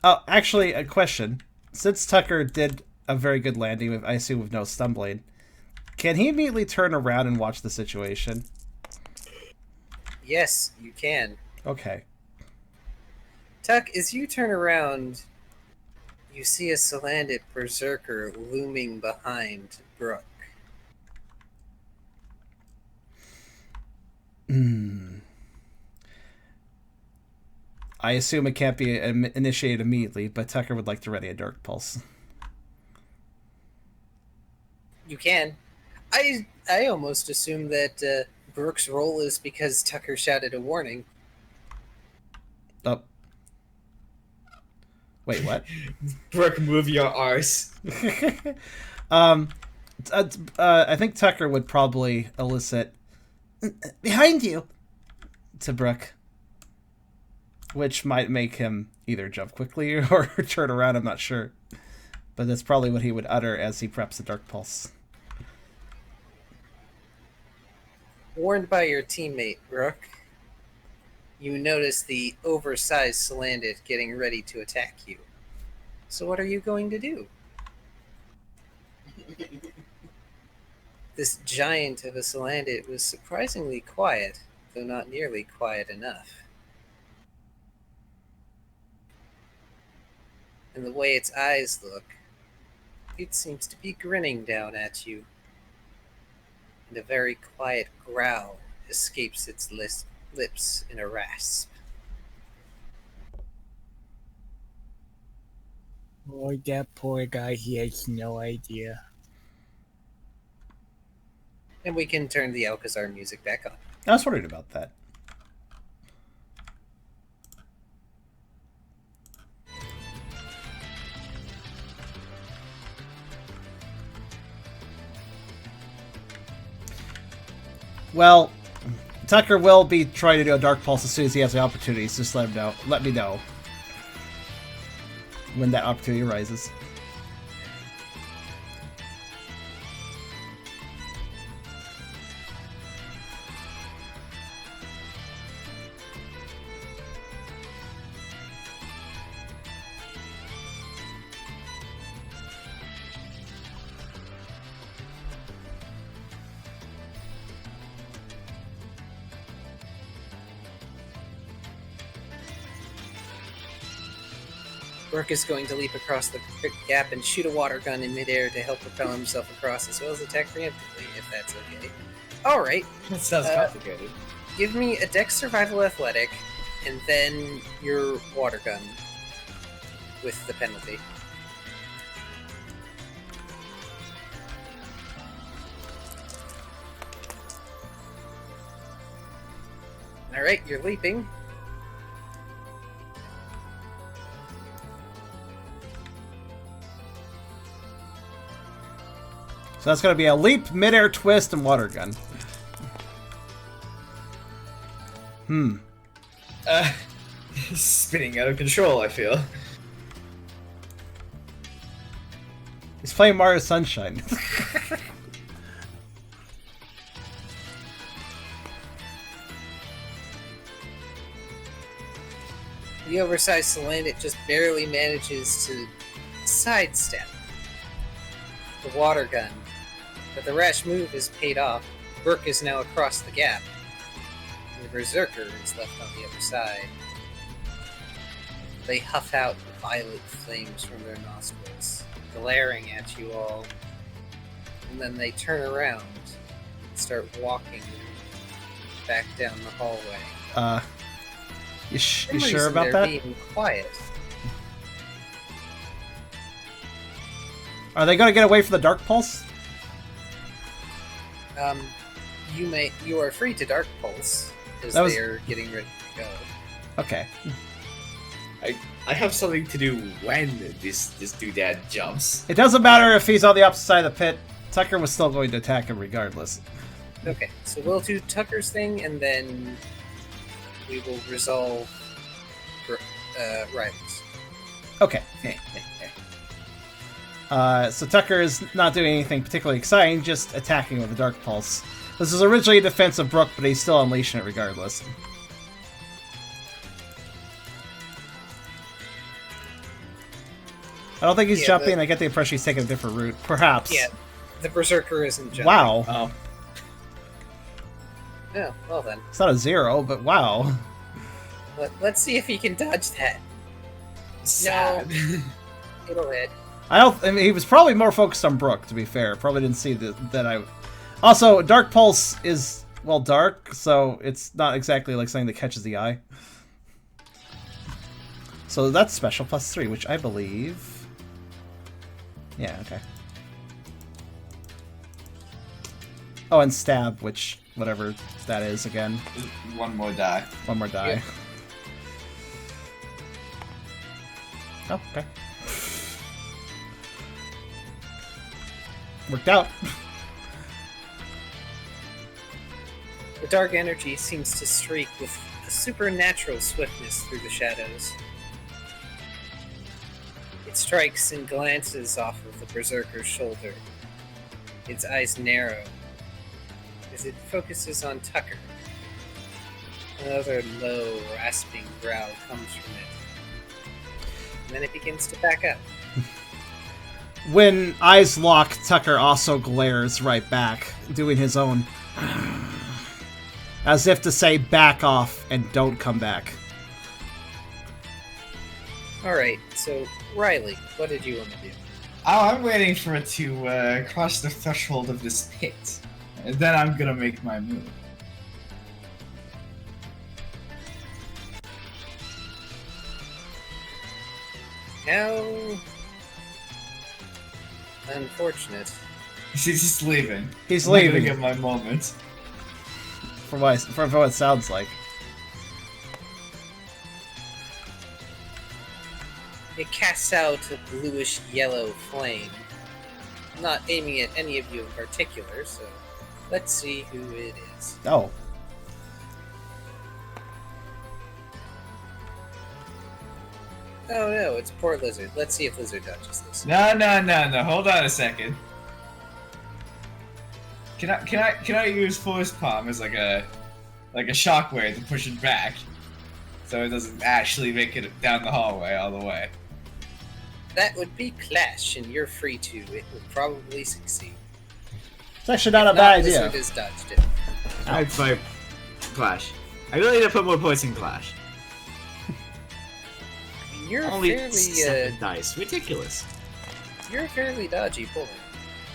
Oh, actually, a question. Since Tucker did a very good landing, with, I assume with no stumbling, can he immediately turn around and watch the situation? Yes, you can. Okay. Tuck, as you turn around, you see a Salandit Berserker looming behind Brooke. I assume it can't be initiated immediately, but Tucker would like to ready a Dark Pulse. You can. I almost assume that Brooke's roll is because Tucker shouted a warning. Oh. Wait, what? Brooke, move your arse. I think Tucker would probably elicit behind you to Brooke, which might make him either jump quickly or turn around. I'm not sure, but that's probably what he would utter as he preps the Dark Pulse. Warned by your teammate, Brooke, you notice the oversized Salandit getting ready to attack you. So what are you going to do? This giant of a Salandit was surprisingly quiet, though not nearly quiet enough. And the way its eyes look, it seems to be grinning down at you. And a very quiet growl escapes its lips in a rasp. Oh, that poor guy, he has no idea. And we can turn the Alcazar music back on. I was worried about that. Well, Tucker will be trying to do a Dark Pulse as soon as he has the opportunity. So just let him know. Let me know when that opportunity arises. Brooke is going to leap across the gap and shoot a water gun in midair to help propel himself across, as well as attack preemptively, if that's okay. Alright, That sounds complicated. give me a Dex Survival Athletic, and then your water gun with the penalty. Alright, you're leaping. So that's going to be a leap, midair twist, and water gun. Spinning out of control, I feel. He's playing Mario Sunshine. The oversized Salandit just barely manages to sidestep the water gun, but the rash move is paid off. Brooke is now across the gap, and the Berserker is left on the other side. They huff out violet flames from their nostrils, glaring at you all, and then they turn around and start walking back down the hallway. You For some sure reason, about they're that? being quiet. Are they going to get away from the Dark Pulse? You are free to Dark Pulse because That was- they are getting ready to go. Okay. I have something to do when this doodad jumps. It doesn't matter if he's on the opposite side of the pit. Tucker was still going to attack him regardless. Okay, so we'll do Tucker's thing, and then we will resolve Riley's. Okay. So Tucker is not doing anything particularly exciting, just attacking with the Dark Pulse. This is originally a defense of Brook, but he's still unleashing it regardless. I don't think he's Yeah, jumping. I get the impression he's taking a different route. Perhaps. Yeah, the Berserker isn't jumping. Wow. Oh. Oh, well then. It's not a 0, but wow. Let's see if he can dodge that. Sad. It'll hit. I mean, he was probably more focused on Brook, to be fair. Probably didn't see that I... Also, Dark Pulse is, well, dark, so it's not exactly like something that catches the eye. So that's special +3, which I believe... Yeah, okay. Oh, and stab, which, whatever that is again. One more die. One more die. Yeah. Oh, okay. Worked out. The dark energy seems to streak with a supernatural swiftness through the shadows. It strikes and glances off of the berserker's shoulder. Its eyes narrow as it focuses on Tucker. Another low, rasping growl comes from it. And then it begins to back up. When eyes lock, Tucker also glares right back, doing his own... as if to say, back off and don't come back. Alright, so Riley, what did you want to do? Oh, I'm waiting for it to cross the threshold of this pit. And then I'm gonna make my move. How unfortunate. He's just leaving. He's I'm not leaving. gonna get my moment. From what it sounds like. It casts out a bluish-yellow flame. Not aiming at any of you in particular, so let's see who it is. Oh. Oh no, it's poor Lizard. Let's see if Lizard dodges this. No. Hold on a second. Can I use Force Palm as like a shockwave to push it back, so it doesn't actually make it down the hallway all the way? That would be Clash, and you're free to. It would probably succeed. It's actually not a If bad not, idea. Lizard has dodged it. I'd fight Clash. I really need to put more points in Clash. You're Only fairly, 7 dice. Ridiculous. you're a fairly dodgy bully.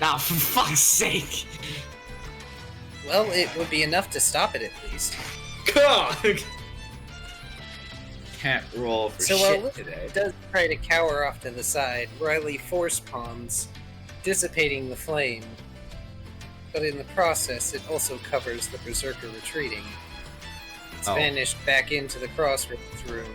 Now, for fuck's sake! Well, it would be enough to stop it at least. God! Can't roll for So while shit Lizard today. does try to cower off to the side, Riley force palms, dissipating the flame. But in the process, it also covers the Berserker retreating. It's Oh. vanished back into the crossroads room.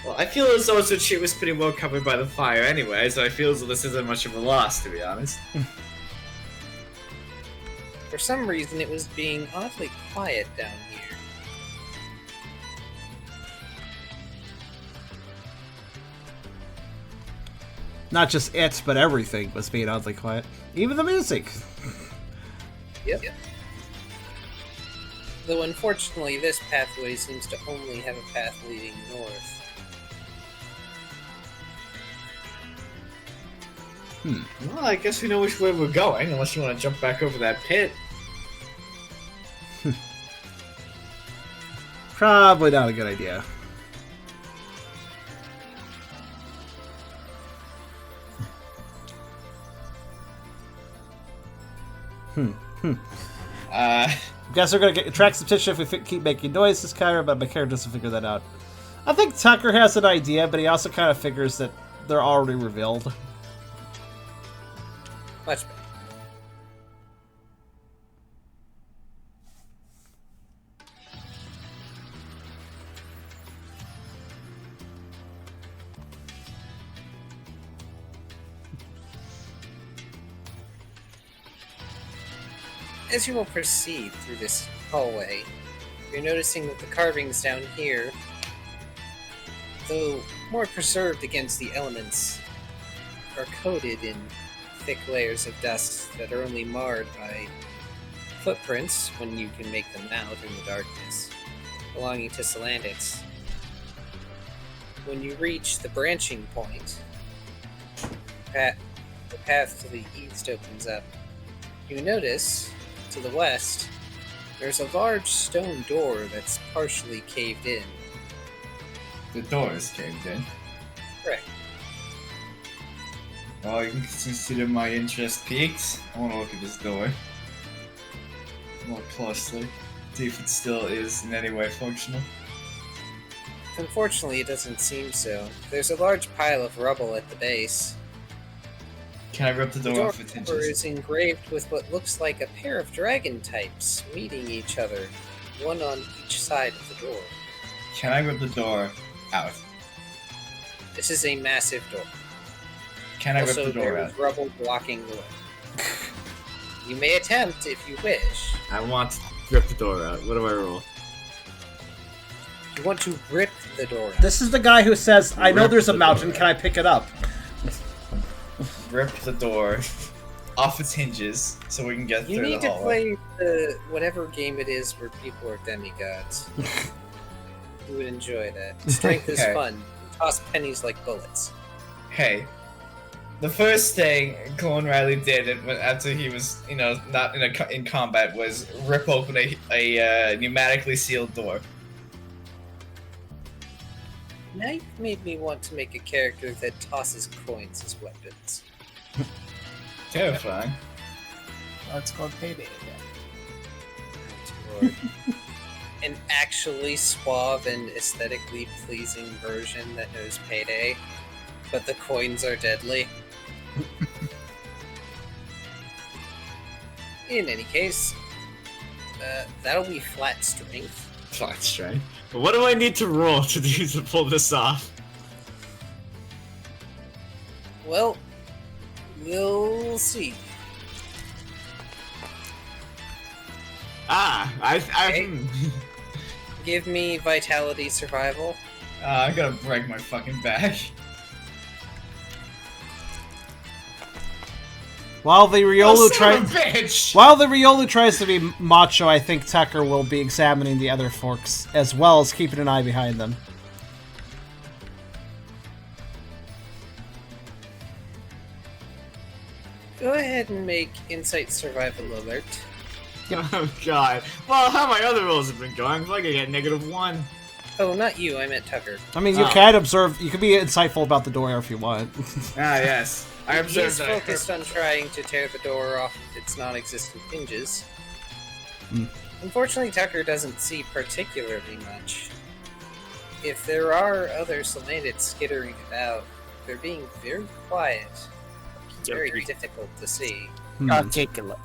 Well, I feel as though its retreat was pretty well covered by the fire anyway, so I feel as though this isn't much of a loss, to be honest. For some reason, it was being oddly quiet down here. Not just it, but everything was being oddly quiet. Even the music. Yep. Though unfortunately, this pathway seems to only have a path leading north. Well, I guess we know which way we're going, unless you want to jump back over that pit. Probably not a good idea. Guess we're gonna attract some attention if we keep making noises, Kyrio, but my character doesn't figure that out. I think Tucker has an idea, but he also kind of figures that they're already revealed. Much better. As you will proceed through this hallway, you're noticing that the carvings down here, though more preserved against the elements, are coated in thick layers of dust that are only marred by footprints, when you can make them out in the darkness, belonging to Salandix. When you reach the branching point, the path to the east opens up. You notice, to the west, there's a large stone door that's partially caved in. The door is caved in. Correct. Well, you can consider my interest peaked. I want to look at this door more closely, see if it still is in any way functional. Unfortunately, it doesn't seem so. There's a large pile of rubble at the base. Can I rip the The door door off its cover hinges? is engraved with what looks like a pair of dragon types meeting each other, one on each side of the door. Can I rip the door out? This is a massive door. Can I rip Also, the door there out? is rubble blocking the way. You may attempt if you wish. I want to rip the door out. What do I roll? You want to rip the door out. This is the guy who says, I know Rip there's a the mountain, door can I pick it up? Rip the door off its hinges so we can get You through need the to hallway. play whatever game it is where people are demigods. You would enjoy that. Strength is Okay. fun. Toss pennies like bullets. Hey, the first thing Colin Riley did after he was, not in combat was rip open a pneumatically sealed door. Now you've made me want to make a character that tosses coins as weapons. Terrifying. That's called payday. Lord. An actually suave and aesthetically pleasing version that knows payday, but the coins are deadly. In any case, that'll be flat strength. Flat strength. But what do I need to roll to pull this off? Well, we'll see. Okay. Give me vitality survival. I'm gonna break my fucking back. While the Riolu Bitch! While the Riolu tries to be macho, I think Tucker will be examining the other forks, as well as keeping an eye behind them. Go ahead and make insight survival alert. Oh god. Well, how my other rolls have been going, I could get -1. Oh, not you, I meant Tucker. I mean, you can observe, you can be insightful about the door if you want. Yes. I He observed is that. focused on trying to tear the door off its non-existent hinges. Unfortunately, Tucker doesn't see particularly much. If there are other Salandits skittering about, they're being very quiet. It's very difficult to see. I'll take a look.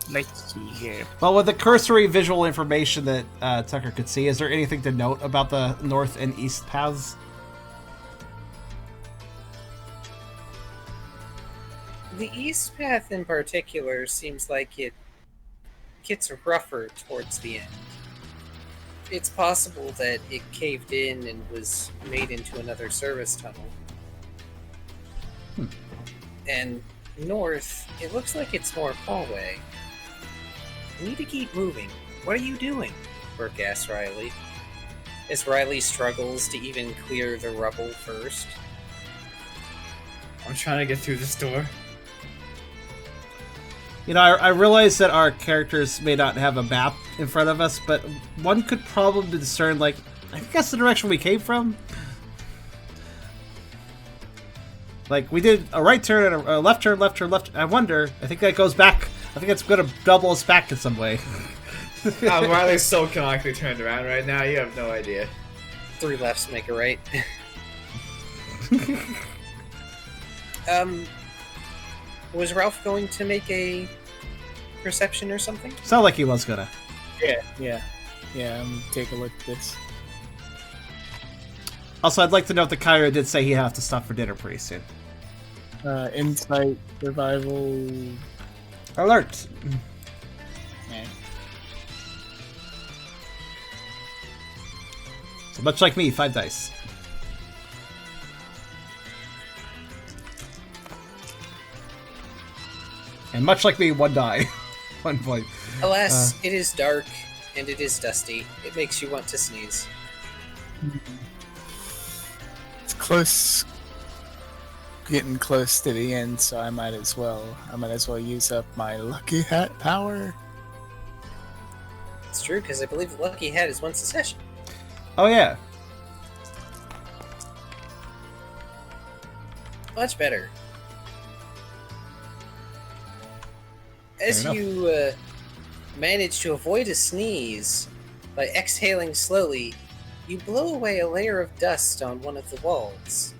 Let's see here. Well, with the cursory visual information that Tucker could see, is there anything to note about the north and east paths? The east path in particular seems like it gets rougher towards the end. It's possible that it caved in and was made into another service tunnel. And north, it looks like it's more hallway. We need to keep moving. What are you doing? Burke asks Riley, as Riley struggles to even clear the rubble first. I'm trying to get through this door. You know, I realize that our characters may not have a map in front of us, but one could probably discern, like, I think that's the direction we came from. Like, we did a right turn and a left turn, left turn, left. I wonder, I think that goes back. I think it's going to double us back in some way. Riley's so canonically turned around right now, you have no idea. 3 lefts make a right. Was Ralph going to make a perception or something? Sounded like he was gonna. Yeah. Take a look at this. Also, I'd like to note that Kyrio did say he'd have to stop for dinner pretty soon. Insight, survival. Alert! Yeah. So much like me, 5 dice. And much like me, 1 die. 1 point. Alas, it is dark and it is dusty. It makes you want to sneeze. It's close. Getting close to the end, so I might as well use up my lucky hat power. It's true, because I believe the Lucky Hat is once a session. Oh, yeah. Much better. As Fair you manage to avoid a sneeze by exhaling slowly, you blow away a layer of dust on one of the walls.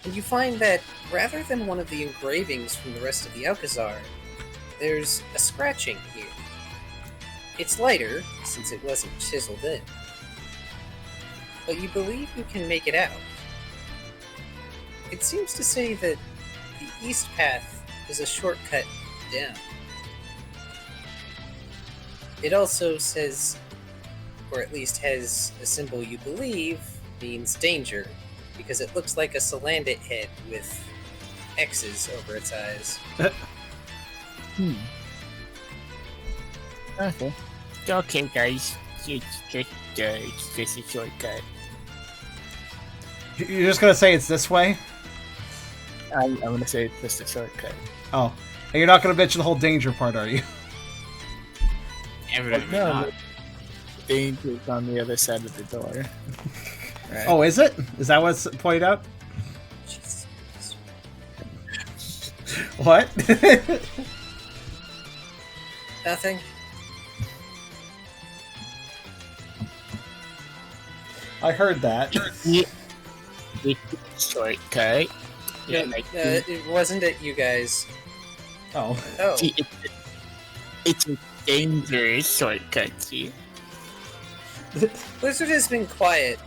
And you find that rather than one of the engravings from the rest of the Alcazar, there's a scratching here. It's lighter, since it wasn't chiseled in. But you believe you can make it out. It seems to say that the east path is a shortcut down. It also says, or at least has a symbol you believe means danger, because it looks like a Salandit head with X's over its eyes. Okay. Okay, guys. It's just a shortcut. You're just gonna say it's this way? I'm gonna say it's just a shortcut. Oh. And you're not gonna mention the whole danger part, are you? Evidently No, not. the danger's on the other side of the door. Right. Oh, is it? Is that what's pointed out? Jesus. What? Nothing. I heard that. Yeah. It's a shortcut. Yeah, like, It wasn't at you guys. Oh. Oh, it's a dangerous shortcut, see? Blizzard has been quiet.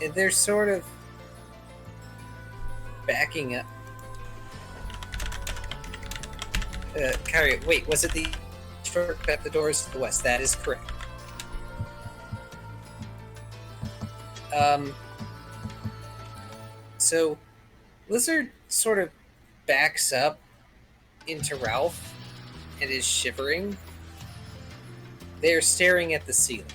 And they're sort of backing up. Kyrio, wait, was it the shortcut the doors to the west? That is correct. So Blizzard sort of backs up into Ralph and is shivering. They are staring at the ceiling.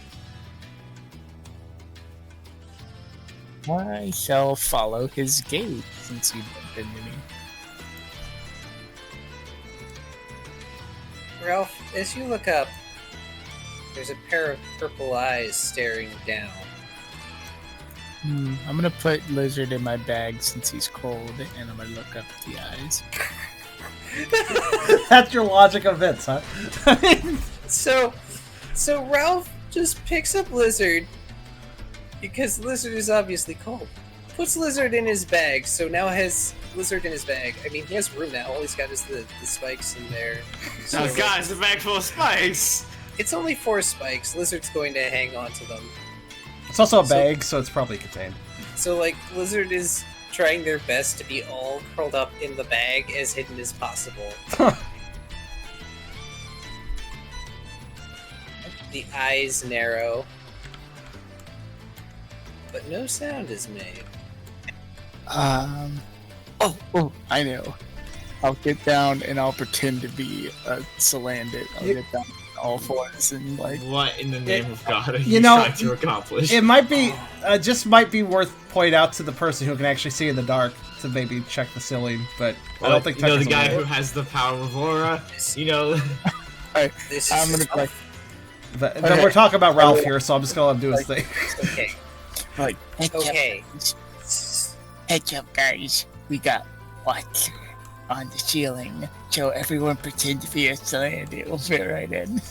I shall follow his gaze since you bumped into me. Ralph, as you look up, there's a pair of purple eyes staring down. I'm gonna put Lizard in my bag since he's cold, and I'm gonna look up at the eyes. That's your logic of Vince, huh? So Ralph just picks up Lizard because Lizard is obviously cold. Puts Lizard in his bag, so now has Lizard in his bag. I mean, he has room now. All he's got is the spikes in there. So Oh god, it's a bag full of spikes! it's only 4 spikes. Lizard's going to hang on to them. It's also a bag, so it's probably contained. So, like, Lizard is trying their best to be all curled up in the bag as hidden as possible. The eyes narrow, but no sound is made. Oh, I know. I'll get down and I'll pretend to be a Salandit. I'll get down on all fours and like. What in the name of God are you you know, trying to accomplish? It might be, just might be worth pointing out to the person who can actually see in the dark to maybe check the ceiling, but I don't think you know the Tucker's guy aware. who has the power of aura? You know... Alright, This I'm is gonna like, But Okay. we're talking about Ralph here, so I'm just gonna let him do his thing. okay. like heads Okay. up, heads up, guys. We got what on the ceiling? So everyone pretend to be a Salandit. We'll fit right in.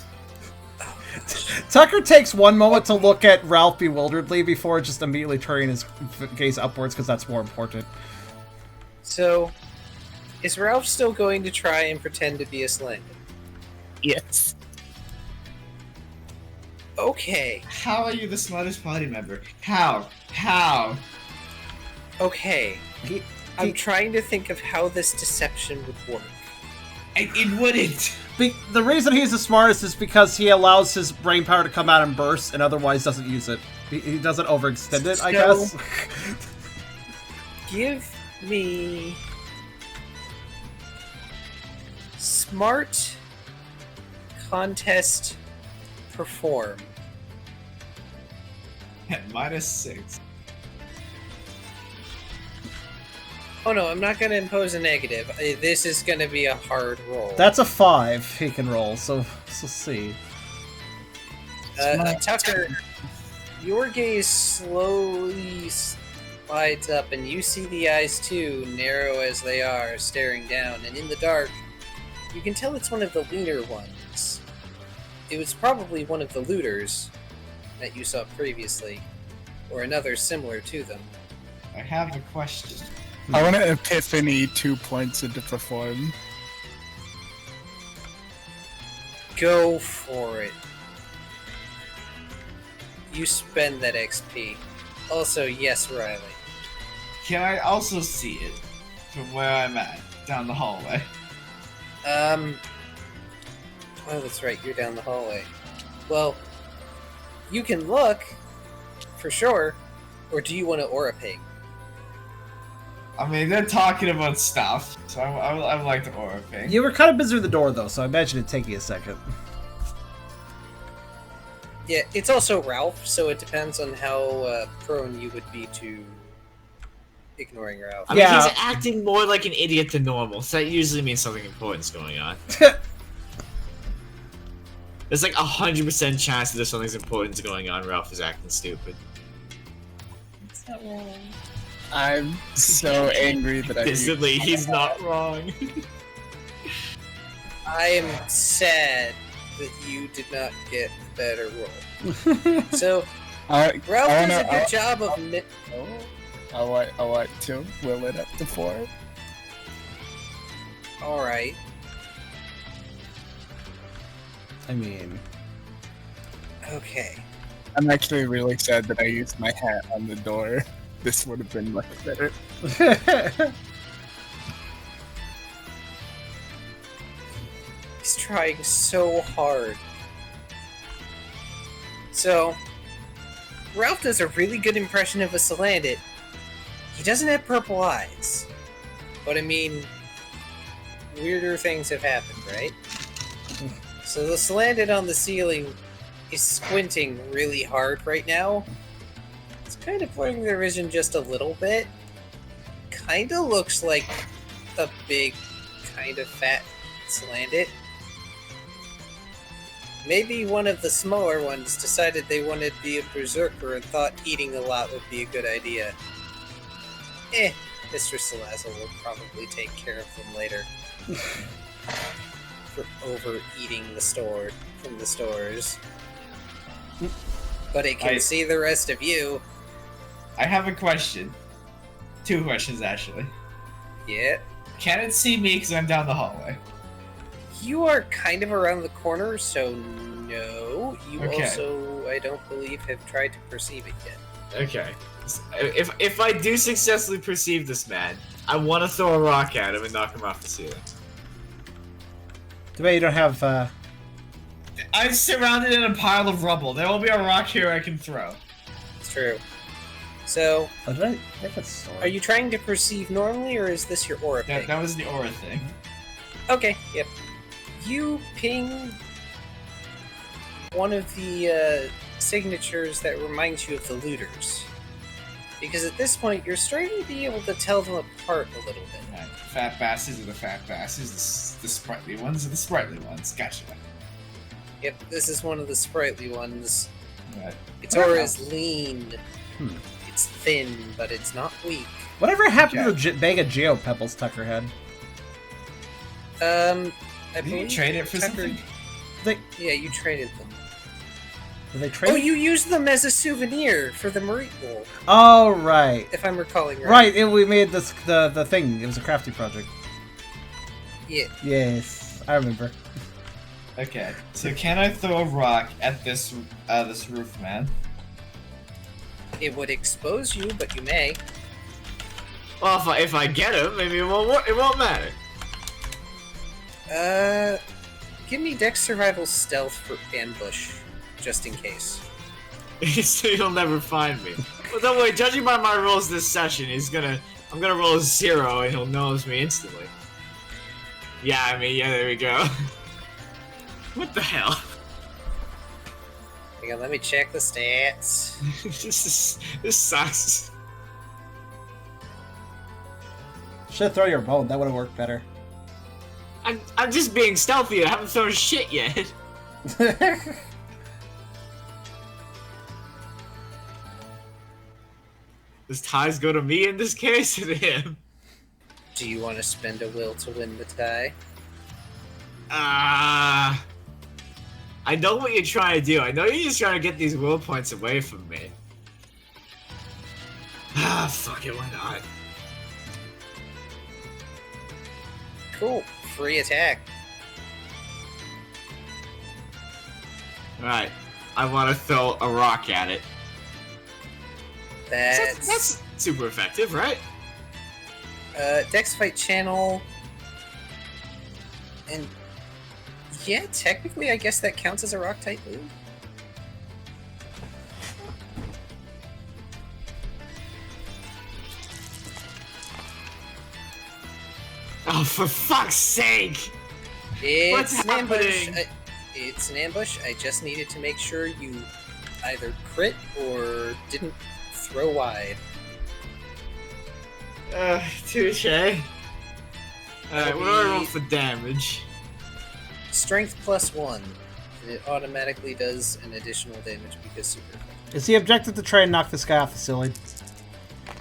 Tucker takes one moment to look at Ralph bewilderedly before just immediately turning his gaze upwards, because that's more important. So, is Ralph still going to try and pretend to be a Slandit? Yes. Okay. How are you the smartest party member? How? How? Okay. He- I'm trying to think of how this deception would work. It wouldn't! The reason he's the smartest is because he allows his brain power to come out and burst, and otherwise doesn't use it. He doesn't overextend it, I So- guess. Give me smart contest perform. At -6. Oh no, I'm not going to impose a negative. This is going to be a hard roll. That's a 5 he can roll, so let's see. Tucker, your gaze slowly slides up, and you see the eyes too, narrow as they are, staring down. And in the dark, you can tell it's one of the leaner ones. It was probably one of the looters that you saw previously, or another similar to them. I have a question. I want to epiphany 2 points into perform. Go for it. You spend that XP. Also, yes, Riley. can I also see it from where I'm at down the hallway? Oh, that's right. You're down the hallway. Well, you can look for sure, or do you want to aura ping? I mean, they're talking about stuff, so I would like to aura ping. You were kind of busy with the door, though, so I imagine it'd take you a second. Yeah, it's also Ralph, so it depends on how prone you would be to ignoring Ralph. I mean, Yeah. he's acting more like an idiot than normal, so that usually means something important's going on. There's like 100% chance that there's something important going on. Ralph is acting stupid. It's not wrong. I'm so angry that I. Visibly, he's not wrong. I am sad that you did not get a better roll. So, Ralph does a good job of... I want to will it up to 4. Alright. I mean... Okay. I'm actually really sad that I used my hat on the door. This would have been much better. He's trying so hard. So, Ralph does a really good impression of a Salandit. He doesn't have purple eyes. But I mean, weirder things have happened, right? So the Salandit on the ceiling is squinting really hard right now. It's kind of blurring their vision just a little bit. Kinda looks like a big, kind of fat Salandit. Maybe one of the smaller ones decided they wanted to be a berserker and thought eating a lot would be a good idea. Mr. Salazzle will probably take care of them later. For overeating from the stores. But it can see the rest of you. I have a question. 2 questions, actually. Yeah. Can it see me because I'm down the hallway? You are kind of around the corner, so no. You Okay. also, I don't believe, have tried to perceive it yet. Okay. If I do successfully perceive this man, I want to throw a rock at him and knock him off the ceiling. Too bad you don't have, I'm surrounded in a pile of rubble. There will be a rock here I can throw. It's true. So, Oh, did I make that story? are you trying to perceive normally, or is this your aura ping? That was the aura thing. Okay, yep. You ping one of the signatures that reminds you of the looters. Because at this point, you're starting to be able to tell them apart a little bit. Right. Fat bastards are the fat bastards. The sprightly ones are the sprightly ones. Gotcha. Yep, this is one of the sprightly ones. Right. Its aura is lean. Hmm. It's thin, but it's not weak. Whatever happened to the bag of Geo Pebbles Tucker had? I Did you believe trade it for Tucker- something? Yeah, you traded them. Did they trade? Oh, you used them as a souvenir for the Marite Bowl, Oh, right. if I'm recalling Right, we made this the thing. It was a crafty project. Yeah. Yes, I remember. Okay, so can I throw a rock at this roof man? It would expose you, but you may. Well, if I get him, maybe it won't matter. Give me Dex Survival Stealth for ambush, just in case. So he'll never find me. But don't worry, judging by my rolls this session, I'm gonna roll a 0 and he'll notice me instantly. Yeah, there we go. What the hell? Hang on, let me check the stats. This sucks. Should throw your bone. That would have worked better. I'm just being stealthy. I haven't thrown shit yet. Does ties go to me in this case or to him? Do you want to spend a will to win the tie? I know what you're trying to do. I know you're just trying to get these will points away from me. Fuck it, why not? Cool. Free attack. Alright. I want to throw a rock at it. That's That's super effective, right? Dex Fight Channel. And yeah, technically, I guess that counts as a rock type move. Oh, for fuck's sake! It's What's an ambush. happening? It's an ambush. I just needed to make sure you either crit or didn't throw wide. Touche. Alright, what do I roll for damage? Strength +1. And it automatically does an additional damage because super effective. Is the objective to try and knock this guy off the ceiling?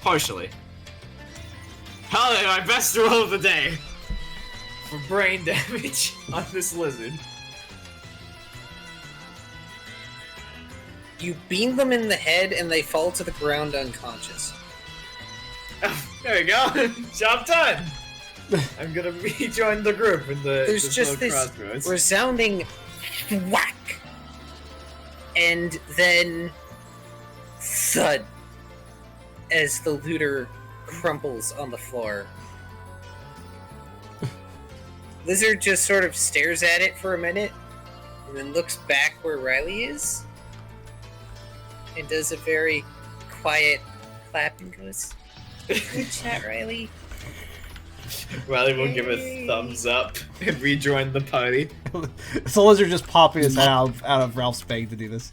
Partially. Hell yeah, my best roll of the day! For brain damage on this lizard. You beam them in the head and they fall to the ground unconscious. Oh, there we go. Job done. I'm gonna rejoin the group in the There's just little this crossroads. resounding whack, and then thud as the looter crumples on the floor. Lizard just sort of stares at it for a minute, and then looks back where Riley is, and does a very quiet clap and goes, "Good chat, Riley." Riley will give a thumbs up and rejoin the party. It's a lizard just popping his head out of Ralph's bag to do this.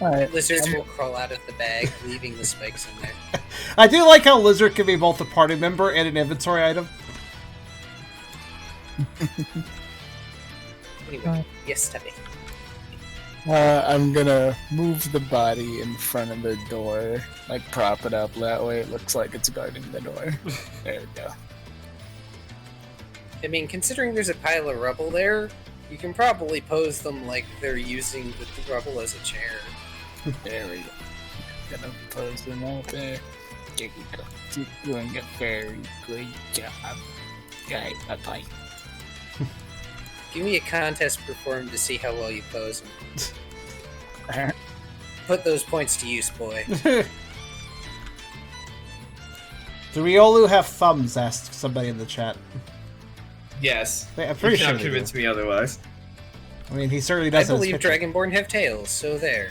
Alright. Lizards will crawl out of the bag, leaving the spikes in there. I do like how lizard can be both a party member and an inventory item. Anyway, yes, Tubby. I'm gonna move the body in front of the door, like prop it up that way. It looks like it's guarding the door. There we go. I mean, considering there's a pile of rubble there, you can probably pose them like they're using the rubble as a chair. There we go. Gonna pose them out there. There we go. You're doing a very good job. Alright, bye-bye. Give me a contest performed to see how well you pose them. Put those points to use, boy. Do Riolu have thumbs? Asked somebody in the chat. Yes. I'm pretty You sure cannot they convince do. me otherwise. I mean, he certainly I does. in his believe picture. Dragonborn have tails, so there.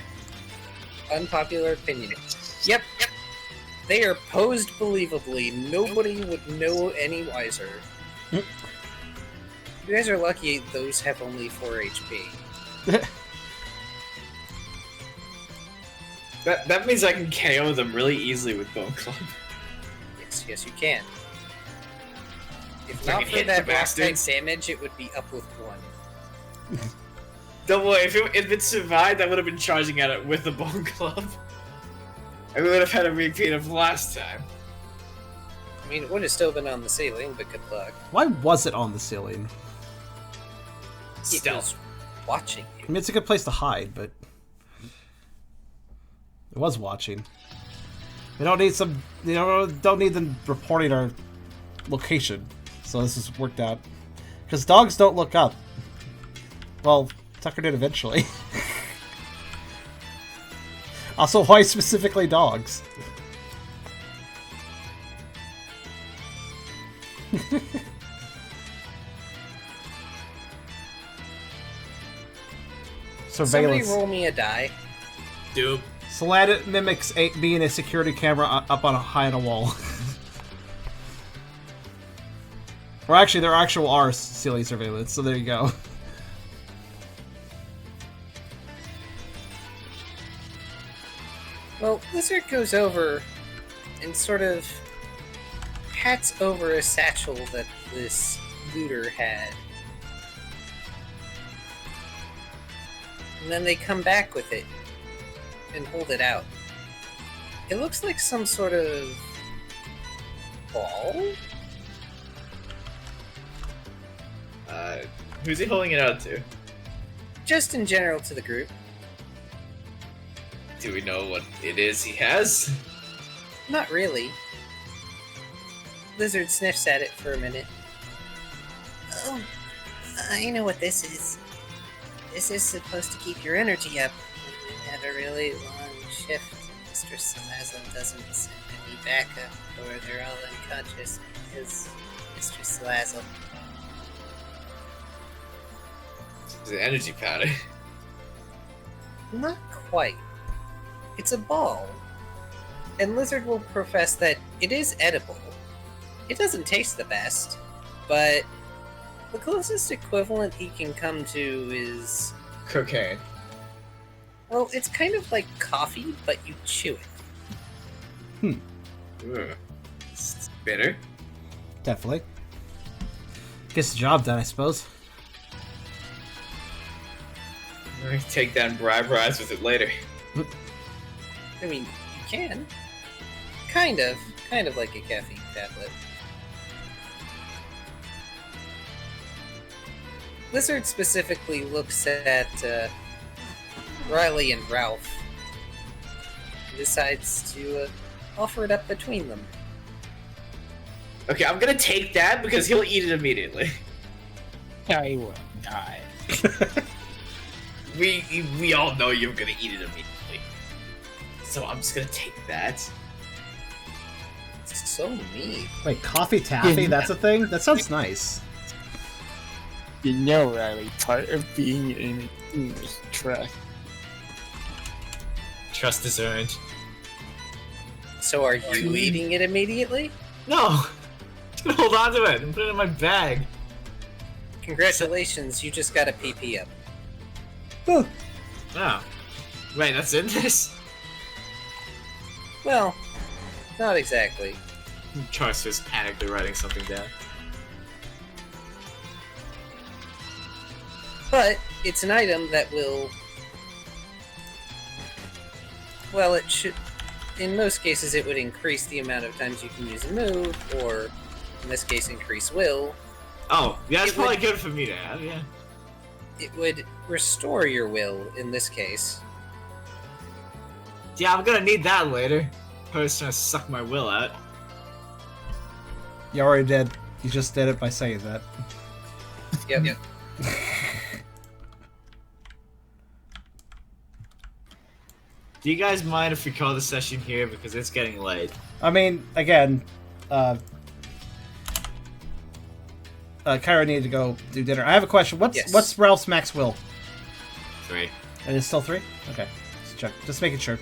Unpopular opinion. Yep. They are posed believably. Nobody would know any wiser. Mm. You guys are lucky those have only 4 HP. That means I can KO them really easily with Bone Club. Yes, you can. If If I not can for hit that the boss type bastards. damage, it would be up with 1. Don't worry, if it survived, I would have been charging at it with the Bone Club. I would have had a repeat of last time. I mean, it would have still been on the ceiling, but good luck. Why was it on the ceiling? It Stealth. was watching I you. mean, it's a good place to hide, but it was watching. We don't need some. Don't need them reporting our location. So this has worked out. Because dogs don't look up. Well, Tucker did eventually. Also, why specifically dogs? Somebody Surveillance. roll me a die. Dude. Salat mimics being a security camera up on high on a wall. Or actually, there actual are ceiling surveillance, so there you go. Well, Lizard goes over and sort of pats over a satchel that this looter had. And then they come back with it and hold it out. It looks like some sort of ball? Who's he holding it out to? Just in general to the group. Do we know what it is he has? Not really. Lizard sniffs at it for a minute. Oh, I know what this is. This is supposed to keep your energy up when you have a really long shift. Mistress Salazzo doesn't send any backup, or they're all unconscious because Mistress Salazzo. It's an energy powder. Not quite. It's a ball. And Lizard will profess that it is edible. It doesn't taste the best, but the closest equivalent he can come to is... Cocaine. Well, it's kind of like coffee, but you chew it. Ugh. It's bitter. Definitely. Gets the job done, I suppose. I'm gonna take that and bribe Rise with it later. I mean, you can. Kind of like a caffeine tablet. Lizard specifically looks at Riley and Ralph and decides to offer it up between them. Okay, I'm gonna take that because he'll eat it immediately. I will not. We all know you're gonna eat it immediately. So I'm just gonna take that. It's so mean. Wait, coffee taffy? That's a thing? That sounds nice. You know, Riley, part of being in a team is trust. Trust is earned. So are you eating it immediately? No! I'm gonna hold on to it and put it in my bag. Congratulations, you just got a PP up. Huh. Oh. Wait, that's in this? Well, not exactly. Karserus panically writing something down. But it's an item that will... Well, it should... In most cases, it would increase the amount of times you can use a move, or, in this case, increase will. Oh, yeah, it's It probably would- good for me to have, yeah. It would restore your will, in this case. Yeah, I'm gonna need that later. Probably just trying to suck my will out. You already did. You just did it by saying that. Yep. Do you guys mind if we call the session here because it's getting late? I mean, again, Kyrio needed to go do dinner. I have a question. What's Ralph's max will? 3. And it's still 3? Okay. Just making sure.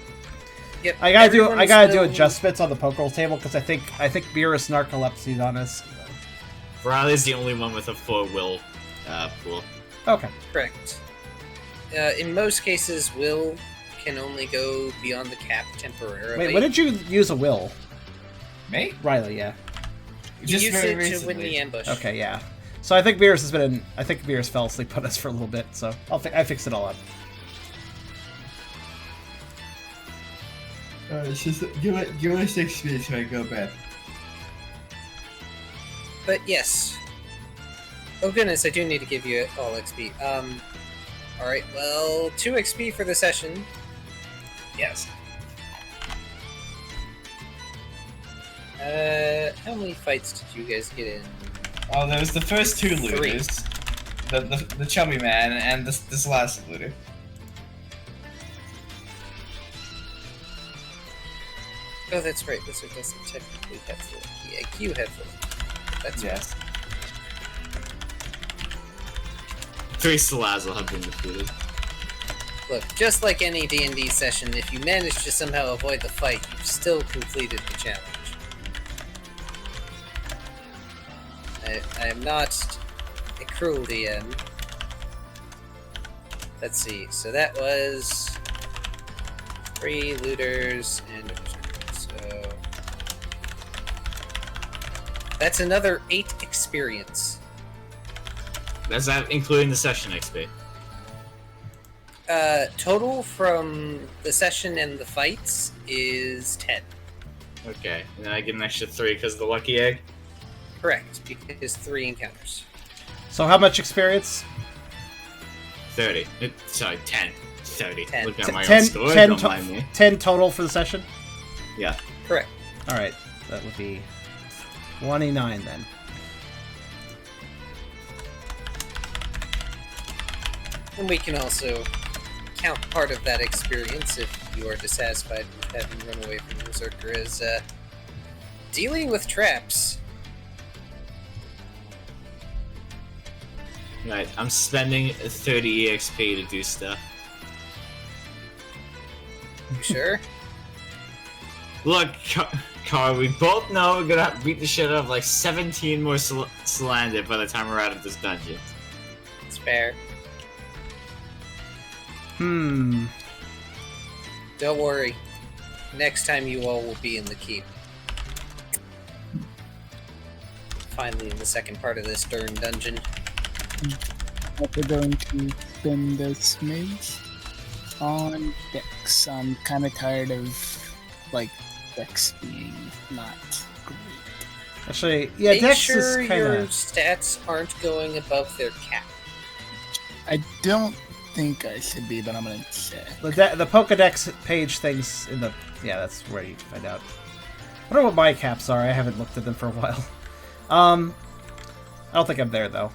Yep. I gotta do Everyone's adjustments on the pokerole table because I think Beerus narcolepsy on us. Riley's the only one with a full will pool. Okay. Correct. In most cases, will can only go beyond the cap temporarily. Wait, when did you use a will? Me? Riley, yeah. You Just use very it to win recently. the ambush. Okay, yeah. So I think Beerus has been in. I think Beerus fell asleep on us for a little bit, so I fixed it all up. It's just give me 6 minutes so I go bed. But yes. Oh goodness, I do need to give you all XP. Alright, well, 2 XP for the session. Yes. How many fights did you guys get in? Oh, there was the first 2 3. looters. The chubby man and this last looter. Oh, that's right, Lizard doesn't technically have the lucky egg. You have the lucky. That's Yes. 3 Salazzle have been defeated. Look, just like any D&D session, if you manage to somehow avoid the fight, you've still completed the challenge. I am not a cruel DM. Let's see, so that was 3 looters and a berserker, so that's another 8 experience. Is that including the session XP? Total from the session and the fights is 10. Okay, and then I get an extra 3 because of the lucky egg? Correct, because 3 encounters. So how much experience? 30. Sorry, 10. 30. 10. Looking at my 10, own score, 10, don't mind me. 10 total for the session? Yeah. Correct. Alright, that would be 29 then. And we can also count part of that experience, if you are dissatisfied with having run away from the Berserker, as dealing with traps. Right, I'm spending 30 EXP to do stuff. You sure? Look, Carl, we both know we're gonna have to beat the shit out of like 17 more Solander by the time we're out of this dungeon. It's fair. Hmm. Don't worry. Next time you all will be in the keep. Finally in the second part of this darn dungeon. But we're going to spin this maze on Dex. I'm kind of tired of, like, Dex being not great. Actually, yeah, Make Dex sure is kind your of... stats aren't going above their cap. I don't think I should be, but I'm gonna check. The Pokedex page things in the... Yeah, that's where you can find out. I wonder what my caps are. I haven't looked at them for a while. I don't think I'm there, though.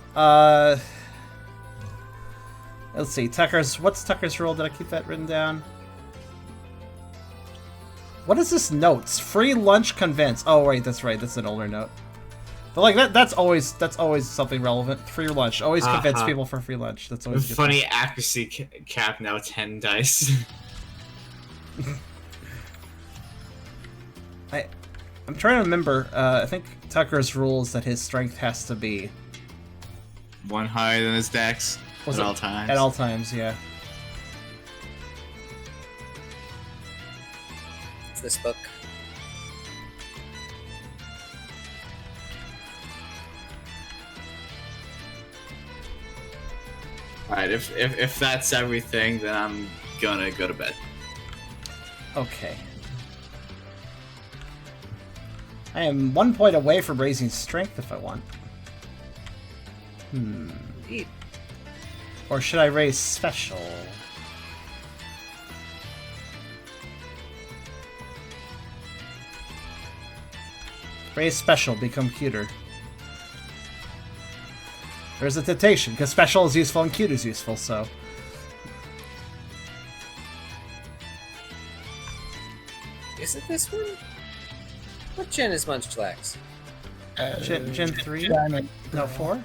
Let's see. What's Tucker's rule? Did I keep that written down? What is this notes? Free lunch convince. Oh, wait, that's right. That's an older note. But like that's always something relevant. Free lunch. Always convince people for free lunch. That's always a good funny thing. accuracy cap now 10 dice. I'm trying to remember. I think Tucker's rule is that his strength has to be One higher than his dex at all times. At all times, yeah. It's this book. Alright, if that's everything, then I'm gonna go to bed. Okay. I am 1 point away from raising strength if I want. Indeed. Or should I raise special? Raise special, become cuter. There's a temptation, because special is useful and cute is useful, so... Is it this one? What gen is Munchlax? Gen 3? No, 4?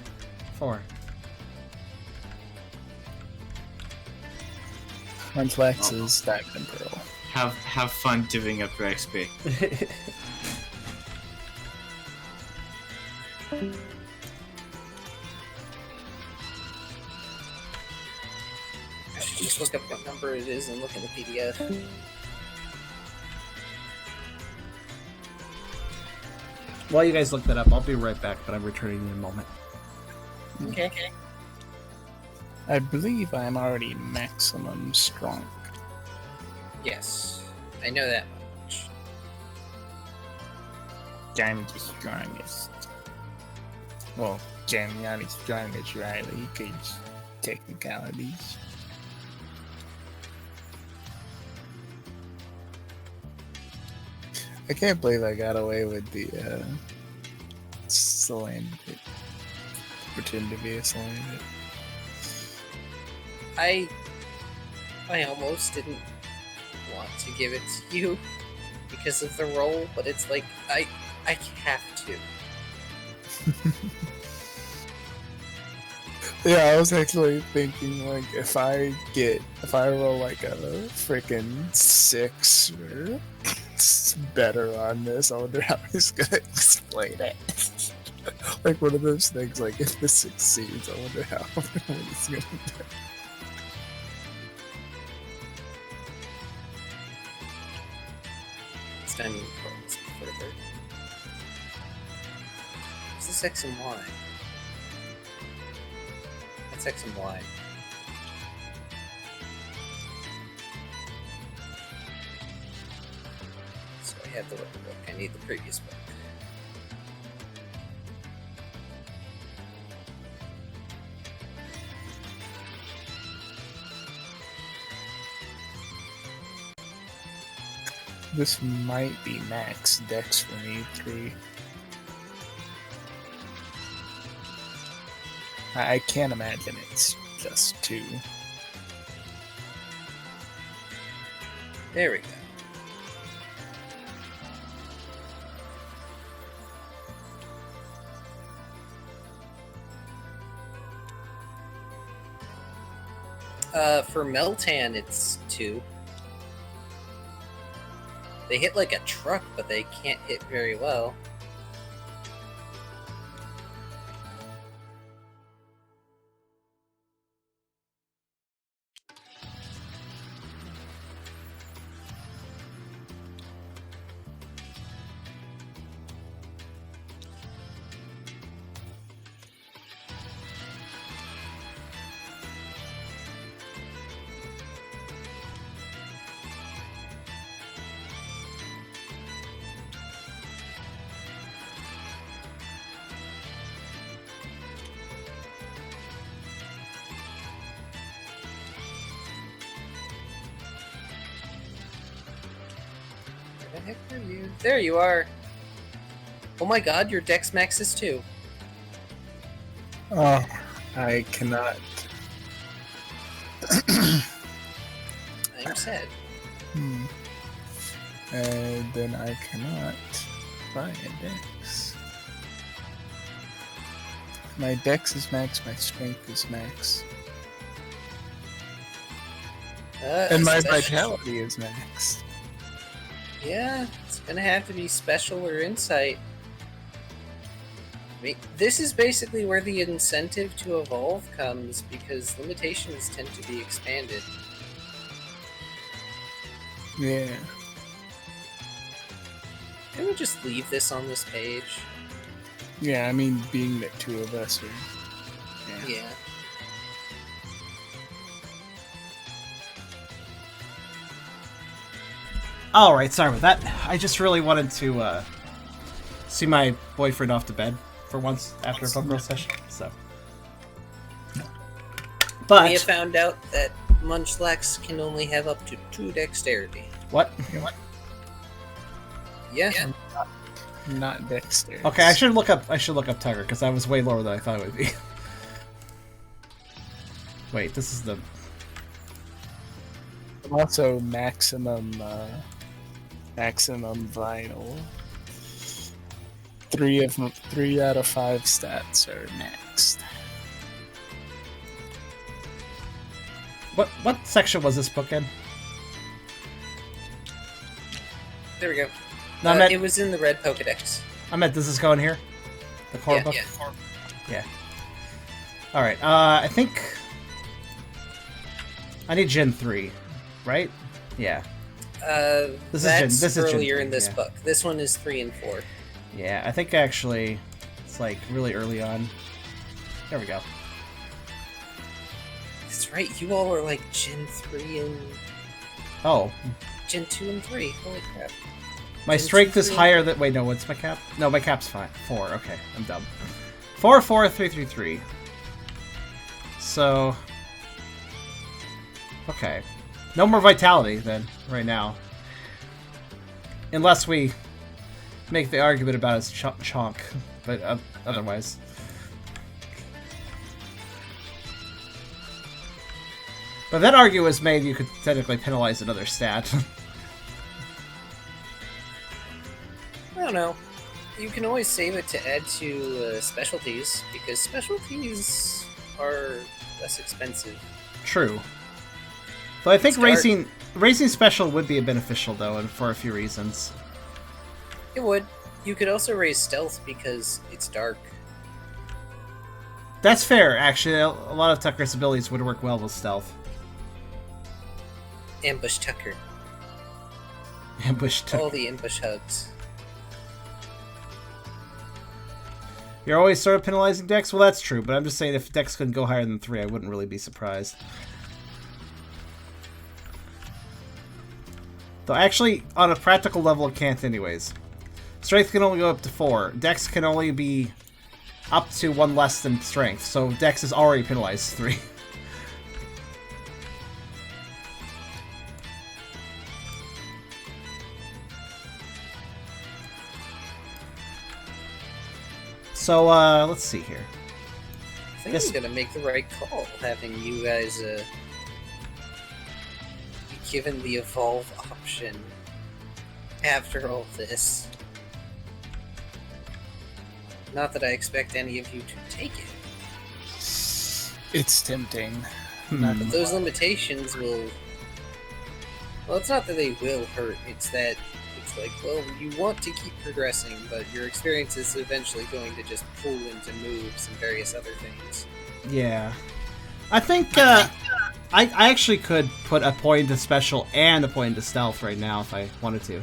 4. Munchlax is Diamond and Pearl. Have fun divvying up your XP. I should just look up what number it is and look in the PDF. While you guys look that up, I'll be right back, but I'm returning in a moment. Okay. I believe I'm already maximum strong. Yes, I know that much. I'm the strongest. Well, Jamie, I'm the strongest, Riley, because technicalities. I can't believe I got away with the Solan bit. Pretend to be a Solan bit. I almost didn't want to give it to you because of the role, but it's like I have to. Yeah, I was actually thinking, like, if I roll like a freaking 6 or better on this, I wonder how he's gonna explain it. Like one of those things, like if this succeeds, I wonder how what he's gonna do. It's time to roll this further. What's this X and Y? That's X and Y. So I have the right book. I need the previous book. This might be max dex for me, 3. I can't imagine it's just 2. There we go. For Meltan, it's 2. They hit like a truck, but they can't hit very well. Where the heck are you? There you are. Oh my god, your Dex Max is 2. Oh, I cannot. I'm sad. And then I cannot buy a Dex. My Dex is max, my Strength is max. And my Vitality is max. Yeah, it's gonna have to be Special or Insight. I mean, this is basically where the incentive to evolve comes, because limitations tend to be expanded. Yeah. Can we just leave this on this page? Yeah, I mean, being that 2 of us are... Yeah. Alright, sorry about that. I just really wanted to see my boyfriend off to bed for once after a Pokerole session, so. But... We have found out that Munchlax can only have up to 2 dexterity. What? Yeah. Not dexterous. Okay, I should look up Tugger, because that was way lower than I thought it would be. Wait, this is the... Also, maximum vital. 3 out of 5 stats are maxed. What section was this book in? There we go. No, I meant, it was in the red Pokedex. I meant this is going here? The core Yeah, book? yeah. Yeah. Alright, I think... I need Gen 3, right? Yeah. This is earlier in this book. This one is 3 and 4. Yeah, I think actually it's like really early on. There we go. That's right, you all are like Gen 3 and... Oh. Gen 2 and 3, holy crap. My strength is higher than... Wait, no, what's my cap? No, my cap's fine. 4, okay, I'm dumb. 4, 4, 3, 3, 3. So... Okay. No more vitality, then, right now. Unless we make the argument about his chonk, but otherwise... But if that argument was made, you could technically penalize another stat. I don't know. You can always save it to add to specialties, because specialties are less expensive. True. Though I think racing special would be beneficial, though, and for a few reasons. It would. You could also raise stealth because it's dark. That's fair, actually. A lot of Tucker's abilities would work well with stealth. Ambush Tucker. Ambush Tucker. All the ambush hugs. You're always sort of penalizing Dex? Well, that's true, but I'm just saying if Dex couldn't go higher than 3, I wouldn't really be surprised. Though actually, on a practical level, it can't anyways. Strength can only go up to 4. Dex can only be up to 1 less than Strength, so Dex is already penalized 3. So, let's see here. I think I'm gonna make the right call, having you guys be given the evolve option after all this. Not that I expect any of you to take it. It's tempting. Hmm. But those limitations will... Well, it's not that they will hurt, it's that it's like, well, you want to keep progressing, but your experience is eventually going to just pull into moves and various other things. Yeah. I think I actually could put a point into special and a point into stealth right now if I wanted to.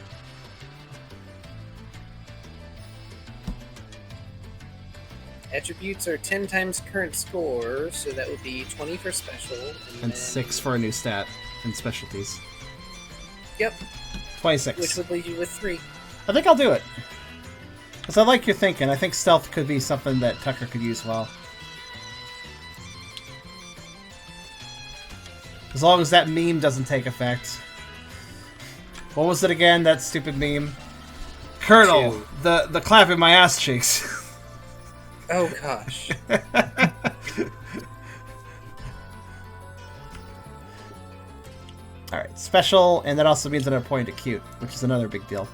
Attributes are 10 times current score, so that would be 20 for special. And then... 6 for a new stat in specialties. Yep, 26. which would leave you with 3. I think I'll do it. Because I like your thinking. I think stealth could be something that Tucker could use well. As long as that meme doesn't take effect. What was it again, that stupid meme? Colonel, the clap in my ass cheeks. Oh gosh. Alright, special, and that also means another point to cute, which is another big deal.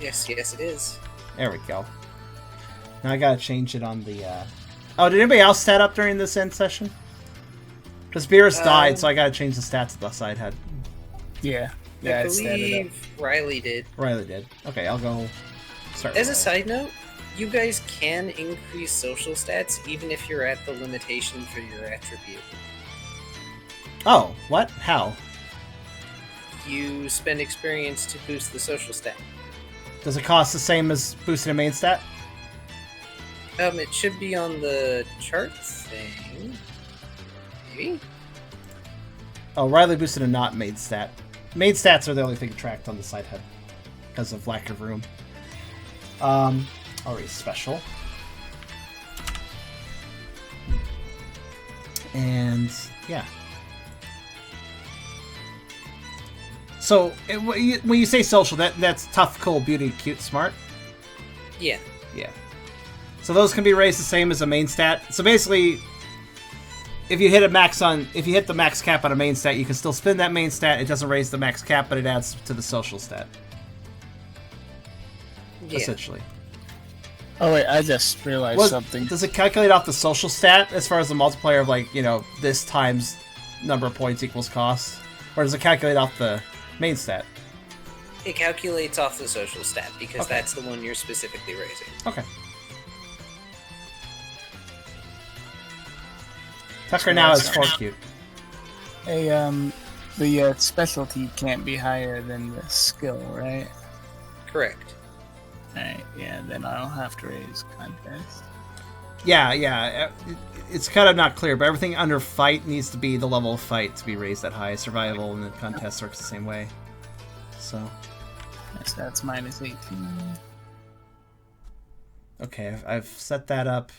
Yes, it is. There we go. Now I gotta change it on the, Oh, did anybody else stat up during this end session? Because Beerus died, so I gotta change the stats of the side head. Yeah. I Yeah, it's standard up. believe Riley did. Riley did. Okay, I'll go start As a with side note, you guys can increase social stats even if you're at the limitation for your attribute. Oh, what? How? You spend experience to boost the social stat. Does it cost the same as boosting a main stat? It should be on the chart thing. Maybe? Oh, Riley boosted a not main stat. Main stats are the only thing tracked on the side head because of lack of room. Already special. And yeah. So when you say social, that's tough, cool, beauty, cute, smart. Yeah. Yeah. So those can be raised the same as a main stat. So basically, if you hit the max cap on a main stat, you can still spin that main stat. It doesn't raise the max cap, but it adds to the social stat. Yeah. Essentially. Oh wait, I just realized something. Does it calculate off the social stat as far as the multiplier of, like, this times number of points equals cost? Or does it calculate off the main stat? It calculates off the social stat because Okay. that's the one you're specifically raising. Okay. Tucker now is 4 cute. Hey, the specialty can't be higher than the skill, right? Correct. Alright, yeah, then I'll have to raise contest. Yeah. It's kind of not clear, but everything under fight needs to be the level of fight to be raised that high. Survival and the contest works the same way. So. So that's minus 18. Okay, I've set that up.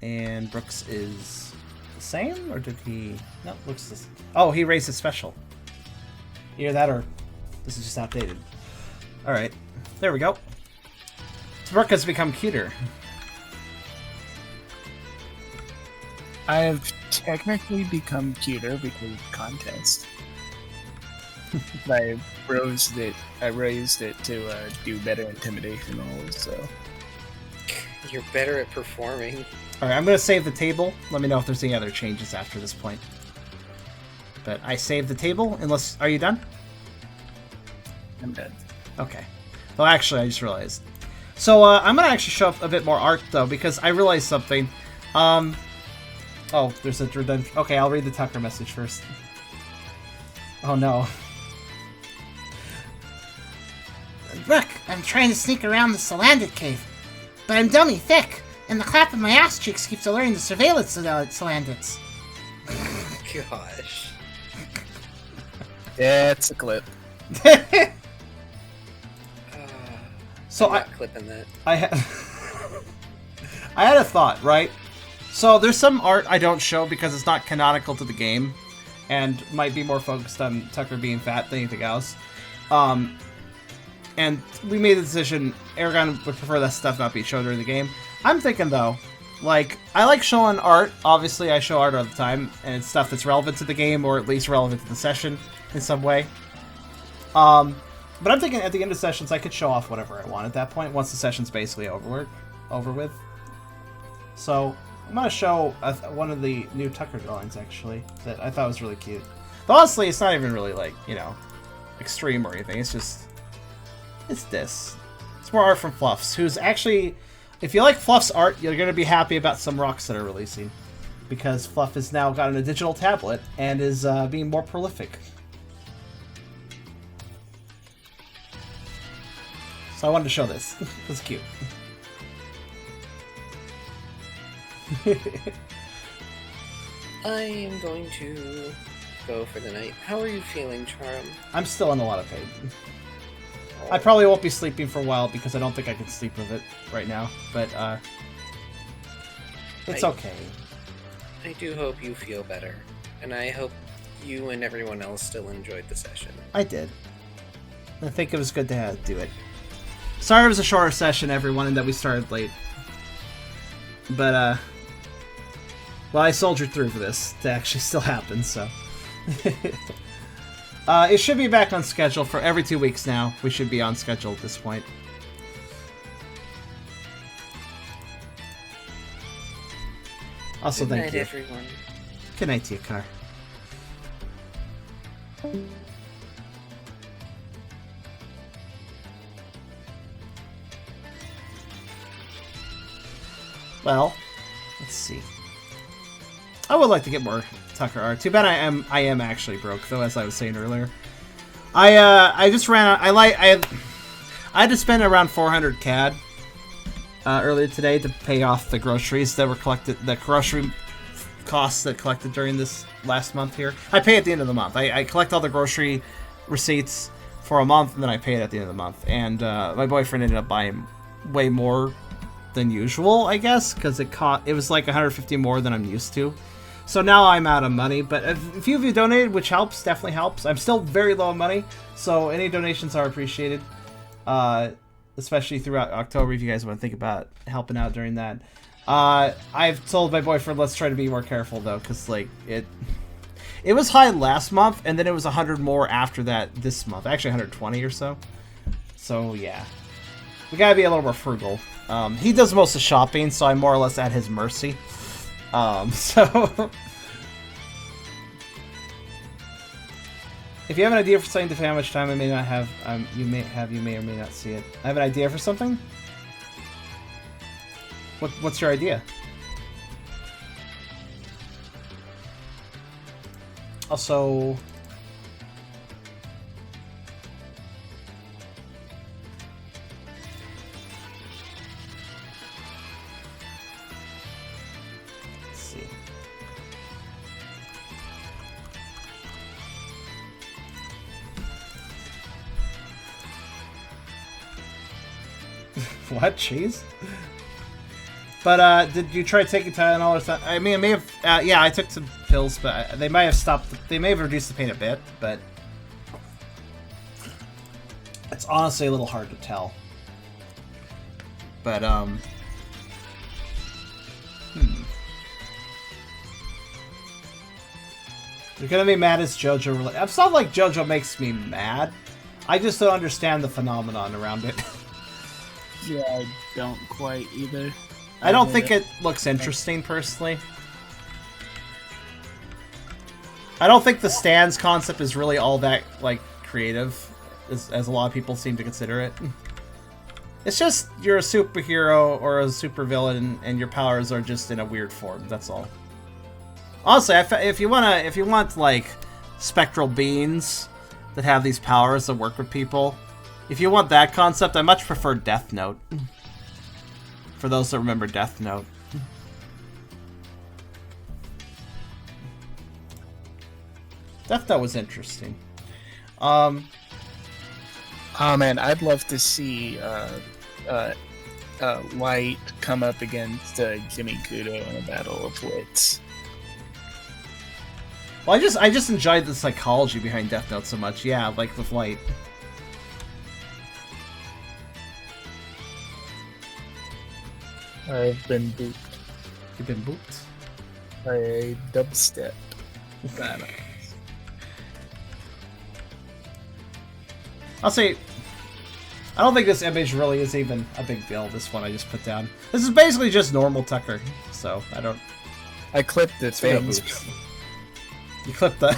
And Brooks is the same? Or did he... No, Brooks is... Oh, he raised his special. Either that or this is just outdated. Alright, there we go. Brooke has become cuter. I have technically become cuter because of contest. I raised it to do better intimidation rolls, so... You're better at performing. Alright, I'm going to save the table. Let me know if there's any other changes after this point. But I saved the table, unless... Are you done? I'm dead. Okay. Well, actually, I just realized. So, I'm going to actually show up a bit more art, though, because I realized something. Oh, there's a redundant... Okay, I'll read the Tucker message first. Oh, no. Look, I'm trying to sneak around the Salandit cave. But I'm dummy thick, and the clap of my ass cheeks keeps alerting the surveillance Salandits. Gosh. Yeah, it's a clip. So I'm not clipping that. I had a thought, right? So there's some art I don't show because it's not canonical to the game, and might be more focused on Tucker being fat than anything else. And we made the decision, Eragon would prefer that stuff not be shown during the game. I'm thinking, though, Like, I like showing art. Obviously, I show art all the time, and it's stuff that's relevant to the game, or at least relevant to the session in some way. But I'm thinking at the end of sessions, I could show off whatever I want at that point, once the session's basically over with. So, I'm going to show one of the new Tucker drawings, actually, that I thought was really cute. But honestly, it's not even really, like, you know, extreme or anything. It's just... it's this. It's more art from Fluffs, who's actually... if you like Fluff's art, you're going to be happy about some rocks that are releasing. Because Fluff has now gotten a digital tablet and is being more prolific. So I wanted to show this. It's cute. I am going to go for the night. How are you feeling, Charm? I'm still in a lot of pain. I probably won't be sleeping for a while because I don't think I can sleep with it right now. But, it's okay. I do hope you feel better. And I hope you and everyone else still enjoyed the session. I did. I think it was good to do it. Sorry it was a shorter session, everyone, and that we started late. But, well, I soldiered through for this to actually still happen, so... it should be back on schedule for every 2 weeks now. We should be on schedule at this point. Also, Good thank night, you. everyone. Good night to you, Car. Well, let's see. I would like to get more Tucker art. Too bad I am actually broke though, as I was saying earlier. I just ran out. I had to spend around 400 CAD earlier today to pay off the groceries that were collected, the grocery costs that collected during this last month here. I pay at the end of the month. I collect all the grocery receipts for a month, and then I pay it at the end of the month. And my boyfriend ended up buying way more than usual, I guess, because it was like 150 more than I'm used to. So now I'm out of money, but a few of you donated, which helps, definitely helps. I'm still very low on money, so any donations are appreciated, especially throughout October if you guys want to think about helping out during that. I've told my boyfriend, let's try to be more careful, though, because, like, it was high last month, and then it was 100 more after that this month. Actually, 120 or so. So, yeah. We gotta be a little more frugal. He does most of the shopping, so I'm more or less at his mercy. So... if you have an idea for something to how much time I may not have, you may or may not see it. I have an idea for something? What's your idea? Also... let's see. What? Cheese? But, did you try taking Tylenol or something? I mean, I may have... yeah, I took some pills, but they might have stopped... they may have reduced the pain a bit, but... it's honestly a little hard to tell. But, You're gonna be mad as JoJo... it's not like JoJo makes me mad. I just don't understand the phenomenon around it. Yeah, I don't quite either. I don't think it looks interesting, personally. I don't think the stands concept is really all that, like, creative, as a lot of people seem to consider it. It's just you're a superhero or a supervillain, and your powers are just in a weird form. That's all. Honestly, if you want like spectral beings that have these powers that work with people, if you want that concept, I much prefer Death Note. For those that remember Death Note. Death Note was interesting. Oh man, I'd love to see Light come up against Jimmy Kudo in a battle of wits. Well, I just enjoyed the psychology behind Death Note so much. Yeah, like with Light. I've been booped. You've been booped. A dubstep. I'll say, I don't think this image really is even a big deal, this one I just put down. This is basically just normal Tucker, so I don't... I clipped the things. You clipped the...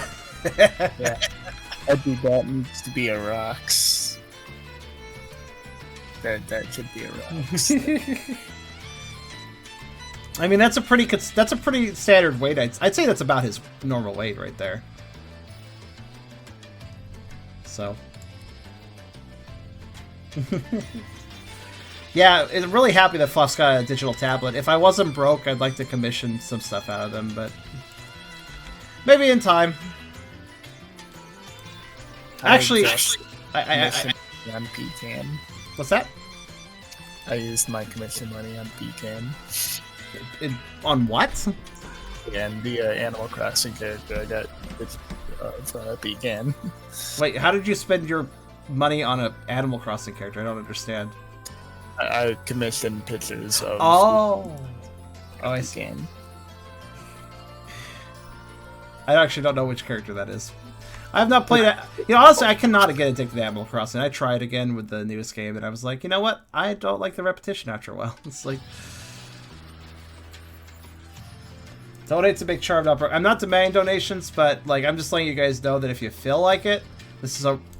Yeah. I think that needs to be a rocks. That should be a rocks. I mean, that's a pretty standard weight. I'd say that's about his normal weight right there. So... Yeah, I'm really happy that Fluff's got a digital tablet. If I wasn't broke, I'd like to commission some stuff out of them, but maybe in time. Actually, I on PCAM. What's that? I used my commission money on PCAM. On what? And the Animal Crossing character I got PCAM. Wait, how did you spend your money on an Animal Crossing character? I don't understand. I commissioned pictures of. Oh, I see. I actually don't know which character that is. I have not played it. You know, honestly, I cannot get addicted to Animal Crossing. I tried again with the newest game, and I was like, you know what? I don't like the repetition after a while. It's like... Donate's a big charm number. I'm not demanding donations, but like I'm just letting you guys know that if you feel like it,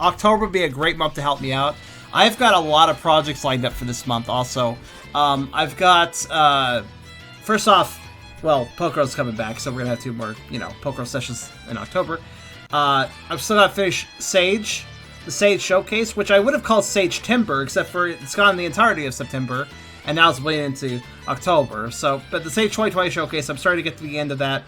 October would be a great month to help me out. I've got a lot of projects lined up for this month also. I've got, first off, well, Pokerole's coming back, so we're going to have 2 more, Pokerole sessions in October. I've still got to finish Sage, the Sage Showcase, which I would have called Sage Timber, except for it's gone the entirety of September, and now it's bleeding into October. So, but the Sage 2020 Showcase, I'm starting to get to the end of that.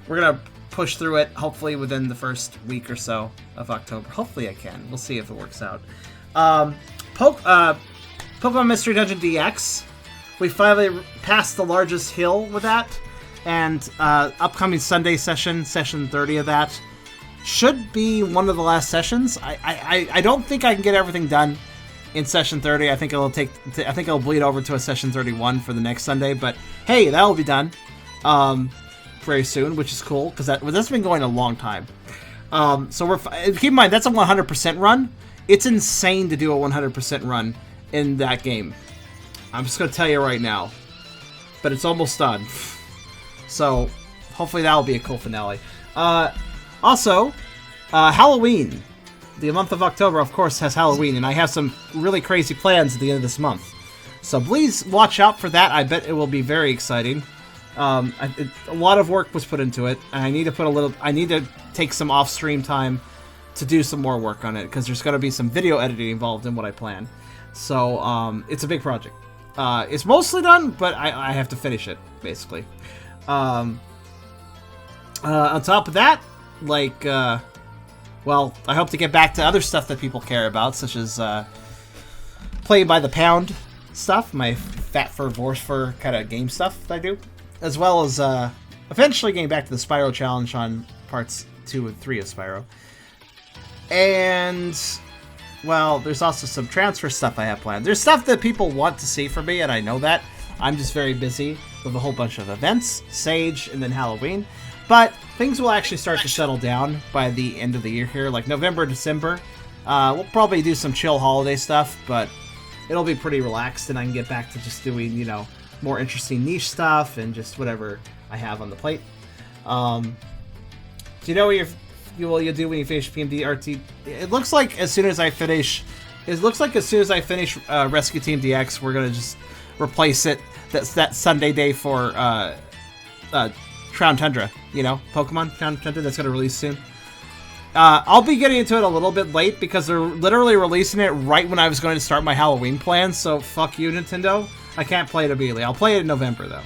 We're going to push through it, hopefully within the first week or so of October. Hopefully I can. We'll see if it works out. Pokemon Mystery Dungeon DX. We finally passed the largest hill with that, and upcoming Sunday session 30 of that, should be one of the last sessions. I don't think I can get everything done in session 30. I think it'll bleed over to a session 31 for the next Sunday, but hey, that'll be done very soon, which is cool because that's been going a long time. So keep in mind that's a 100% run. It's insane to do a 100% run in that game. I'm just gonna tell you right now, but it's almost done. So hopefully that'll be a cool finale. Also, Halloween. The month of October, of course, has Halloween, and I have some really crazy plans at the end of this month. So please watch out for that. I bet it will be very exciting. A lot of work was put into it, and I need to take some off-stream time to do some more work on it, because there's going to be some video editing involved in what I plan. So it's a big project. It's mostly done, but I have to finish it, basically. On top of that, well, I hope to get back to other stuff that people care about, such as Play by the Pound stuff, my Fat Fur, Vorse Fur kind of game stuff that I do, as well as eventually getting back to the Spyro Challenge on parts 2 and 3 of Spyro. And, well, there's also some transfer stuff I have planned. There's stuff that people want to see from me, and I know that. I'm just very busy with a whole bunch of events, Sage, and then Halloween. But things will actually start to settle down by the end of the year here, like November, December. We'll probably do some chill holiday stuff, but it'll be pretty relaxed, and I can get back to just doing, more interesting niche stuff and just whatever I have on the plate. Do you know what you'll do when you finish PMD RT? It looks like as soon as I finish Rescue Team DX, we're gonna just replace it. That's that Sunday day for Crown Tundra, Pokemon Crown Tundra that's gonna release soon. I'll be getting into it a little bit late because they're literally releasing it right when I was going to start my Halloween plans. So fuck you, Nintendo. I can't play it immediately. I'll play it in November though,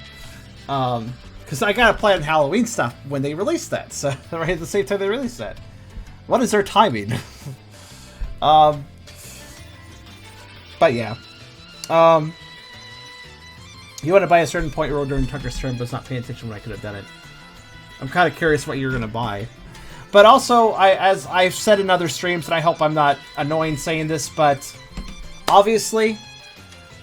because I gotta play on Halloween stuff when they release that. So right at the same time they release that. What is their timing? But yeah. You want to buy a certain point roll during Tucker's turn, but it's not paying attention when I could have done it. I'm kind of curious what you're going to buy. But also, as I've said in other streams, and I hope I'm not annoying saying this, but obviously,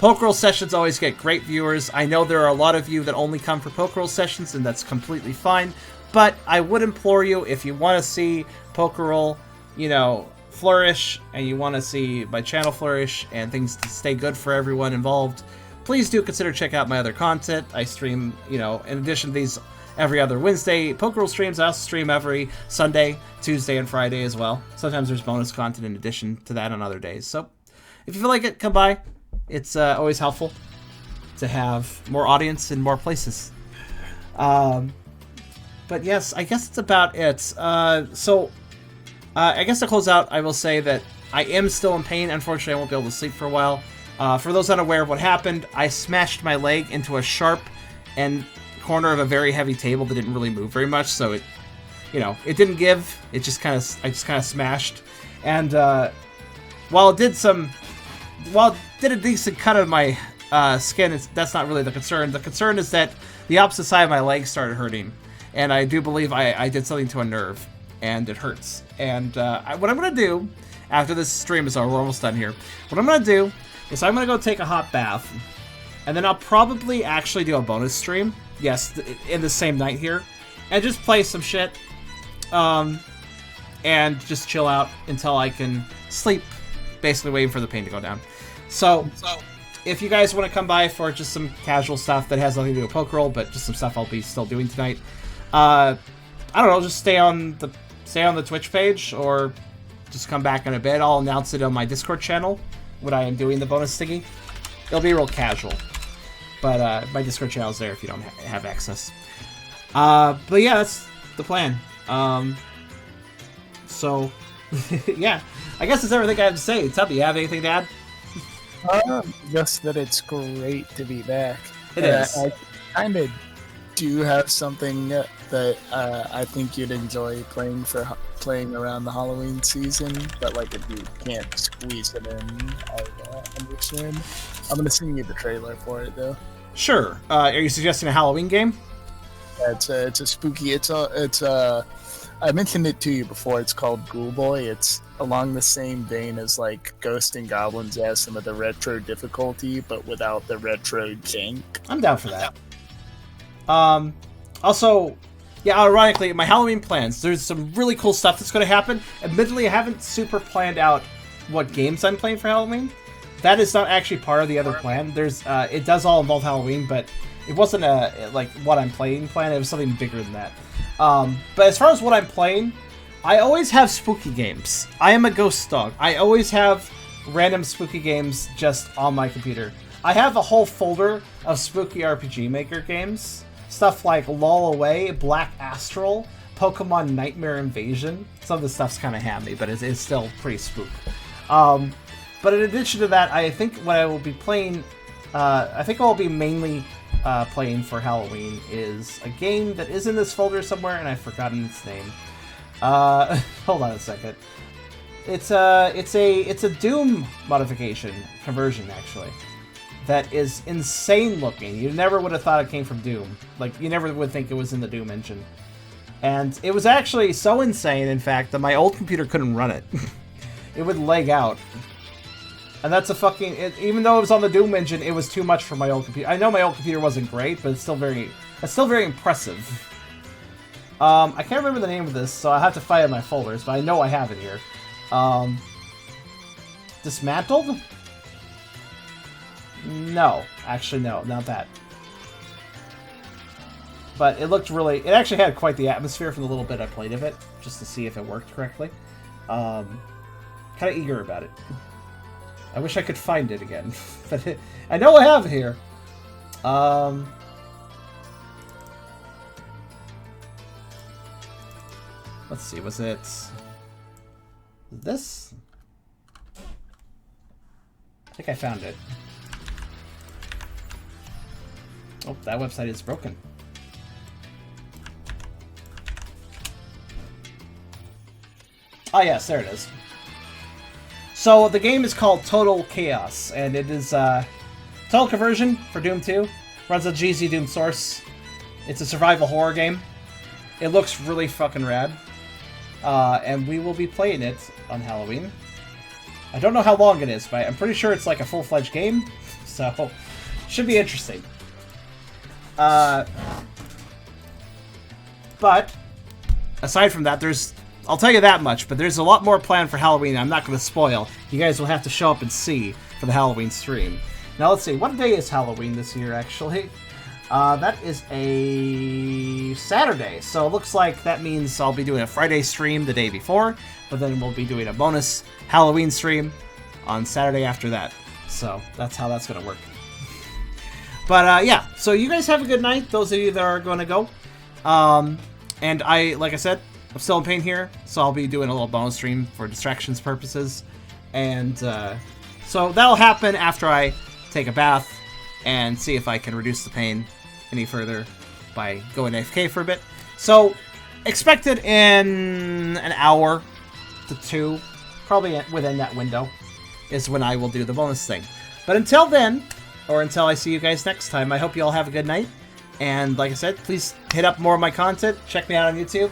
Pokerole sessions always get great viewers. I know there are a lot of you that only come for Pokerole sessions, and that's completely fine. But I would implore you, if you want to see Pokerole, flourish, and you want to see my channel flourish, and things to stay good for everyone involved, please do consider check out my other content. I stream, in addition to these every other Wednesday Pokerole streams, I also stream every Sunday, Tuesday, and Friday as well. Sometimes there's bonus content in addition to that on other days. So if you feel like it, come by. It's always helpful to have more audience in more places. But yes, I guess it's about it. I guess to close out, I will say that I am still in pain. Unfortunately, I won't be able to sleep for a while. For those unaware of what happened, I smashed my leg into a sharp and corner of a very heavy table that didn't really move very much, so it didn't give. I just kind of smashed, and while it did a decent cut of my skin, that's not really the concern. The concern is that the opposite side of my leg started hurting, and I do believe I did something to a nerve, and it hurts. And what I'm going to do after this stream is over, we're almost done here. What I'm going to do is I'm going to go take a hot bath, and then I'll probably actually do a bonus stream, yes, in the same night here, and just play some shit, and just chill out until I can sleep, basically waiting for the pain to go down. So if you guys want to come by for just some casual stuff that has nothing to do with Pokerole, but just some stuff I'll be still doing tonight, I don't know, just stay on the Twitch page, or just come back in a bit. I'll announce it on my Discord channel when I am doing the bonus thingy. It'll be real casual, but my Discord channel is there if you don't have access. But yeah, that's the plan. So yeah, I guess that's everything I have to say. Tubby, you have anything to add? Just that it's great to be back. It is. I kind of do have something that I think you'd enjoy playing around the Halloween season, but like if you can't squeeze it in, I understand. I'm gonna send you the trailer for it though. Sure. Are you suggesting a Halloween game? Yeah, it's a spooky. I mentioned it to you before. It's called Ghoul Boy. It's along the same vein as like Ghost and Goblins. Has some of the retro difficulty, but without the retro jank. I'm down for that. Also, yeah, ironically, my Halloween plans, there's some really cool stuff that's going to happen. Admittedly, I haven't super planned out what games I'm playing for Halloween. That is not actually part of the other plan. It does all involve Halloween, but it wasn't like what I'm playing plan. It was something bigger than that. But as far as what I'm playing, I always have spooky games. I am a ghost dog. I always have random spooky games just on my computer. I have a whole folder of spooky RPG Maker games. Stuff like Lull Away, Black Astral, Pokemon Nightmare Invasion. Some of the stuff's kind of hammy, but it's still pretty spook. But in addition to that, I think what I will be playing, I'll be mainly playing for Halloween is a game that is in this folder somewhere, and I've forgotten its name. Hold on a second. It's a Doom modification conversion, actually. That is insane looking. You never would have thought it came from Doom. Like, you never would think it was in the Doom engine. And it was actually so insane, in fact, that my old computer couldn't run it. It would lag out. And that's even though it was on the Doom engine, it was too much for my old computer. I know my old computer wasn't great, but it's still very impressive. I can't remember the name of this, so I have to find it in my folders, but I know I have it here. Dismantled? No. Actually, no. Not that. But it actually had quite the atmosphere from the little bit I played of it, just to see if it worked correctly. Kind of eager about it. I wish I could find it again. But I know I have it here. Let's see, was it this? I think I found it. Oh, that website is broken. Oh yes, there it is. So the game is called Total Chaos, and it is total conversion for Doom 2. Runs on GZ Doom source. It's a survival horror game. It looks really fucking rad. And we will be playing it on Halloween. I don't know how long it is, but I'm pretty sure it's like a full-fledged game. So, should be interesting. But, aside from that, I'll tell you that much, but there's a lot more planned for Halloween I'm not going to spoil. You guys will have to show up and see for the Halloween stream. Now, let's see. What day is Halloween this year, actually? That is a Saturday. So, it looks like that means I'll be doing a Friday stream the day before, but then we'll be doing a bonus Halloween stream on Saturday after that. So, that's how that's going to work. But, yeah. So, you guys have a good night, those of you that are going to go. And like I said, I'm still in pain here, so I'll be doing a little bonus stream for distractions purposes. And so that'll happen after I take a bath and see if I can reduce the pain any further by going AFK for a bit. So expect it in an hour to 2, probably within that window, is when I will do the bonus thing. But until then, or until I see you guys next time, I hope you all have a good night. And like I said, please hit up more of my content. Check me out on YouTube.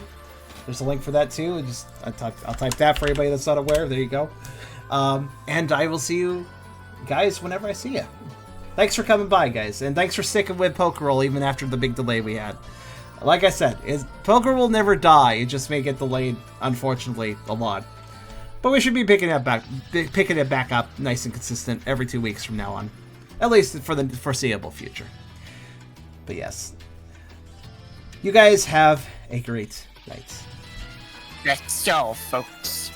There's a link for that too. I'll type that for anybody that's not aware. There you go. And I will see you guys whenever I see you. Thanks for coming by, guys. And thanks for sticking with Pokerole even after the big delay we had. Like I said, Poker will never die. It just may get delayed, unfortunately, a lot. But we should be picking it back up nice and consistent every 2 weeks from now on. At least for the foreseeable future. But yes. You guys have a great night. That's all, folks.